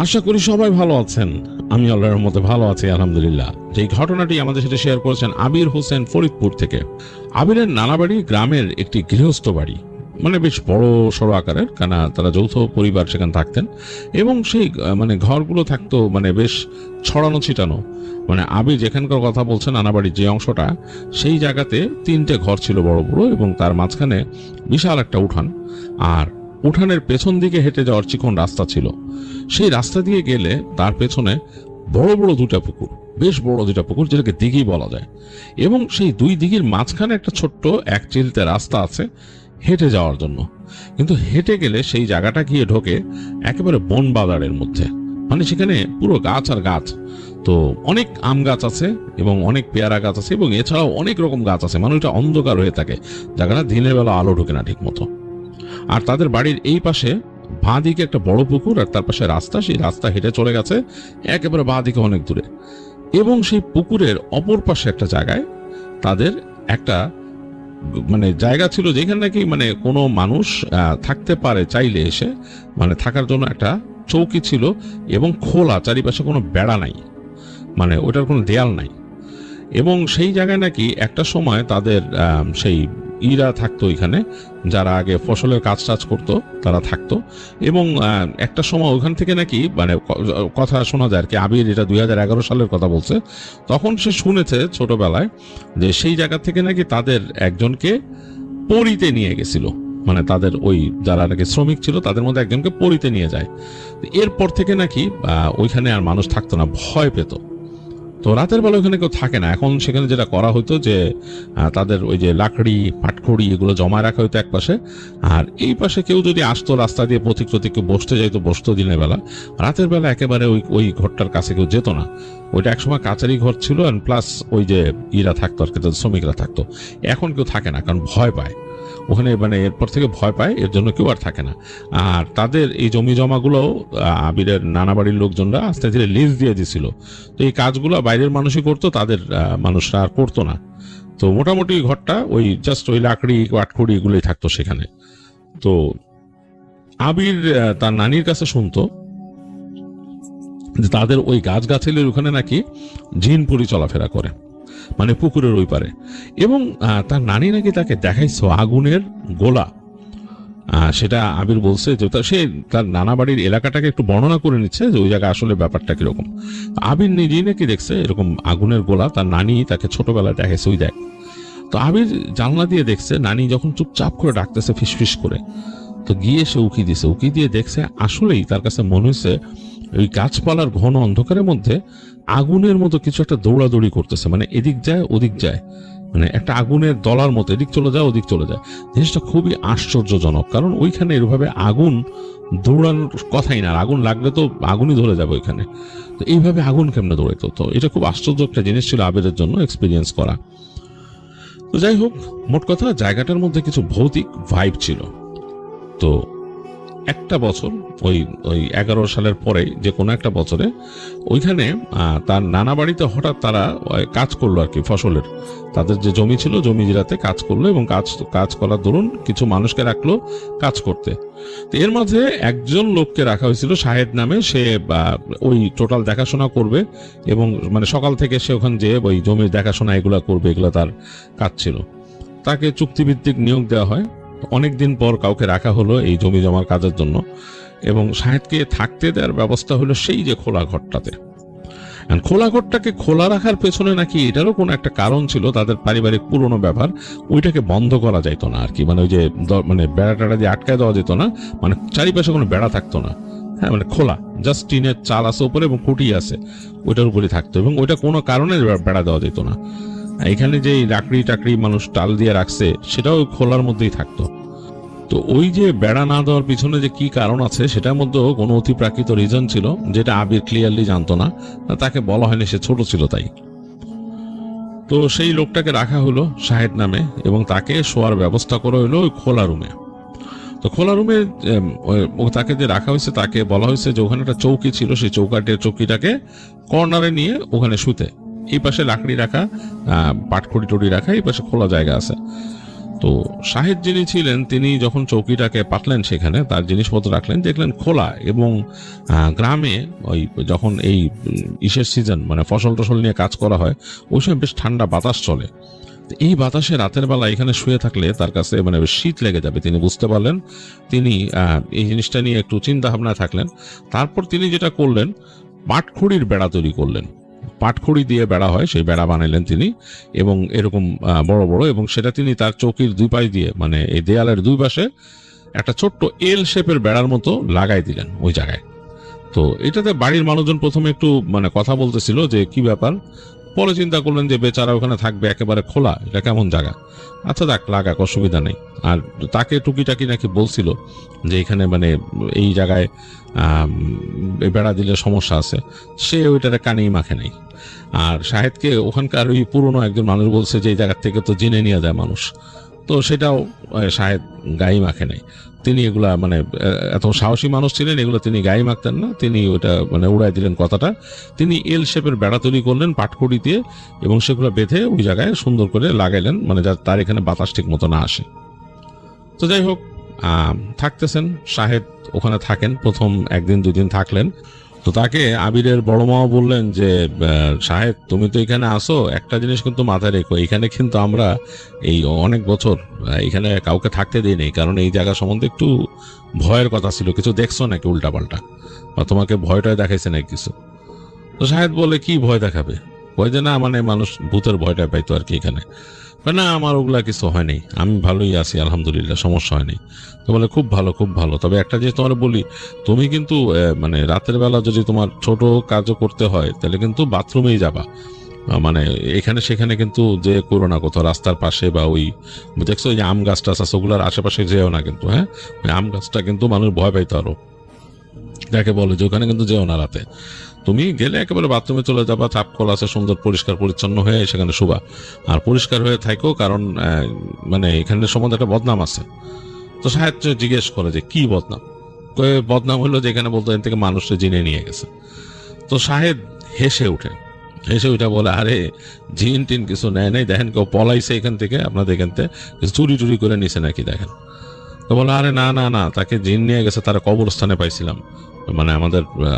Speaker 4: আশা করি সবাই ভালো আছেন। আমি আল্লাহর রহমতে ভালো আছি, আলহামদুলিল্লাহ। যে ঘটনাটি আমাদের সাথে শেয়ার করেছেন আবির হোসেন, ফরিদপুর থেকে। আবিরের নানাবাড়ি গ্রামের একটি গৃহস্থ বাড়ি, মানে বেশ বড় সড়ো আকারের, কেন তারা যৌথ পরিবার সেখানে থাকতেন এবং সেই ঘরগুলো থাকতো বেশ ছড়ানো ছিটানো। আবির যেখানকার কথা বলছেন, নানাবাড়ির যে অংশটা, সেই জায়গাতে 3টে ঘর ছিল বড় বড় এবং তার মাঝখানে বিশাল একটা উঠান, আর উঠানের পেছন দিকে হেঁটে যাওয়ার চিকন রাস্তা ছিল। সেই রাস্তা দিয়ে গেলে তার পেছনে বড় বড় 2টা পুকুর, বেশ বড় 2টা পুকুর, যেটাকে দিঘি বলা যায়। এবং সেই 2 দিঘির মাঝখানে একটা ছোট্ট এক চিলতে রাস্তা আছে হেঁটে যাওয়ার জন্য। কিন্তু হেঁটে গেলে সেই জায়গাটা গিয়ে ঢোকে একেবারে বন বাজারের মধ্যে। সেখানে পুরো গাছ আর গাছ। তো অনেক আম গাছ আছে এবং অনেক পেয়ারা গাছ আছে এবং এছাড়াও অনেক রকম গাছ আছে। এটা অন্ধকার হয়ে থাকে, জায়গাটা দিনের বেলা আলো ঢোকে না ঠিক মতো। আর তাদের বাড়ির এই পাশে বাঁ দিকে একটা বড় পুকুর আর তার পাশে রাস্তা। সেই রাস্তা হেঁটে চলে গেছে একেবারে বাঁ দিকে অনেক দূরে। এবং সেই পুকুরের অপর পাশে একটা জায়গায় তাদের একটা জায়গা ছিল, যেখানে নাকি কোনো মানুষ থাকতে পারে চাইলে এসে, থাকার জন্য একটা চৌকি ছিল এবং খোলা, চারিপাশে কোনো বেড়া নাই, ওটার কোনো দেয়াল নাই। এবং সেই জায়গায় নাকি একটা সময় তাদের সেই থাকতো, এখানে যারা আগে ফসলের কাজ টাজ করতো তারা থাকতো। এবং একটা সময় ওখান থেকে নাকি কথা শোনা যায় আর কি, আবির এটা 2011 সালের কথা বলছে, তখন সে শুনেছে ছোটবেলায় যে সেই জায়গা থেকে নাকি তাদের একজনকে পরিতে নিয়ে গেছিল। তাদের ওই যারা নাকি শ্রমিক ছিল তাদের মধ্যে একজনকে পরিতে নিয়ে যায়। এরপর থেকে নাকি ওইখানে আর মানুষ থাকতো না, ভয় পেত। তো রাতের বেলা ওখানে কেউ থাকে না। এখন সেখানে যেটা করা হতো যে তাদের ওই যে লাকড়ি, পাটখড়ি এগুলো জমা রাখা হতো এক পাশে, আর এই পাশে কেউ যদি আসতো রাস্তা দিয়ে পথিক টথিক কেউ বসতে যাইতো, বসতো দিনের বেলা। রাতের বেলা একেবারে ওই ঘরটার কাছে কেউ যেত না। ওইটা একসময় কাচারি ঘর ছিল, অ্যান্ড প্লাস ওই যে থাকতো আর কি, শ্রমিকরা থাকতো। এখন কেউ থাকে না, কারণ ভয় পায় ওখানে, এরপর থেকে ভয় পায়, এর জন্য কেউ আর থাকে না। আর তাদের এই জমি জমাগুলো আবিরের নানা বাড়ির লোকজনরা আস্তে ধীরে লিজ দিয়ে দিছিল। তো এই কাজগুলো বাইরের মানুষই করতো, তাদের মানুষরা আর করতো না। তো মোটামুটি ঘরটা ওই জাস্ট ওই লাকড়ি, কাঠখড়ি এগুলোই থাকতো সেখানে। তো আবির তার নানির কাছে শুনতো যে তাদের ওই গাছগাছালির ওখানে নাকি জিনপুরি চলাফেরা করে, পুকুরের ওই পারে। এবং তার নানি নাকি তাকে দেখাইছো আগুনের গোলা। সেটা আবির বলছে যে সে তার নানা বাড়ির এলাকাটাকে একটু বর্ণনা করে নিচ্ছে যে ওই জায়গায় আসলে ব্যাপারটা কিরকম। আবির নিজেই নাকি দেখছে এরকম আগুনের গোলা, তার নানি তাকে ছোটবেলায় দেখাইছে ওই দেখ। তো আবির জানলা দিয়ে দেখছে নানি যখন চুপচাপ করে ডাকতেছে ফিসফিস করে। তো গিয়ে সে উকি দিছে, উকি দিয়ে দেখছে আসলেই তার কাছে মনে হচ্ছে ওই গাছপালার ঘন অন্ধকারের মধ্যে আগুনের মতো কিছু একটা দৌড়াদৌড়ি করতেছে, মানে এদিক যায় ওদিক যায়, মানে একটা আগুনের দলার মতো এদিক চলে যায় ওদিক চলে যায়। জিনিসটা খুবই আশ্চর্যজনক, কারণ ওইখানে এভাবে আগুন দৌড়ানোর কথাই না, আগুন লাগলে তো আগুনই ধরে যাবে ওইখানে, তো এইভাবে আগুন কেমনে দৌড়াইতো। তো এটা খুব আশ্চর্য একটা জিনিস ছিল আবিরের জন্য এক্সপিরিয়েন্স করা। তো যাই হোক, মোট কথা জায়গাটার মধ্যে কিছু ভৌতিক ভাইব ছিল। তো একটা বছর ওই ওই 11 সালের পরে যে কোনো একটা বছরে ওইখানে তার নানা বাড়িতে হঠাৎ তারা কাজ করলো আর কি, ফসলের তাদের যে জমি ছিল জমি জিরাতে কাজ করলো, এবং কাজ করার দরুন কিছু মানুষকে রাখলো কাজ করতে। তো এর মাঝে একজন লোককে রাখা হয়েছিল শাহেদ নামে, সে ওই টোটাল দেখাশোনা করবে, এবং মানে সকাল থেকে সে ওখানে যে ওই জমির দেখাশোনা এগুলা করবে, এগুলা তার কাজ ছিল। তাকে চুক্তিভিত্তিক নিয়োগ দেওয়া হয়। অনেকদিন পর কাউকে রাখা হলো এই জমি জমার কাজের জন্য, এবং শাহেদকে থাকতে দেওয়ার ব্যবস্থা হলো সেই যে খোলা ঘরটাতে। খোলা ঘরটাকে খোলা রাখার পেছনে নাকি এটারও কোনো একটা কারণ ছিল, তাদের পারিবারিক পুরনো ব্যাপার, ওইটাকে বন্ধ করা যাইতো না আর কি, মানে ওই যে মানে বেড়া টেড়া দিয়ে আটকায় দেওয়া যেত না, মানে চারিপাশে কোনো বেড়া থাকতো না, হ্যাঁ মানে খোলা, জাস্ট টিনের চাল আছে উপরে এবং খুঁটি আছে ওইটার উপরে থাকতো, এবং ওইটা কোনো কারণে বেড়া দেওয়া যেত না। এখানে যে লাকড়ি টাকড়ি মানুষ টাল দিয়ে রাখছে সেটাও খোলার মধ্যেই থাকতো। তো ওই যে বেড়া না দেওয়ার পিছনে যে কি কারণ আছে সেটার মধ্যেও কোনো অতিপ্রাকৃত রিজন ছিল, যেটা আবির ক্লিয়ারলি জানতো না, তাকে বলা হয়নি, সে ছোট ছিল তাই। তো সেই লোকটাকে রাখা হলো শাহেদ নামে, এবং তাকে শোয়ার ব্যবস্থা করা হলো ওই খোলা রুমে। তো খোলা রুমে তাকে যে রাখা হয়েছে তাকে বলা হয়েছে যে ওখানে একটা চৌকি ছিল, সেই চৌকিটাকে কর্নারে নিয়ে ওখানে শুতে, এই পাশে লাকড়ি রাখা, পাটখড়ি টড়ি রাখা, এই পাশে খোলা জায়গা আছে। তো শাহেদ যিনি ছিলেন তিনি যখন চৌকিটাকে পাতলেন সেখানে তার জিনিসপত্র রাখলেন, দেখলেন খোলা, এবং গ্রামে ওই যখন এই ইসের সিজন মানে ফসল টসল নিয়ে কাজ করা হয় ওই সময় বেশ ঠান্ডা বাতাস চলে। এই বাতাসে রাতের বেলা এখানে শুয়ে থাকলে তার কাছে মানে শীত লেগে যাবে, তিনি বুঝতে পারলেন। তিনি এই জিনিসটা নিয়ে একটু চিন্তা ভাবনা থাকলেন। তারপর তিনি যেটা করলেন, পাটখড়ির বেড়া তৈরি করলেন, পাটখড়ি দিয়ে বেড়া হয় সেই বেড়া বানাইলেন তিনি, এবং এরকম বড় বড়, এবং সেটা তিনি তার চৌকির দুই পাশ দিয়ে মানে এই দেয়ালের দুই পাশে একটা ছোট্ট এল শেপের বেড়ার মতো লাগাই দিলেন ওই জায়গায়। তো এটাতে বাড়ির মানুষজন প্রথমে একটু মানে কথা বলতেছিল যে কি ব্যাপার, পরে চিন্তা করলেন যে বেচারা ওখানে থাকবে একেবারে খোলা, এটা কেমন জায়গা, আচ্ছা দেখ লাগাক, অসুবিধা নেই। আর তাকে টুকিটাকি নাকি বলছিল যে এখানে মানে এই জায়গায় বেড়া দিলে সমস্যা আছে, সে ওইটারে কানেই মাখে নাই। আর শাহেদকে ওখানকার ওই পুরনো একজন মানুষ বলছে যে এই জায়গার থেকে তো জেনে নিয়ে যায় মানুষ, তো সেটাও শাহেদ গায়ে মাখে নাই। তিনি এগুলা মানে এত সাহসী মানুষ ছিলেন, এগুলো তিনি গায়ে মাখতেন না, তিনি ওটা মানে উড়াই দিলেন কথাটা। তিনি এল শেপের বেড়া তৈরি করলেন পাটখড়ি দিয়ে, এবং সেগুলো বেঁধে ওই জায়গায় সুন্দর করে লাগাইলেন, মানে যাতে তার এখানে বাতাস ঠিক মতো না আসে। তো যাই হোক, থাকতেছেন শাহেদ ওখানে থাকেন, প্রথম একদিন দুদিন থাকলেন। তো তাকে আবিরের বড় মাও বললেন যে শাহেদ তুমি তো এখানে আসো, একটা জিনিস কিন্তু মাথায় রেখো, এখানে কিন্তু আমরা এই অনেক বছর এখানে কাউকে থাকতে দিই নেই, কারণ এই জায়গা সম্বন্ধে একটু ভয়ের কথা ছিল, কিছু দেখছো নাকি উল্টাপাল্টা, বা তোমাকে ভয়টাই দেখাইছে নাকি কিছু। তো শাহেদ বলে কি ভয় দেখাবে, ভয় যে না মানে মানুষ ভূতের ভয়টা পাইতো আর কি এখানে, না আমার ওগুলা কিছু হয়নি, আমি ভালোই আছি আলহামদুলিল্লাহ, সমস্যা হয়নি। তো বলে খুব ভালো খুব ভালো, তবে একটা জিনিস তোমার বলি, তুমি কিন্তু মানে রাতের বেলা যদি তোমার ছোট কাজও করতে হয় তাহলে কিন্তু বাথরুমেই যাবা, মানে এখানে সেখানে কিন্তু যে করো না, কোথাও রাস্তার পাশে বা ওই দেখছো যে আম গাছ টাছ আছে ওগুলার আশেপাশে যেও না কিন্তু, হ্যাঁ ওই আম গাছটা কিন্তু মানুষ ভয় পাইতো আরো, যাকে বলে যে ওখানে কিন্তু যেও না রাতে, তুমি গেলে একেবারে বাথরুমে চলে যাবা, চাপ কল আছে সুন্দর পরিষ্কার পরিচ্ছন্ন হয়ে সেখানে শুবা, আর পরিষ্কার হয়ে থাকো, কারণ মানে এখানে সম্বন্ধে একটা বদনাম আছে। তো সাহেব জিজ্ঞেস করে যে কি বদনাম, বদনাম হলো যে এখানে বলতো এখান থেকে মানুষকে জিনে নিয়ে গেছে। তো সাহেব হেসে উঠে বলে আরে জিন টিন কিছু নেয় নাই, দেখেন কেউ পলাইছে এখান থেকে, আপনাদের এখান থেকে চুরি টুরি করে নিছে নাকি দেখেন। তো বলে আরে না না না, তাকে জিন নিয়ে গেছে, তারা কবরস্থানে পাইছিলাম, মানে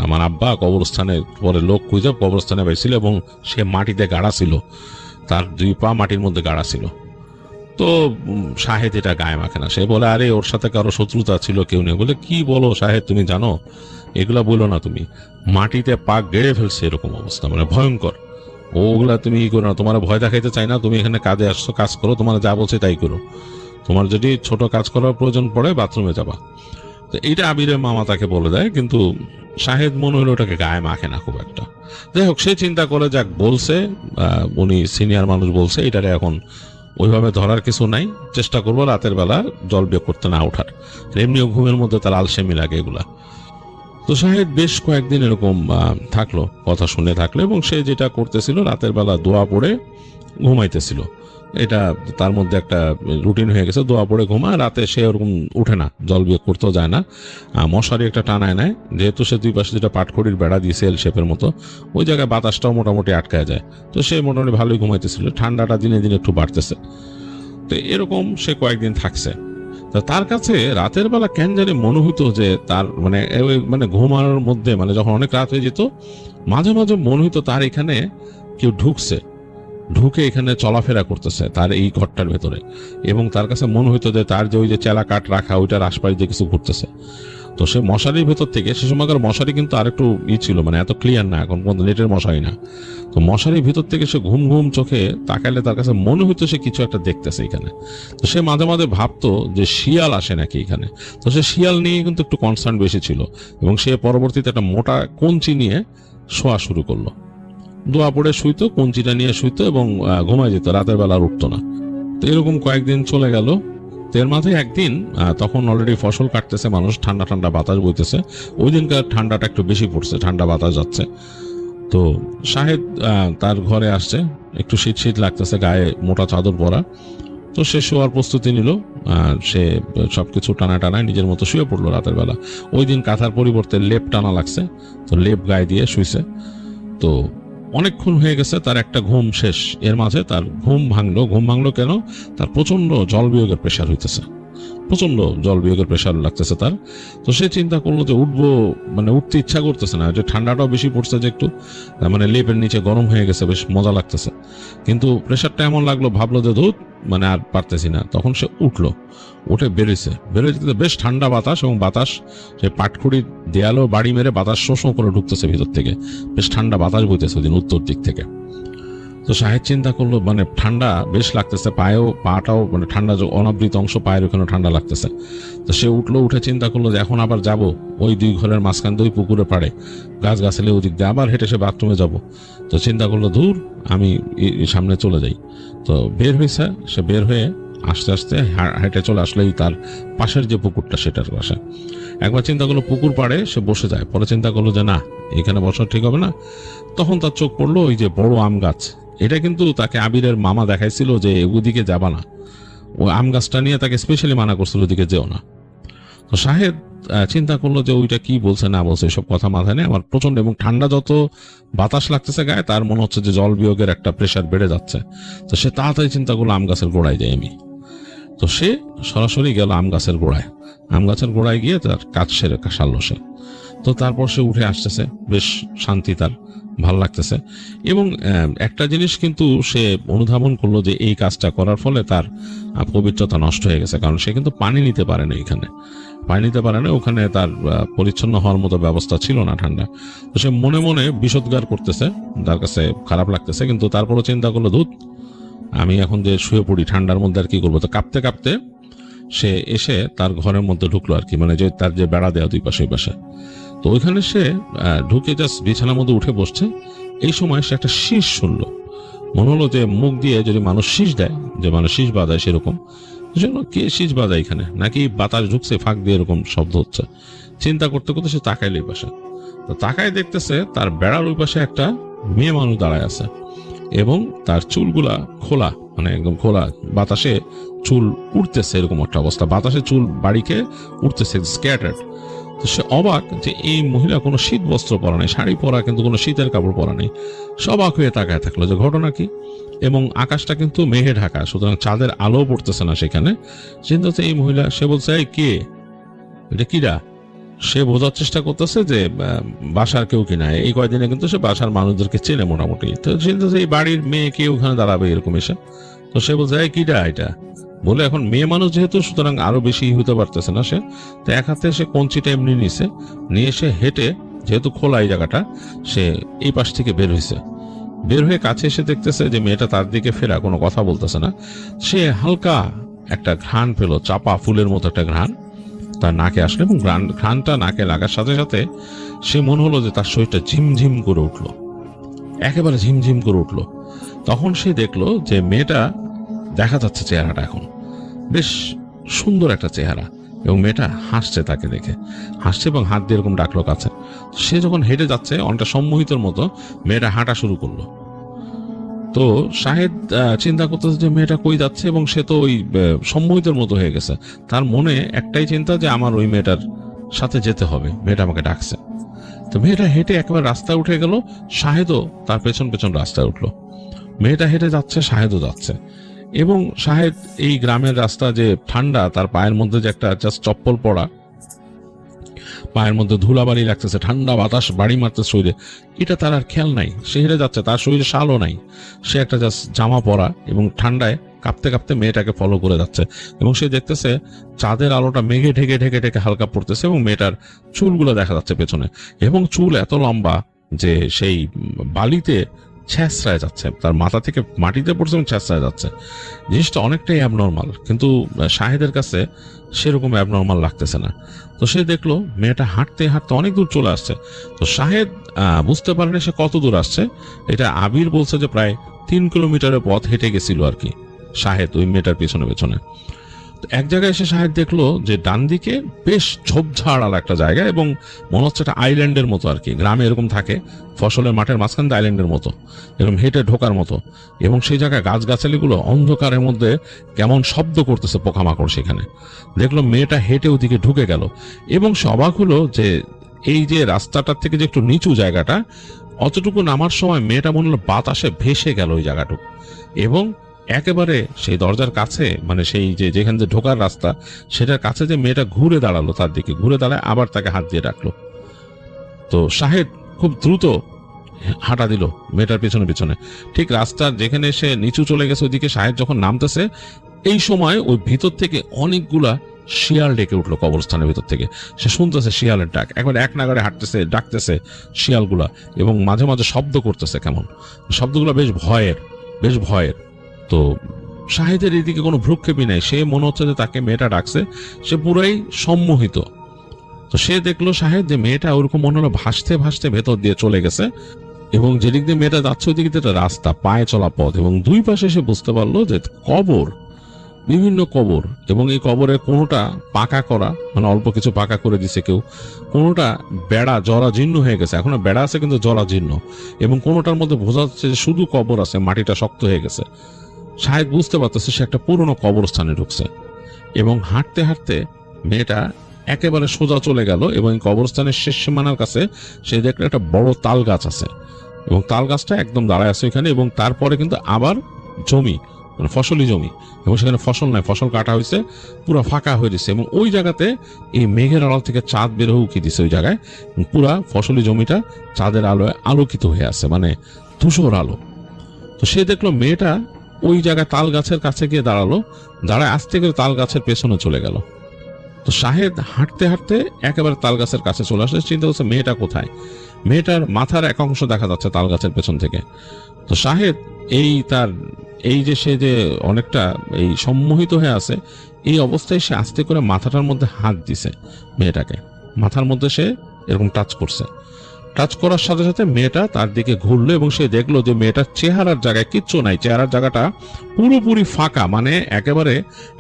Speaker 4: আমার আব্বা কবরস্থানে পরে লোক খুঁজে কবরস্থানে পাইছিল, এবং সে মাটিতে গাড়া ছিল, তার 2 পা মাটির মধ্যে গাড়া ছিল। তো শাহেদ এটা গায়ে মাখে না, সে বলে আরে ওর সাথে কারো শত্রুতা ছিল কেউ নেই। বলে কি বলো শাহেদ, তুমি জানো এগুলা বলো না, তুমি মাটিতে পা গেড়ে ফেলছে এরকম অবস্থা, মানে ভয়ঙ্কর, ওগুলা তুমি ই করো না, তোমার ভয় দেখাইতে চাই না, তুমি এখানে কাজে আসছো, কাজ করো, তোমার যা বলছে তাই করো, তো তোমার যদি ছোট কাজ করার প্রয়োজন পড়ে বাথরুমে যাবা। তো এইটা আবিরের মামা তাকে বলে দেয়, কিন্তু শাহেদ মনে হলো ওটাকে গায়ে মাখে না খুব একটা। যাই হোক, সে চিন্তা করে যাক বলছে, উনি সিনিয়র মানুষ বলছে, এটারে এখন ওইভাবে ধরার কিছু নাই, চেষ্টা করবো রাতের বেলা জল বিয়োগ করতে না ওঠার। এমনিও ঘুমের মধ্যে তার আলসেমি লাগে এগুলা। তো শাহেদ বেশ কয়েকদিন এরকম থাকলো, কথা শুনে থাকলো, এবং সে যেটা করতেছিল রাতের বেলা দোয়া পড়ে ঘুমাইতেছিল। এটা তার মধ্যে একটা রুটিন হয়ে গেছে, দোয়া পড়ে ঘুমায়, রাতে সে ওরকম উঠে না, জল বিয়োগ করতেও যায় না। মশারি একটা টানায় নেয়, যেহেতু সে দুই পাশে যেটা পাটখড়ির বেড়া দিয়েছে এল শেপের মতো, ওই জায়গায় বাতাসটাও মোটামুটি আটকায় যায়। তো সে মোটামুটি ভালোই ঘুমাইতেছিল, ঠান্ডাটা দিনে দিনে একটু বাড়তেছে। তো এরকম সে কয়েকদিন থাকছে। তো তার কাছে রাতের বেলা কেন জানি মনে হইতো যে তার মানে ঘুমানোর মধ্যে, মানে যখন অনেক রাত হয়ে যেত, মাঝে মাঝে মনে হইতো তার এখানে কেউ ঢুকে এখানে চলাফেরা করতেছে তার এই ঘরটার ভেতরে, এবং তার কাছে মনে হইতো যে তার যে ওই যে চেলা কাঠ রাখা ওইটার আশপাশ দিয়ে কিছু ঘুরতেছে। তো সে মশারির ভেতর থেকে, সে সময়কার মশারি কিন্তু আরেকটু ছিল, মানে এত ক্লিয়ার না, এখন কোন নেটের মশারি না, তো মশারির ভিতর থেকে সে ঘুম ঘুম চোখে তাকাইলে তার কাছে মনে হইতো সে কিছু একটা দেখতেছে এখানে। তো সে মাঝে মাঝে ভাবতো যে শিয়াল আসে নাকি এখানে। তো সে শিয়াল নিয়ে কিন্তু একটু কনসার্ন বেশি ছিল, এবং সে পরবর্তীতে একটা মোটা কঞ্চি নিয়ে শোয়া শুরু করলো। দোয়া পড়ে শুইতো, কঞ্চিটা নিয়ে শুইতো, এবং ঘুমায় যেত, রাতের বেলা আর উঠতো না। তো এরকম কয়েকদিন চলে গেল। এর মাঝে একদিন, তখন অলরেডি ফসল কাটতেছে মানুষ, ঠান্ডা ঠান্ডা বাতাস বইতেছে, ওই দিনকার ঠান্ডাটা একটু বেশি পড়ছে, ঠান্ডা বাতাস যাচ্ছে। তো শাহেদ তার ঘরে আসছে, একটু শীত শীত লাগতেছে, গায়ে মোটা চাদর পরা। তো সে শোয়ার প্রস্তুতি নিল, সে সবকিছু টানায় নিজের মতো শুয়ে পড়লো রাতের বেলা। ওই দিন কাঁথার পরিবর্তে লেপ টানা লাগছে, তো লেপ গায়ে দিয়ে শুইছে। তো অনেকক্ষণ হয়ে গেছে, তার একটা ঘুম শেষ। এর মাঝে তার ঘুম ভাঙলো কেন? তার প্রচন্ড জল বিয়োগের প্রেশার হইতেছে, প্রচন্ড জল বিয়োগের প্রেশার লাগতেছে তার। তো সে চিন্তা করলো যে উঠবো, মানে উঠতে ইচ্ছা করতেছে না, যে ঠান্ডাটাও বেশি পড়ছে, যে একটু মানে লেপের নিচে গরম হয়ে গেছে, বেশ মজা লাগতেছে, কিন্তু প্রেশারটা এমন লাগলো, ভাবলো যে ধুত, মানে আর পারতেছি না। তখন সে উঠে বেরিয়েছে, বেশ ঠান্ডা বাতাস, এবং বাতাস সে পাটখড়ির দেয়ালও বাড়ি মেরে বাতাস শোষণ করে ঢুকতেছে ভিতর থেকে, বেশ ঠান্ডা বাতাস বইতেছে ওই দিন উত্তর দিক থেকে। তো শাহেদ চিন্তা করলো, মানে ঠান্ডা বেশ লাগতেছে, পাটাও মানে ঠান্ডা, অনাবৃত অংশ পায়ের ওখানে ঠান্ডা লাগতেছে। তো সে উঠে চিন্তা করলো যে এখন আবার যাব ওই দুই ঘরের মাঝখান দিয়ে পুকুরে পাড়ে গাছগাছালি ওদিক দিয়ে আবার হেঁটে সে বাথরুমে যাব। তো চিন্তা করলো দূর, আমি সামনে চলে যাই। তো বের হয়েছে, সে বের হয়ে আস্তে আস্তে হেঁটে চলে আসলেই তার পাশের যে পুকুরটা সেটার পাশে। একবার চিন্তা করলো পুকুর পাড়ে সে বসে যায়, পরে চিন্তা করলো যে না, এখানে বসা ঠিক হবে না। তখন তার চোখ পড়লো ওই যে বড় আম গাছ, এটা কিন্তু তাকে আবিরের মামা দেখাইছিল যে ওদিকে যাবা না, ওই আম গাছটা নিয়ে তাকে স্পেশালি মানা করছিল ওদিকে যেও না। তো শাহেদ চিন্তা করলো যে ওইটা কি বলছে না বলছে এসব কথা মাথায় নেই, আমার প্রচন্ড, এবং ঠান্ডা যত বাতাস লাগতেছে গায়ে, তার মনে হচ্ছে যে জল বিয়োগের একটা প্রেশার বেড়ে যাচ্ছে। তো সে তাড়াতাড়ি চিন্তা করলো আম গাছের গোড়ায় যাই আমি। তো সে সরাসরি গেল আম গাছের গোড়ায় গিয়ে তার কাজ সেরে সারল সে। তো তারপর সে উঠে আসতেছে, বেশ শান্তি, তার ভালো লাগতেছে। এবং একটা জিনিস কিন্তু সে অনুধাবন করলো যে এই কাজটা করার ফলে তার পবিত্রতা নষ্ট হয়ে গেছে, কারণ সে কিন্তু পানি নিতে পারে না, ওখানে তার পরিচ্ছন্ন হওয়ার মতো ব্যবস্থা ছিল না ঠান্ডা। তো সে মনে মনে বিষোদ্গার করতেছে, তার কাছে খারাপ লাগতেছে, কিন্তু তারপরও চিন্তা করলো ধুত, আমি এখন যে শুয়ে পড়ি ঠান্ডার মধ্যে আর কি করবো। তো কাঁপতে কাঁপতে সে এসে তার ঘরের মধ্যে ঢুকলো আর কি, মানে যে তার যে বেড়া দেওয়া দুই পাশে, ওই পাশে। তো ওইখানে সে ঢুকে জাস্ট বিছানার মধ্যে উঠে বসছে, এই সময় সে একটা শীষ শুনলো। মনে হলো যে মুখ দিয়ে যদি মানুষ শীষ দেয়, যে মানুষ শীষ বাজায় সেরকম, কে শীষ বাজায় এখানে, নাকি বাতাস ঢুকছে ফাঁক দিয়ে এরকম শব্দ হচ্ছে। চিন্তা করতে করতে সে তাকাইল এই পাশে। তো তাকায় দেখতেছে তার বেড়ার ওই পাশে একটা মেয়ে মানুষ দাঁড়ায় আছে, এবং তার চুলগুলা খোলা, মানে একদম খোলা, বাতাসে চুল উঠতেছে, এরকম একটা অবস্থা, বাতাসে চুল বাড়িকে উঠতেছে, স্ক্যাটার্ড। তো সে অবাক যে এই মহিলা কোনো শীত বস্ত্র পরা নেই, শাড়ি পরা, কিন্তু কোনো শীতের কাপড় পরা নেই। সে অবাক হয়ে তাকায় থাকলো যে ঘটনা কি, এবং আকাশটা কিন্তু মেঘে ঢাকা, সুতরাং চাঁদের আলো পড়তেছে না সেখানে। চিন্তা হচ্ছে এই মহিলা, সে বলছে এই কে, এটা কিরা? সে বোঝার চেষ্টা করতেছে যে বাসার কেউ কিনা, এই কয়দিনে কিন্তু সে বাসার মানুষদেরকে চেনে মোটামুটি। তো চিন্তা হচ্ছে এই বাড়ির মেয়ে কে ওখানে দাঁড়াবে এরকম এসে। তো সে বলছে এই কিরা এটা বলে, এখন মেয়ে মানুষ যেহেতু, সুতরাং আরো বেশি হতে পারতেছে না সে। তো এক হাতে সে কঞ্চিটা এমনি নিয়ে সে হেঁটে, যেহেতু খোলা এই জায়গাটা, সে এই পাশ থেকে বের হয়ে কাছে এসে দেখতেছে যে মেয়েটা তার দিকে ফেরা, কোনো কথা বলতেছে না। সে হালকা একটা ঘ্রাণ পেল, চাপা ফুলের মতো একটা ঘ্রাণ তার নাকে আসলো, এবং ঘ্রাণটা নাকে লাগার সাথে সাথে সে মনে হলো যে তার শরীরটা ঝিমঝিম করে উঠলো, একেবারে ঝিমঝিম করে উঠলো। তখন সে দেখলো যে মেয়েটা, দেখা যাচ্ছে চেহারাটা এখন বেশ সুন্দর একটা চেহারা, এবং মেয়েটা হাসছে, তাকে দেখে হাসছে এবং হাত দিয়ে এরকম ডাকলো কাছে। সে যখন হেঁটে যাচ্ছে অনেকটা সম্মোহিতর মতো মেয়েটা হাঁটা শুরু করলো। তো শাহেদ চিন্তা করতেছে যে মেয়েটা কই যাচ্ছে, এবং সে তো ওই সম্মোহিতের মতো হয়ে গেছে। তার মনে একটাই চিন্তা যে আমার ওই মেয়েটার সাথে যেতে হবে, মেয়েটা আমাকে ডাকছে। তো মেয়েটা হেঁটে একেবারে রাস্তায় উঠে গেল, শাহেদও তার পেছন পেছন রাস্তায় উঠলো। মেয়েটা হেঁটে যাচ্ছে, শাহেদও যাচ্ছে, এবং শাহেদ এই গ্রামের রাস্তা যে ঠান্ডা, তার পায়ের মধ্যে যে একটা জাস্ট চপ্পল পরা, পায়ের মধ্যে ধুলাবালি লাগতেছে, ঠান্ডা বাতাস বাড়ি মারতে শরীরে, এটা তার আর খেয়াল নাই। সে হেঁটে যাচ্ছে, তার শরীরে শালও নাই, সে একটা জাস্ট জামা পরা এবং ঠান্ডায় কাঁপতে কাঁপতে মেয়েটাকে ফলো করে যাচ্ছে। এবং সে দেখতেছে চাঁদের আলোটা মেঘে ঢেকে ঢেকে ঢেকে হালকা পড়তেছে, এবং মেয়েটার চুলগুলো দেখা যাচ্ছে পেছনে, এবং চুল এত লম্বা যে সেই বালিতে ছ্যাঁচড়ায় যাচ্ছে, তার মাথা থেকে মাটিতে পড়ছে এবং ছ্যাঁচড়ায় যাচ্ছে। জিনিসটা অনেকটাই অ্যাবনর্মাল, কিন্তু শাহেদের কাছে সেরকম অ্যাবনর্মাল লাগতেছে না। তো সে দেখলো মেয়েটা হাঁটতে হাঁটতে অনেক দূর চলে আসছে। তো শাহেদ বুঝতে পারেনি সে কত দূর আসছে। এটা আবির বলছে যে প্রায় 3 কিলোমিটারের পথ হেঁটে গেছিল আর কি শাহেদ ওই মেয়েটার পেছনে পেছনে। এক জায়গায় এসে শাহেদ দেখলো যে ডান দিকে বেশ ঝোপঝাড়াল একটা জায়গা, এবং মনে হচ্ছে একটা আইল্যান্ডের মতো আর কি, গ্রামে এরকম থাকে ফসলের মাঠের মাঝখান দিয়ে আইল্যান্ডের মতো, এরকম হেঁটে ঢোকার মতো। এবং সেই জায়গায় গাছগাছালিগুলো অন্ধকারের মধ্যে কেমন শব্দ করতেছে, পোকামাকড় সেখানে। দেখলো মেয়েটা হেঁটে ওদিকে ঢুকে গেল, এবং সে অবাক হলো যে এই যে রাস্তাটার থেকে যে একটু নিচু জায়গাটা, অতটুকু নামার সময় মেয়েটা মনে হলো বাতাসে ভেসে গেল ওই জায়গাটুকু, এবং একেবারে সেই দরজার কাছে, মানে সেই যে যেখান দিয়ে ঢোকার রাস্তা, সেটার কাছে যে মেয়েটা ঘুরে দাঁড়ালো, তার দিকে ঘুরে দাঁড়ায় আবার তাকে হাত দিয়ে ডাকলো। তো শাহেদ খুব দ্রুত হাঁটা দিল মেয়েটার পেছনে পেছনে। ঠিক রাস্তার যেখানে সে নিচু চলে গেছে ওইদিকে শাহেদ যখন নামতেছে, এই সময় ওই ভিতর থেকে অনেকগুলা শিয়াল ডেকে উঠলো কবরস্থানের ভিতর থেকে। সে শুনতেছে শিয়ালের ডাক, একবার এক নাগারে হাঁটতেছে, ডাকতেছে শিয়ালগুলা, এবং মাঝে মাঝে শব্দ করতেছে, কেমন শব্দগুলো বেশ ভয়ের, বেশ ভয়ের। তো শাহেদের এদিকে কোনো ভ্রুক্ষেপই নাই, সে মনে হচ্ছে যে তাকে মেয়েটা ডাকছে, সে পুরাই সম্মোহিত। তো সে দেখলো শাহেদ যে মেয়েটা ওরকম মনে হলো ভাসতে ভাসতে ভেতর দিয়ে চলে গেছে, এবং যেদিক দিয়ে মেয়েটা যাচ্ছে ওই দিকে একটা রাস্তা, পায়ে চলা পথ, এবং দুই পাশে সে বুঝতে পারলো যে কবর, বিভিন্ন কবর, এবং এই কবরে কোনোটা পাকা করা, মানে অল্প কিছু পাকা করে দিছে কেউ, কোনোটা বেড়া জরাজীর্ণ হয়ে গেছে, এখনো বেড়া আছে কিন্তু জরাজীর্ণ, এবং কোনোটার মধ্যে বোঝা যাচ্ছে যে শুধু কবর আছে, মাটিটা শক্ত হয়ে গেছে। শাহেদ বুঝতে পারতেছে সে একটা পুরনো কবরস্থানে ঢুকছে, এবং হাঁটতে হাঁটতে মেয়েটা একেবারে সোজা চলে গেল, এবং কবরস্থানের শেষ সীমানার কাছে সে দেখলো একটা বড় তাল গাছ আছে, এবং তাল গাছটা একদম দাঁড়ায় আছে ওইখানে, এবং তারপরে কিন্তু আবার জমি, মানে ফসলি জমি, এবং সেখানে ফসল নাই, ফসল কাটা হয়েছে, পুরো ফাঁকা হয়ে দিচ্ছে, এবং ওই জায়গাতে এই মেঘের আড়াল থেকে চাঁদ বের হয়ে উকি দিছে ওই জায়গায়, পুরা ফসলি জমিটা চাঁদের আলোয় আলোকিত হয়ে আছে, মানে ধূসর আলো। তো সে দেখলো মেয়েটা ওই জায়গায় তাল গাছের কাছে গিয়ে দাঁড়ালো, দাঁড়ায় আস্তে করে তাল গাছের পেছনে চলে গেল। তো শাহেদ হাঁটতে হাঁটতে একেবারে তাল গাছের কাছে চলে আসলে, চিন্তা করছে মেয়েটা কোথায়। মেয়েটার মাথার এক অংশ দেখা যাচ্ছে তাল গাছের পেছন থেকে। তো শাহেদ এই যে সে যে অনেকটা এই সম্মোহিত হয়ে আছে, এই অবস্থায় সে আস্তে করে মাথাটার মধ্যে হাত দিছে, মেয়েটাকে মাথার মধ্যে সে এরকম টাচ করছে। টাচ করার সাথে সাথে মেয়েটা তার দিকে ঘুরলো, এবং সে দেখলো যে মেয়েটার চেহারার জায়গায় কিচ্ছু নাই, চেহারার জায়গাটা পুরোপুরি ফাঁকা, মানে একেবারে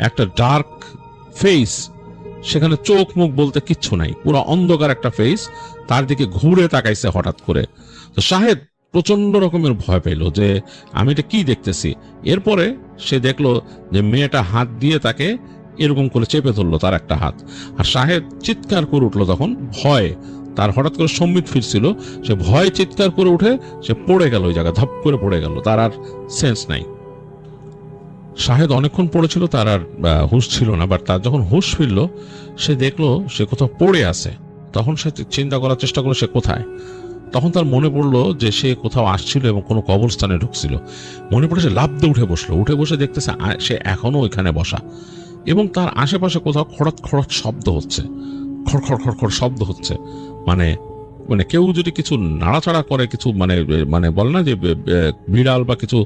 Speaker 4: একটা ডার্ক ফেস, সেখানে চোখ মুখ বলতে কিচ্ছু নাই, পুরো অন্ধকার একটা ফেস। তার দিকে ঘুরে তাকাইছে হঠাৎ করে। তো শাহেদ প্রচন্ড রকমের ভয় পেল যে আমি এটা কি দেখতেছি। এরপরে সে দেখলো যে মেয়েটা হাত দিয়ে তাকে এরকম করে চেপে ধরলো, তার একটা হাত, আর শাহেদ চিৎকার করে উঠলো তখন ভয়, তার হঠাৎ করে সম্বিত ফিরছিল, সে ভয় চিৎকার করে উঠে সে পড়ে গেল ওই জায়গায়, ধপ করে পড়ে গেল, তার আর সেন্স নাই। শাহেদ অনেকক্ষণ পড়েছিল, তার আর হুঁশ ছিল না, বাট তার যখন হুঁশ ফিরল সে দেখলো সে কোথাও পড়ে আছে। তখন সে চিন্তা করার চেষ্টা করলো সে কোথায়। তখন তার মনে পড়লো যে সে কোথাও আসছিল এবং কোনো কবরস্থানে ঢুকছিল। মনে পড়ে সে লাফ দিয়ে উঠে বসলো, উঠে বসে দেখতেছে সে এখনো ওইখানে বসা, এবং তার আশেপাশে কোথাও খড়ত খড়ত শব্দ হচ্ছে, খড় খড় খড় খড় শব্দ হচ্ছে, মানে মানে কেউ যদি কিছু নাড়াচাড়া করে, কিছু মানে মানে বলে না যে বিড়াল বা কিছু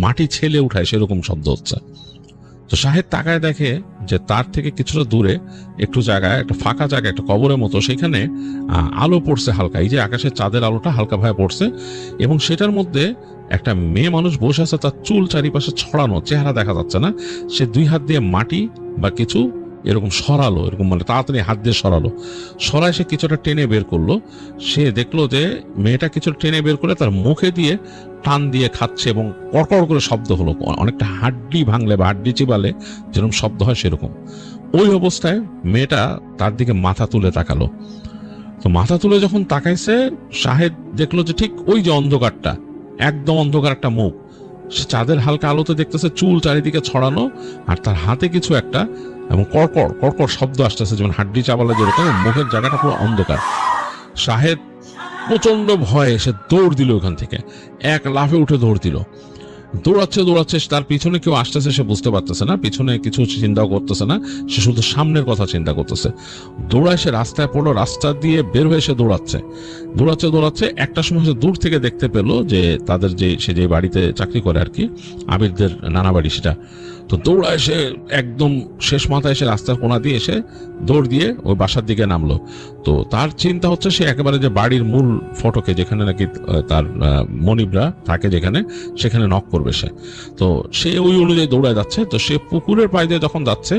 Speaker 4: মাটি ছেলে উঠায়, সেরকম শব্দ হচ্ছে। তো শাহেদ তাকায় দেখে যে তার থেকে কিছুটা দূরে একটু জায়গায় একটা ফাঁকা জায়গা, একটা কবরের মতো, সেখানে আলো পড়ছে হালকা, এই যে আকাশের চাঁদের আলোটা হালকা ভাবে পড়ছে, এবং সেটার মধ্যে একটা মেয়ে মানুষ বসে আছে, তার চুল চারিপাশে ছড়ানো, চেহারা দেখা যাচ্ছে না। সে 2 হাত দিয়ে মাটি বা কিছু এরকম সরালো, এরকম মানে তাড়াতাড়ি হাত দিয়ে সরায় সে কিছুটা টেনে বের করলো। সে দেখলো যে মেয়েটা কিছুটা টেনে বের করে তার মুখে দিয়ে টান দিয়ে খাচ্ছে, এবং কড়কড় করে শব্দ হলো, অনেকটা হাড্ডি ভাঙলে বা হাড্ডি চিবালে যেরকম শব্দ হয় সেরকম। ওই অবস্থায় মেয়েটা তার দিকে মাথা তুলে তাকালো। তো মাথা তুলে যখন তাকাইছে, শাহেদ দেখলো যে ঠিক ওই যে অন্ধকারটা, একদম অন্ধকার একটা মুখ, সে চাঁদের হালকা আলোতে দেখতেছে, চুল চারিদিকে ছড়ানো, আর তার হাতে কিছু একটা, এবং কড়কড় কড়কড় শব্দ আসতেছে যেমন হাড্ডি চাবালে যেরকম, মুখের জায়গাটা পুরো অন্ধকার। শাহেদ প্রচন্ড ভয়ে সে দৌড় দিল, ওখান থেকে এক লাফে উঠে দৌড় দিল। দৌড়াচ্ছে, তার পিছনে কেউ আসতেছে সে বুঝতে পারতেছে না, পিছনে কিছু চিন্তাও করতেছে না, সে শুধু সামনের কথা চিন্তা করতেছে। দৌড়ায় সে রাস্তায় পড়লো, রাস্তা দিয়ে বের হয়ে সে দৌড়াচ্ছে। একটা সময় সে দূর থেকে দেখতে পেলো যে তাদের সে যে বাড়িতে চাকরি করে আর কি, আবিরদের নানা বাড়ি সেটা। তো দৌড়ায় সে একদম শেষ মাথায় এসে রাস্তার কোনা দিয়ে এসে দৌড় দিয়ে ওই বাসার দিকে নামলো। তো তার চিন্তা হচ্ছে সে একেবারে যে বাড়ির মূল ফটকে, যেখানে নাকি তার মনিবরা থাকে যেখানে, সেখানে নক করবে সে। তো সে ওই অনুযায়ী দৌড়ায় যাচ্ছে। তো সে পুকুরের পাড়ে দিয়ে যখন যাচ্ছে,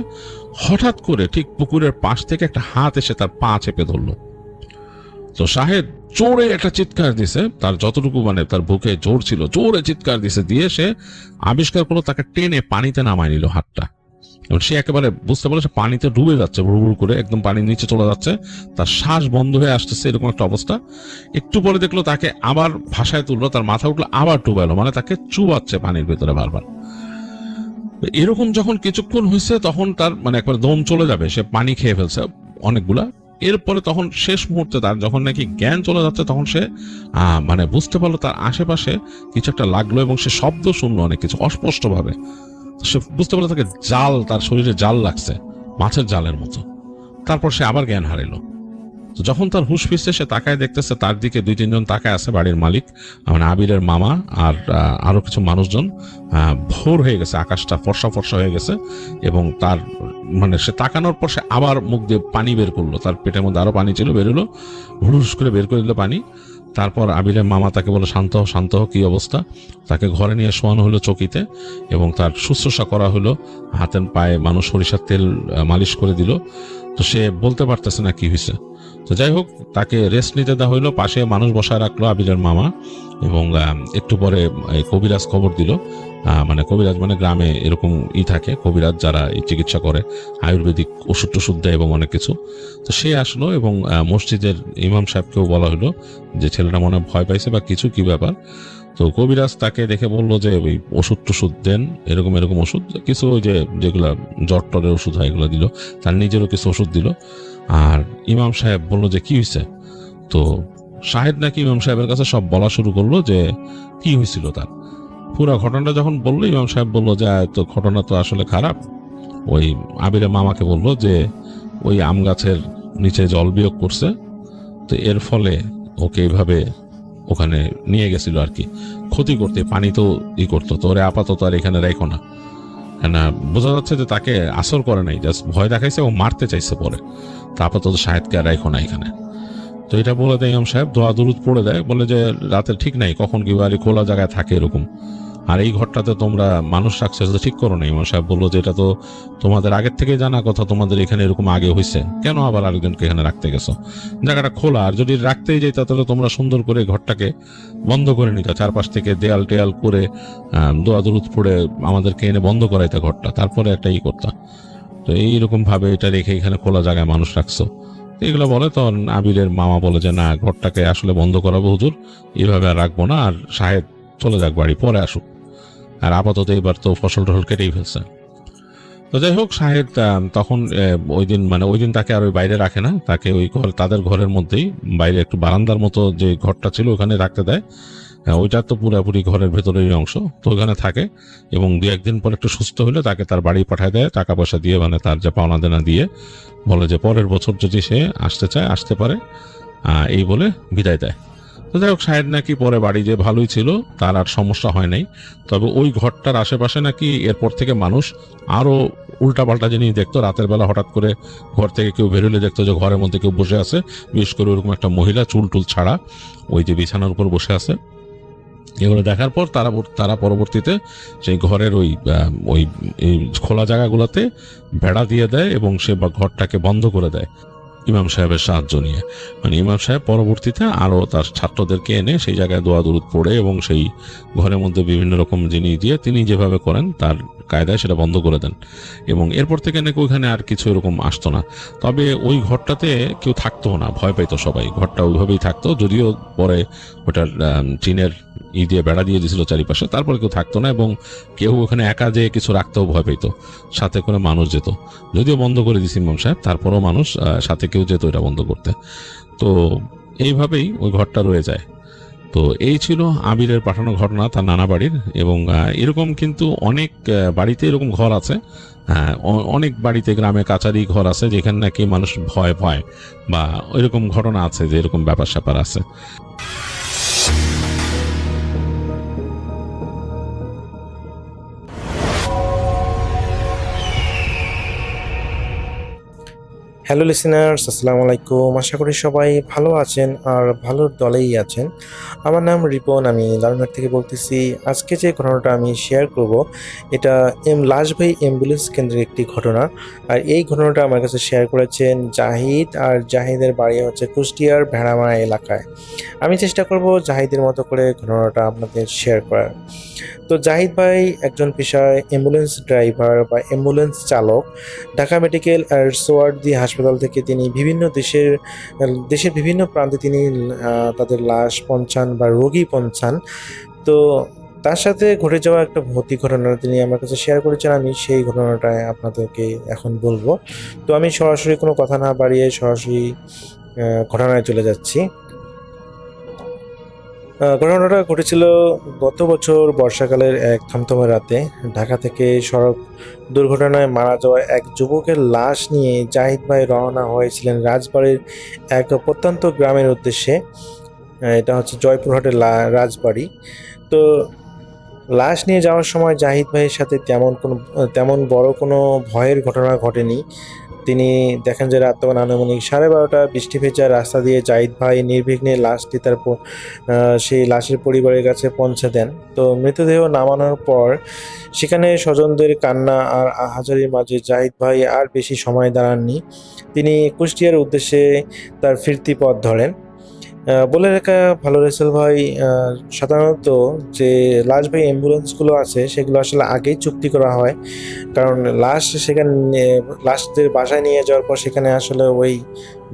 Speaker 4: হঠাৎ করে ঠিক পুকুরের পাশ থেকে একটা হাত এসে তার পা চেপে ধরলো। তো শাহেদ জোরে একটা চিৎকার দিছে, তার যতটুকু মানে তার বুকে জোর ছিল, জোরে চিৎকার দিছে, দিয়ে সে আবিষ্কার করলো তাকে টেনে পানিতে নামায় নিল হাতটা। এবং সে একেবারে বুঝতে পারলো সে পানিতে ডুবে যাচ্ছে, ভুড় করে একদম পানির নিচে চলে যাচ্ছে, তার শ্বাস বন্ধ হয়ে আসতেছে, এরকম একটা অবস্থা। একটু পরে দেখলো তাকে আবার ভাষায় তুললো, তার মাথা উঠলো, আবার ডুবাইলো, মানে তাকে চুবাচ্ছে পানির ভেতরে বারবার। এরকম যখন কিছুক্ষণ হয়েছে, তখন তার মানে একবার দম চলে যাবে, সে পানি খেয়ে ফেলছে অনেকগুলা। এরপরে তখন শেষ মুহূর্তে তার যখন নাকি জ্ঞান চলে যাচ্ছে, তখন সে মানে বুঝতে পারলো তার আশেপাশে কিছু একটা লাগলো, এবং সে শব্দ শুনলো অনেক কিছু অস্পষ্ট ভাবে। সে বুঝতে পারলো তাকে জাল, তার শরীরে জাল লাগছে, মাছের জালের মতো। তারপর সে আবার জ্ঞান হারাইলো। তো যখন তার হুঁশ ফিরছে, সে তাকায় দেখতেছে তার দিকে 2-3 জন তাকায় আছে, বাড়ির মালিক মানে আবিরের মামা আর আরো কিছু মানুষজন। ভোর হয়ে গেছে, আকাশটা ফর্সা হয়ে গেছে, এবং তার মানে সে তাকানোর পর সে আবার মুখ দিয়ে পানি বের করলো, তার পেটের মধ্যে আরো পানি ছিল, বেরোলো, হুড়ুস করে বের করে দিল পানি। তারপর আবিরের মামা তাকে বলে, শান্ত হো, কি অবস্থা। তাকে ঘরে নিয়ে শোয়ানো হলো চকিতে, এবং তার শুশ্রূষা করা হলো, হাতের পায়ে মানুষ সরিষার তেল মালিশ করে দিল। তো সে বলতে পারতেছে না কি হয়েছে। তো যাই হোক, তাকে রেস্ট নিতে দেওয়া হইলো, পাশে মানুষ বসায় রাখলো আবিরের মামা, এবং একটু পরে কবিরাজ খবর দিল। মানে কবিরাজ মানে গ্রামে এরকম থাকে, কবিরাজ যারা এই চিকিৎসা করে, আয়ুর্বেদিক ওষুধ টষুধ দেয় এবং অনেক কিছু। তো সে আসলো, এবং মসজিদের ইমাম সাহেবকেও বলা হলো যে ছেলেটা মনে ভয় পাইছে বা কিছু, কি ব্যাপার। তো কবিরাজ তাকে দেখে বললো যে ওই ওষুধ টষুধ দেন, এরকম ওষুধ কিছু, ওই যে যেগুলা জ্বর টরের ওষুধ হয় এগুলো দিল, তার নিজেরও কিছু ওষুধ দিল। আর ইমাম সাহেব বললো যে কি হয়েছে। তো শাহেদ নাকি ইমাম সাহেবের কাছে সব বলা শুরু করলো যে কি হয়েছিল তার পুরো ঘটনাটা। যখন বললো, ইমাম সাহেব বললো যে তো ঘটনা তো আসলে খারাপ। ওই আবিরের মামাকে বললো যে ওই আম গাছের নিচে জল বিয়োগ করছে, তো এর ফলে ওকে এইভাবে ওখানে নিয়ে গেছিল আর কি, ক্ষতি করতে, পানি তো করতো। তো ওরে আপাতত আর এখানে রেখো না। বোঝা যাচ্ছে যে তাকে আসর করে নাই, জাস্ট ভয় দেখাইছে ও মারতে চাইছে পরে। তা আপাতত শাহেদকে আর রেখো না এখানে। তো এটা বলে দেয় ইমাম সাহেব, দোয়া দুরুদ পড়ে দেয়, বলে যে রাতে ঠিক নাই, কখন কি বাড়ি খোলা জায়গায় থাকে এরকম, আর এই ঘরটাতে তোমরা মানুষ রাখছো, সেটা ঠিক করো না। ইমাম সাহেব বললো যে এটা তো তোমাদের আগের থেকে জানা কথা, তোমাদের এখানে এরকম আগে হয়েছে, কেন আবার আরেকজনকে এখানে রাখতে গেছো? জায়গাটা খোলা, আর যদি রাখতেই যাইতা তাহলে তোমরা সুন্দর করে ঘরটাকে বন্ধ করে নিতা, চারপাশ থেকে দেয়াল টেয়াল করে দোয়া দুরুদ পড়ে আমাদেরকে এনে বন্ধ করাইতা ঘরটা, তারপরে একটা করতা। তো এইরকম ভাবে এটা রেখে এখানে খোলা জায়গায় মানুষ রাখছো, এগুলো বলে। তখন আবিরের মামা বলে যে না, ঘরটাকে আসলে বন্ধ করাবো হুজুর, এইভাবে আর রাখবো না, আর শাহেদ চলে যাক বাড়ি, পরে আসুক, আর আপাতত এবার তো ফসল টসল কেটেই ফেলছে। তো যাই হোক, শাহেদ তখন ওই দিন তাকে আর ওই বাইরে রাখে না, তাকে ওই ঘর, তাদের ঘরের মধ্যেই বাইরে একটু বারান্দার মতো যে ঘরটা ছিল ওখানে রাখতে দেয়। ওইটা তো পুরোপুরি ঘরের ভেতরের অংশ, তো ওখানে থাকে। এবং 2-1 দিন পর একটু সুস্থ হলে তাকে তার বাড়ি পাঠায় দেয়, টাকা পয়সা দিয়ে, মানে তার যে পাওনা দেনা দিয়ে, বলে যে পরের বছর যদি সে আসতে চায় আসতে পারে, এই বলে বিদায় দেয়। তো যাই হোক, শাহেদ নাকি পরে বাড়ি যে ভালোই ছিল, তার আর সমস্যা হয় নাই। তবে ওই ঘরটার আশেপাশে নাকি এরপর থেকে মানুষ আরো উল্টাপাল্টা জিনিস দেখতো। রাতের বেলা হঠাৎ করে ঘর থেকে কেউ বেরোলে দেখতো যে ঘরের মধ্যে কেউ বসে আছে, বিশেষ করে ওরকম একটা মহিলা চুল টুল ছাড়া ওই যে বিছানার উপর বসে আছে। এগুলো দেখার পর তারা পরবর্তীতে সেই ঘরের ওই এই খোলা জায়গাগুলোতে বেড়া দিয়ে দেয় এবং সে ঘরটাকে বন্ধ করে দেয় ইমাম সাহেবের সাহায্য নিয়ে। মানে ইমাম সাহেব পরবর্তীতে আরও তার ছাত্রদেরকে এনে সেই জায়গায় দোয়া দুরুদ পড়ে এবং সেই ঘরের মধ্যে বিভিন্ন রকম জিনিস দিয়ে তিনি যেভাবে করেন তার কায়দায় সেটা বন্ধ করে দেন। এবং এরপর থেকে নাকি ওইখানে আর কিছু এরকম আসতো না। তবে ওই ঘরটাতে কেউ থাকতো না, ভয় পাইতো সবাই। ঘরটা ওইভাবেই থাকতো, যদিও পরে ওটার টিনের দিয়ে বেড়া দিয়ে দিয়েছিল চারিপাশে, তারপরে কেউ থাকতো না। এবং কেউ ওখানে একা যেয়ে কিছু রাখতেও ভয় পাইতো, সাথে করে মানুষ যেত। যদিও বন্ধ করে দিয়েছে ইমাম সাহেব, তারপরেও মানুষ সাথে কেউ যেত এটা বন্ধ করতে। তো এইভাবেই ওই ঘরটা রয়ে যায়। তো এই ছিল আবিরের পাঠানো ঘটনা তার নানা বাড়ির। এবং এরকম কিন্তু অনেক বাড়িতে এরকম ঘর আছে। হ্যাঁ, অনেক বাড়িতে গ্রামে কাচারি ঘর আছে যেখানে নাকি মানুষ ভয় পায় বা এরকম ঘটনা আছে যে এরকম ব্যাপার স্যাপার আছে।
Speaker 3: হ্যালো লিসেনার্স, আসসালামু আলাইকুম। আশা করি সবাই ভালো আছেন আর ভালোর দলেই আছেন। আমার নাম রিপন, আমি লালমেট থেকে বলতেছি। আজকে যে ঘটনাটা আমি শেয়ার করব এটা লাশভাই অ্যাম্বুলেন্স কেন্দ্রের একটি ঘটনা। আর এই ঘটনাটা আমার কাছে শেয়ার করেছেন জাহিদ, আর জাহিদের বাড়ি হচ্ছে কুষ্টিয়ার ভেড়ামারা এলাকায়। আমি চেষ্টা করব জাহিদের মতো করে ঘটনাটা আপনাদের শেয়ার করার। তো জাহিদ ভাই একজন পেশায় অ্যাম্বুলেন্স ড্রাইভার বা অ্যাম্বুলেন্স চালক। ঢাকা মেডিকেল আর সোয়ার্দি হাসপাতাল থেকে তিনি বিভিন্ন দেশের বিভিন্ন প্রান্তে তিনি তাদের লাশ পৌঁছান বা রোগী পৌঁছান। তো তার সাথে ঘটে যাওয়া একটা ভৌতিক ঘটনা তিনি আমার কাছে শেয়ার করেছেন। আমি সেই ঘটনাটা আপনাদেরকে এখন বলবো। তো আমি সরাসরি কোনো কথা না বাড়িয়ে সরাসরি ঘটনায় চলে যাচ্ছি। ঘটনাটা ঘটেছিল গত বছর বর্ষাকালের এক থমথমে রাতে। ঢাকা থেকে সড়ক দুর্ঘটনায় মারা যাওয়া এক যুবকের লাশ নিয়ে জাহিদ ভাই রওনা হয়েছিলেন রাজবাড়ির এক প্রত্যন্ত গ্রামের উদ্দেশ্যে। এটা হচ্ছে জয়পুরহাটের রাজবাড়ি। তো লাশ নিয়ে যাওয়ার সময় জাহিদ ভাইয়ের সাথে তেমন বড় কোনো ভয়ের ঘটনা ঘটেনি। তিনি দেখেন যে রাত তখন আনুমানিক 12:30, বৃষ্টি ভেজা রাস্তা দিয়ে জাহিদ ভাই নির্বিঘ্নে লাশটি সেই লাশের পরিবারের কাছে পৌঁছে দেন। তো মৃতদেহ নামানোর পর সেখানে স্বজনদের কান্না আর আহাজারির মাঝে জাহিদ ভাই আর বেশি সময় দাঁড়াননি। তিনি কুষ্টিয়ার উদ্দেশ্যে তার ফিরতি পথ ধরেন। বলে রাখা ভালো রেসেল ভাই, সাধারণত যে লাশবাহী অ্যাম্বুলেন্সগুলো আছে সেগুলো আসলে আগেই চুক্তি করা হয়। কারণ লাশদের বাসায় নিয়ে যাওয়ার পর সেখানে আসলে ওই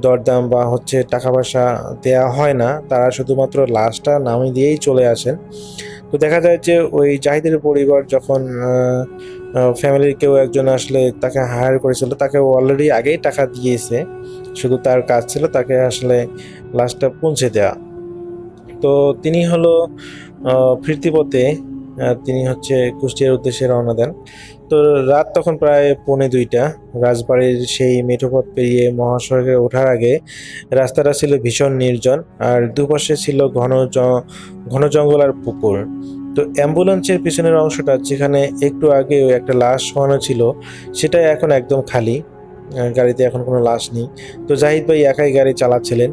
Speaker 3: দরদাম বা হচ্ছে টাকা পয়সা দেওয়া হয় না, তারা শুধুমাত্র লাশটা নামিয়ে দিয়েই চলে আসেন। তো দেখা যায় যে ওই জাহিদের পরিবার যখন ফ্যামিলির কেউ একজন আসলে তাকে হায়ার করেছিল, তাকে অলরেডি আগেই টাকা দিয়েছে, শুধু তার কাজ ছিল তাকে আসলে লাশটা পৌঁছে দেওয়া। তো তিনি হলো ফিরতি পথে তিনি হচ্ছে কুষ্টিয়ার উদ্দেশ্যে রওনা দেন। তো রাত তখন প্রায় 1:45। রাজবাড়ির সেই মেঠোপথ পেরিয়ে মহাসড়কে ওঠার আগে রাস্তাটা ছিল ভীষণ নির্জন, আর দুপাশে ছিল ঘন জঙ্গল আর পুকুর। তো অ্যাম্বুলেন্সের পিছনের অংশটা যেখানে একটু আগেও একটা লাশ শোয়ানো ছিল সেটা এখন একদম খালি, গাড়িতে এখন কোনো লাশ নেই। তো জাহিদ ভাই একাই গাড়ি চালাচ্ছিলেন,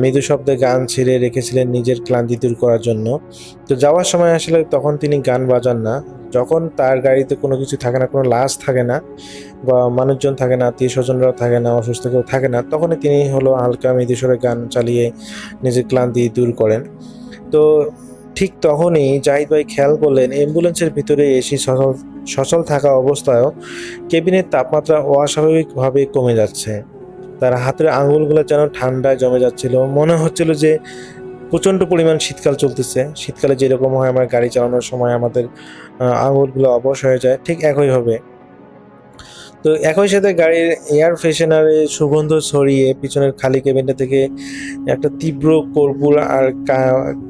Speaker 3: মৃদু শব্দে গান ছেড়ে রেখেছিলেন নিজের ক্লান্তি দূর করার জন্য। তো যাওয়ার সময় আসলে তখন তিনি গান বাজান না। যখন তার গাড়িতে কোনো কিছু থাকে না, কোনো লাশ থাকে না বা মানুষজন থাকে না, আত্মীয় স্বজনরাও থাকে না, অসুস্থ কেউ থাকে না, তখনই তিনি হলো হালকা মৃদু স্বরে গান চালিয়ে নিজের ক্লান্তি দূর করেন। তো ঠিক তখনই জাহিদ ভাই খেয়াল করলেন অ্যাম্বুলেন্সের ভিতরে এসি সচল থাকা অবস্থায়ও কেবিনের তাপমাত্রা অস্বাভাবিকভাবে কমে যাচ্ছে। তার হাতের আঙুলগুলো যেন ঠান্ডায় জমে যাচ্ছিল। মনে হচ্ছিল যে প্রচণ্ড পরিমাণ শীতকাল চলতেছে। শীতকালে যেরকম হয় আমরা গাড়ি চালানোর সময় আমাদের আঙুলগুলো অবশ হয়ে যায়, ঠিক একইভাবে। তো একই সাথে গাড়ির এয়ার ফ্রেশনারে সুগন্ধ ছড়িয়ে পিছনের খালি কেবিনটা থেকে একটা তীব্র কর্পূর আর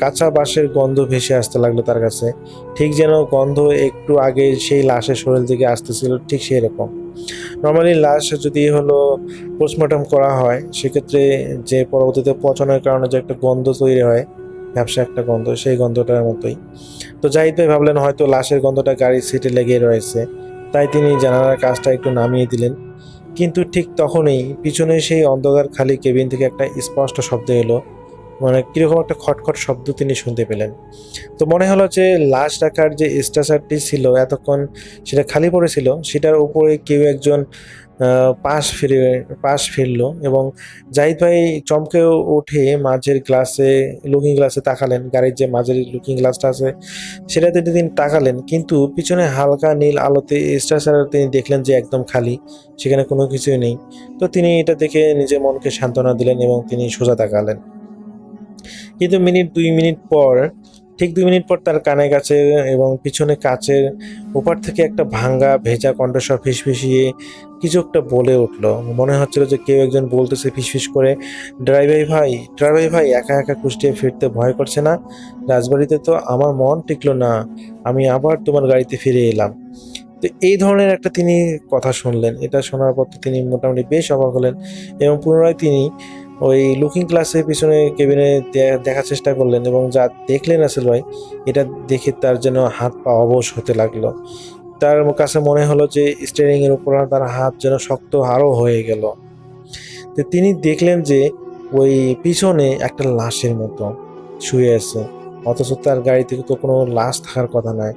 Speaker 3: কাঁচা বাঁশের গন্ধ ভেসে আসতে লাগলো তার কাছে। ঠিক যেন গন্ধ একটু আগে সেই লাশের শরীর থেকে আসতেছিল, ঠিক সেই রকম। নর্মালি লাশ যদি হলো পোস্টমর্টম করা হয় সেক্ষেত্রে যে পরবর্তীতে পচনের কারণে যে একটা গন্ধ তৈরি হয় ব্যবসা একটা গন্ধ, সেই গন্ধটার মতোই। তো জাহিদ ভাই ভাবলেন হয়তো লাশের গন্ধটা গাড়ির সিটে লেগে রয়েছে, তাই তিনি জানালার কাজটা একটু নামিয়ে দিলেন। কিন্তু ঠিক তখনই পিছনে সেই অন্ধকার খালি কেবিন থেকে একটা স্পষ্ট শব্দ এলো, মানে কিরকম একটা খটখট শব্দ তিনি শুনতে পেলেন। তো মনে হলো যে লাশ রাখার যে স্ট্রেচারটি ছিল এতক্ষণ সেটা খালি পড়েছিল, সেটার উপরে কেউ একজন পাশ ফিরলো এবং জাহিদ ভাই চমকে উঠে মাঝের গ্লাসে, লুকিং গ্লাসে তাকালেন। গাড়ির যে মাঝের লুকিং গ্লাসটা আছে সেটাতে তিনি তাকালেন, কিন্তু পিছনে হালকা নীল আলোতে স্ট্রেচার তিনি দেখলেন যে একদম খালি, সেখানে কোনো কিছুই নেই। তো তিনি এটা দেখে নিজের মনকে সান্ত্বনা দিলেন এবং তিনি সোজা তাকালেন। কিন্তু ঠিক 2 মিনিট পর তার কানের কাছে এবং পিছনে কাচের ওপার থেকে একটা ভাঙা ভেজা কণ্ঠস্বর ফিসফিসিয়ে কিছু একটা বলে উঠলো। মনে হচ্ছিল যে কেউ একজন বলতেছে ফিসফিস করে, ড্রাইভার ভাই, একা একা কুষ্টিয়া ফিরতে ভয় করছে না? রাজবাড়িতে তো আমার মন টিকলো না, আমি আবার তোমার গাড়িতে ফিরে এলাম। তো এই ধরনের একটা তিনি কথা শুনলেন। এটা শোনার পর তো তিনি মোটামুটি বেশ অবাক হলেন এবং পুনরায় তিনি ওই লুকিং গ্লাসের পিছনে কেবিনে দেখার চেষ্টা করলেন এবং যা দেখলেন রাসেল ভাই, এটা দেখে তার যেন হাত পা অবশ হতে লাগলো। তার কাছে মনে হলো যে স্টিয়ারিং এর উপর তার হাত যেন শক্ত আরও হয়ে গেল। তো তিনি দেখলেন যে ওই পিছনে একটা লাশের মতো শুয়ে আছে, অথচ তার গাড়িতে তো কোনো লাশ থাকার কথা নয়।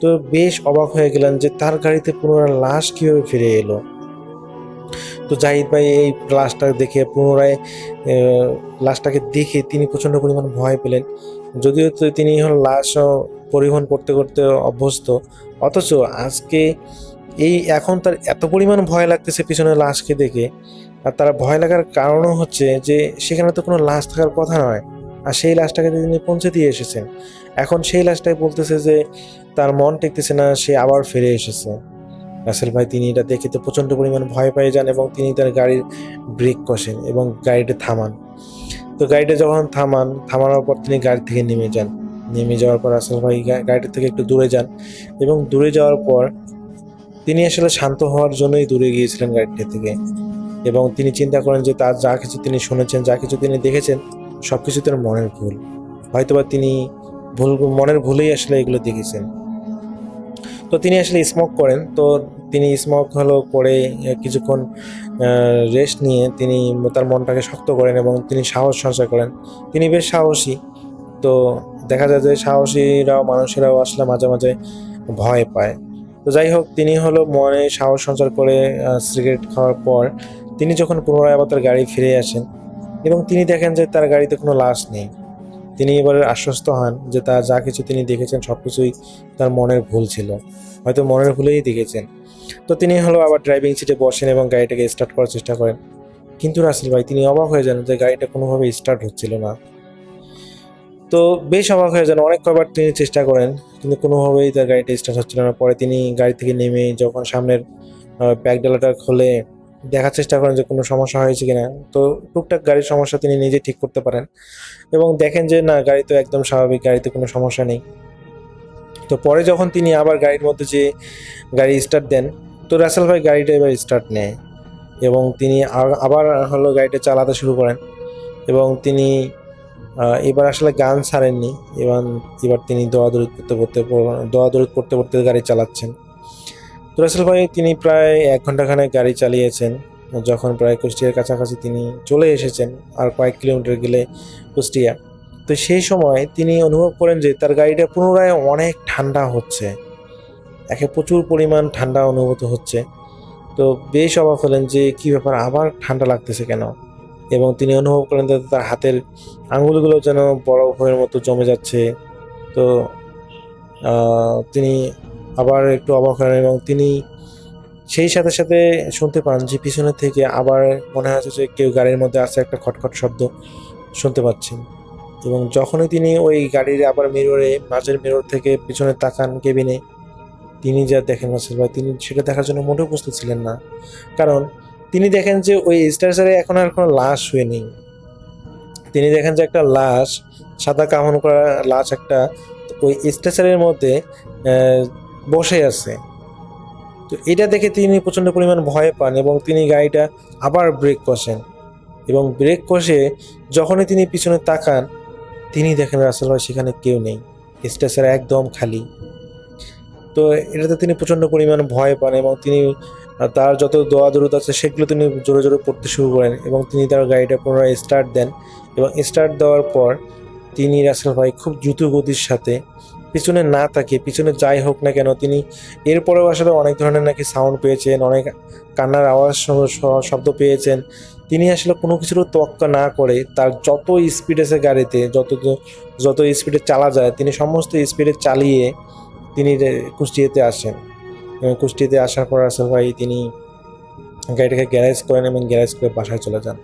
Speaker 3: তো বেশ অবাক হয়ে গেলেন যে তার গাড়িতে পুনরায় লাশ কীভাবে ফিরে এলো। তো জাহিদ ভাই এই লাশটাকে দেখে তিনি প্রচণ্ড পরিমাণ ভয় পেলেন। যদিও তো তিনি লাশ পরিবহন করতে করতে অভ্যস্ত, অথচ আজকে এখন তার এত পরিমাণ ভয় লাগতেছে পিছনে লাশকে দেখে। আর তার ভয় লাগার কারণও হচ্ছে যে সেখানে তো কোনো লাশ থাকার কথা নয়, আর সেই লাশটাকে তিনি পৌঁছে দিয়ে এসেছেন। এখন সেই লাশটাই বলতেছে যে তার মন টেকতেছে না, সে আবার ফিরে এসেছে। রাসেল ভাই তিনি এটা দেখে তো প্রচণ্ড পরিমাণ ভয় পেয়ে যান এবং তিনি তার গাড়ির ব্রেক কষেন এবং গাড়িটা থামান। তো গাড়িটা যখন থামানোর পর তিনি গাড়ি থেকে নেমে যাওয়ার পর রাসেল ভাই গাড়িটা থেকে একটু দূরে যান এবং দূরে যাওয়ার পর তিনি আসলে শান্ত হওয়ার জন্যই দূরে গিয়েছিলেন গাড়িটা থেকে। এবং তিনি চিন্তা করেন যে তার যা কিছু তিনি শুনেছেন, যা কিছু তিনি দেখেছেন, সব কিছু তার মনের ভুল। হয়তোবা তিনি মনের ভুলেই আসলে এগুলো দেখেছেন। তো তিনি আসলে স্মোক করেন। তো তিনি স্মোক করে কিছুক্ষণ রেস্ট নিয়ে তিনি তার মনটাকে শক্ত করেন এবং তিনি সাহস সঞ্চয় করেন। তিনি বেশ সাহসী। তো দেখা যায় যে মানুষেরাও আসলে মাঝে মাঝে ভয় পায়। তো যাই হোক, তিনি মনে সাহস সঞ্চার করে সিগারেট খাওয়ার পর তিনি যখন পুনরায় আবার তার গাড়ি ফিরে আসেন এবং তিনি দেখেন যে তার গাড়িতে কোনো লাশ নেই, তিনি এবারে আশ্বস্ত হন যে তার যা কিছু তিনি দেখেছেন সব কিছুই তার মনের ভুল ছিল, হয়তো মনের ভুলেই দেখেছেন। তো তিনি আবার ড্রাইভিং সিটে বসেন এবং গাড়িটাকে স্টার্ট করার চেষ্টা করেন। কিন্তু রাসেল ভাই তিনি অবাক হয়ে যান যে গাড়িটা কোনোভাবে স্টার্ট হচ্ছিল না। তো বেশ অবাক হয়ে যান, অনেক কবার তিনি চেষ্টা করেন কিন্তু কোনোভাবেই তার গাড়িটা স্টার্ট হচ্ছিল না। পরে তিনি গাড়ি থেকে নেমে যখন সামনের ব্যাক ডালাটা খুলে দেখার চেষ্টা করেন যে কোনো সমস্যা হয়েছে কিনা, তো টুকটাক গাড়ির সমস্যা তিনি নিজে ঠিক করতে পারেন এবং দেখেন যে না, গাড়ি তো একদম স্বাভাবিক, গাড়িতে কোনো সমস্যা নেই। তো পরে যখন তিনি আবার গাড়ির মধ্যে যে গাড়ি স্টার্ট দেন, তো রাসেল ভাই গাড়িটা এবার স্টার্ট নেয় এবং তিনি আবার গাড়িটা চালাতে শুরু করেন এবং তিনি এবার আসলে গান ছাড়েননি। এবার তিনি দৌড়াদৌড়ি করতে করতে গাড়ি চালাচ্ছেন। তো রাসেল ভাই তিনি প্রায় 1 ঘন্টাখানেক গাড়ি চালিয়েছেন। যখন প্রায় কুষ্টিয়ার কাছাকাছি তিনি চলে এসেছেন, আর কয়েক কিলোমিটার গেলে কুষ্টিয়া, তো সেই সময় তিনি অনুভব করেন যে তার গাড়িটা পুনরায় অনেক ঠান্ডা হচ্ছে, প্রচুর পরিমাণ ঠান্ডা অনুভূত হচ্ছে। তো বেশ অবাক হলেন যে কী ব্যাপার, আবার ঠান্ডা লাগতেছে কেন, এবং তিনি অনুভব করেন যে তার হাতের আঙুলগুলো যেন বরফের মতো জমে যাচ্ছে। তো তিনি আবার একটু অবাক হলেন এবং তিনি সেই সাথে সাথে শুনতে পান যে পিছনে থেকে আবার মনে হচ্ছে যে কেউ গাড়ির মধ্যে আছে, একটা খটখট শব্দ শুনতে পাচ্ছেন। এবং যখনই তিনি ওই গাড়ির আবার মাঝের মিরর থেকে পিছনে তাকান কেবিনে, তিনি যা দেখেন রাসেল ভাই, তিনি সেটা দেখার জন্য মোটেও প্রস্তুত ছিলেন না। কারণ তিনি দেখেন যে ওই স্ট্রেচারে এখন আর কোনো লাশ শুয়ে নেই। তিনি দেখেন যে একটা লাশ, সাদা কাফন করা লাশ একটা ওই স্ট্রেচারের মধ্যে বসে আছে। তো এটা দেখে তিনি প্রচণ্ড পরিমাণ ভয় পান এবং তিনি গাড়িটা আবার ব্রেক কষেন এবং ব্রেক কষে যখনই তিনি পিছনে তাকান, তিনি দেখেন রাসেল ভাই সেখানে কেউ নেই, স্টেশন একদম খালি। তো এটাতে তিনি প্রচণ্ড পরিমাণ ভয় পান এবং তিনি তার যত দোয়া দরুদ আছে সেগুলো তিনি জোরে জোরে পড়তে শুরু করেন এবং তিনি তার গাড়িটা পুনরায় স্টার্ট দেন এবং স্টার্ট দেওয়ার পর তিনি রাসেল ভাই খুব দ্রুত গতির সাথে পিছনে না তাকিয়ে, পিছনে যাই হোক না কেন, তিনি এরপরেও আসলে অনেক ধরনের নাকি সাউন্ড পেয়েছেন, অনেক কান্নার আওয়াজ শব্দ পেয়েছেন। তিনি আসলে কোনো কিছুর তোয়াক্কা না করে তার যত স্পিড আছে গাড়িতে, যত স্পিডে চালা যায় তিনি সমস্ত স্পিডে চালিয়ে তিনি কুষ্টিয়াতে আসেন। এবং কুষ্টিয়াতে আসার পর রাসেল ভাই তিনি গাড়িটাকে গ্যারেজ করেন এবং গ্যারেজ করে বাসায় চলে যান।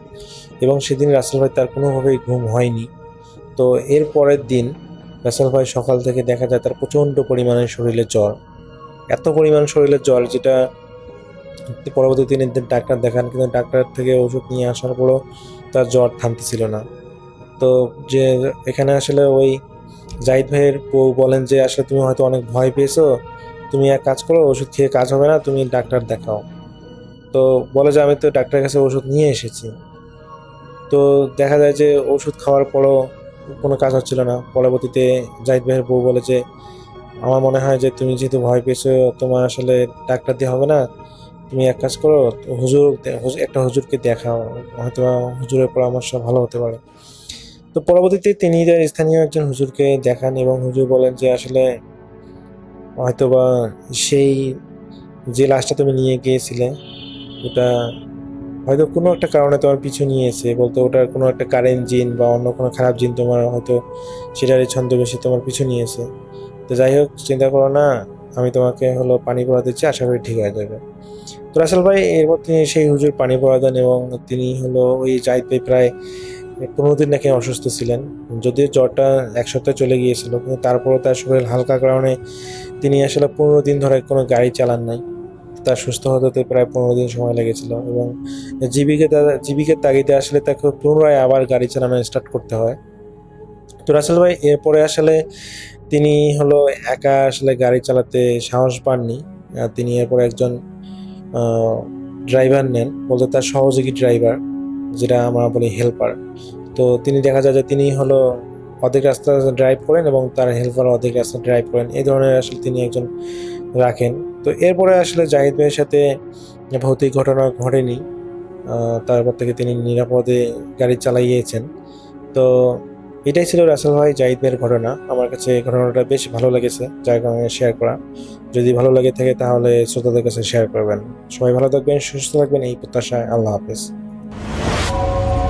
Speaker 3: এবং সেদিন রাসেল ভাই তার কোনোভাবেই ঘুম হয়নি। তো এর পরের দিন রাসেল ভাই সকাল থেকে দেখা যায় তার প্রচণ্ড পরিমাণে শরীরে জ্বর, এত পরিমাণ শরীরে জ্বর যেটা পরবর্তী তিনি ডাক্তার দেখান, কিন্তু ডাক্তার থেকে ওষুধ নিয়ে আসার পরও তার জ্বর থামতেছিল না। তো যে এখানে আসলে ওই জাহিদ ভাইয়ের বউ বলেন যে আসলে তুমি হয়তো অনেক ভয় পেয়েছো, তুমি এক কাজ করো, ওষুধ খেয়ে কাজ হবে না, তুমি ডাক্তার দেখাও। তো বলে যে আমি তো ডাক্তারের কাছে ওষুধ নিয়ে এসেছি। তো দেখা যায় যে ওষুধ খাওয়ার পরও কোনো কাজ হচ্ছিল না। পরবর্তীতে জাহিদ ভাইয়ের বউ বলে যে আমার মনে হয় যে তুমি যেহেতু ভয় পেয়েছো, তোমার আসলে ডাক্তার দিয়ে হবে না, তুমি এক কাজ করো, একটা হুজুরকে দেখাও, হয়তো হুজুরের পরামর্শ ভালো হতে পারে। তো পরবর্তীতে তিনি স্থানীয় একজন হুজুরকে দেখান এবং হুজুর বলেন যে আসলে হয়তোবা সেই যে লাশটা তুমি নিয়ে গিয়েছিলে ওটা হয়তো কোনো একটা কারণে তোমার পিছু নিয়েছে, বলতে ওটার কোনো একটা কারেন্ট জিন বা অন্য কোনো খারাপ জিন তোমার হয়তো সেটারই ছন্দবেশে তোমার পিছু নিয়েছে। তো যাই হোক, চিন্তা করো না, আমি তোমাকে হলো পানি পড়া দিচ্ছি, আশা করি ঠিক হয়ে যাবে। তো রাসেল ভাই এরপর তিনি সেই হুজুর পানি পড়া দেন এবং তিনি হলো ওই জাহিদ ভাই প্রায় 15 দিন নাকি অসুস্থ ছিলেন। যদিও জ্বরটা এক সপ্তাহে চলে গিয়েছিল, কিন্তু তারপরও তার শরীর হালকা কারণে তিনি আসলে 15 দিন ধরে কোনো গাড়ি চালান নাই। তার সুস্থ হতে প্রায় 15 দিন সময় লেগেছিল এবং জীবিকার তাগিদে আসলে তাকে পুনরায় আবার গাড়ি চালানো স্টার্ট করতে হয়। তো রাসেল ভাই এরপরে আসলে তিনি হলো একা আসলে গাড়ি চালাতে সাহস পাননি। তিনি এরপরে একজন ড্রাইভার নেন, বলতে তার সহযোগী ড্রাইভার, যেটা আমরা বলি হেল্পার। তো তিনি দেখা যায় যে তিনি হলো অর্ধেক রাস্তা ড্রাইভ করেন এবং তার হেল্পার অর্ধেক রাস্তা ড্রাইভ করেন, এই ধরনের আসলে তিনি একজন রাখেন। তো এরপরে আসলে জাহিদ ভাইয়ের সাথে ভৌতিক ঘটনা ঘটেনি, তারপর থেকে তিনি নিরাপদে গাড়ি চালাইয়েছেন। তো এটাই ছিল রাসেল ভাই জাহিদ ভাইয়ের ঘটনা। আমার কাছে এই ঘটনাটা বেশ ভালো লেগেছে, যার কারণে শেয়ার করা। যদি ভালো লাগে থাকে তাহলে শ্রোতাদের কাছে শেয়ার করবেন। সবাই ভালো থাকবেন, সুস্থ থাকবেন, এই প্রত্যাশায়। আল্লাহ হাফেজ।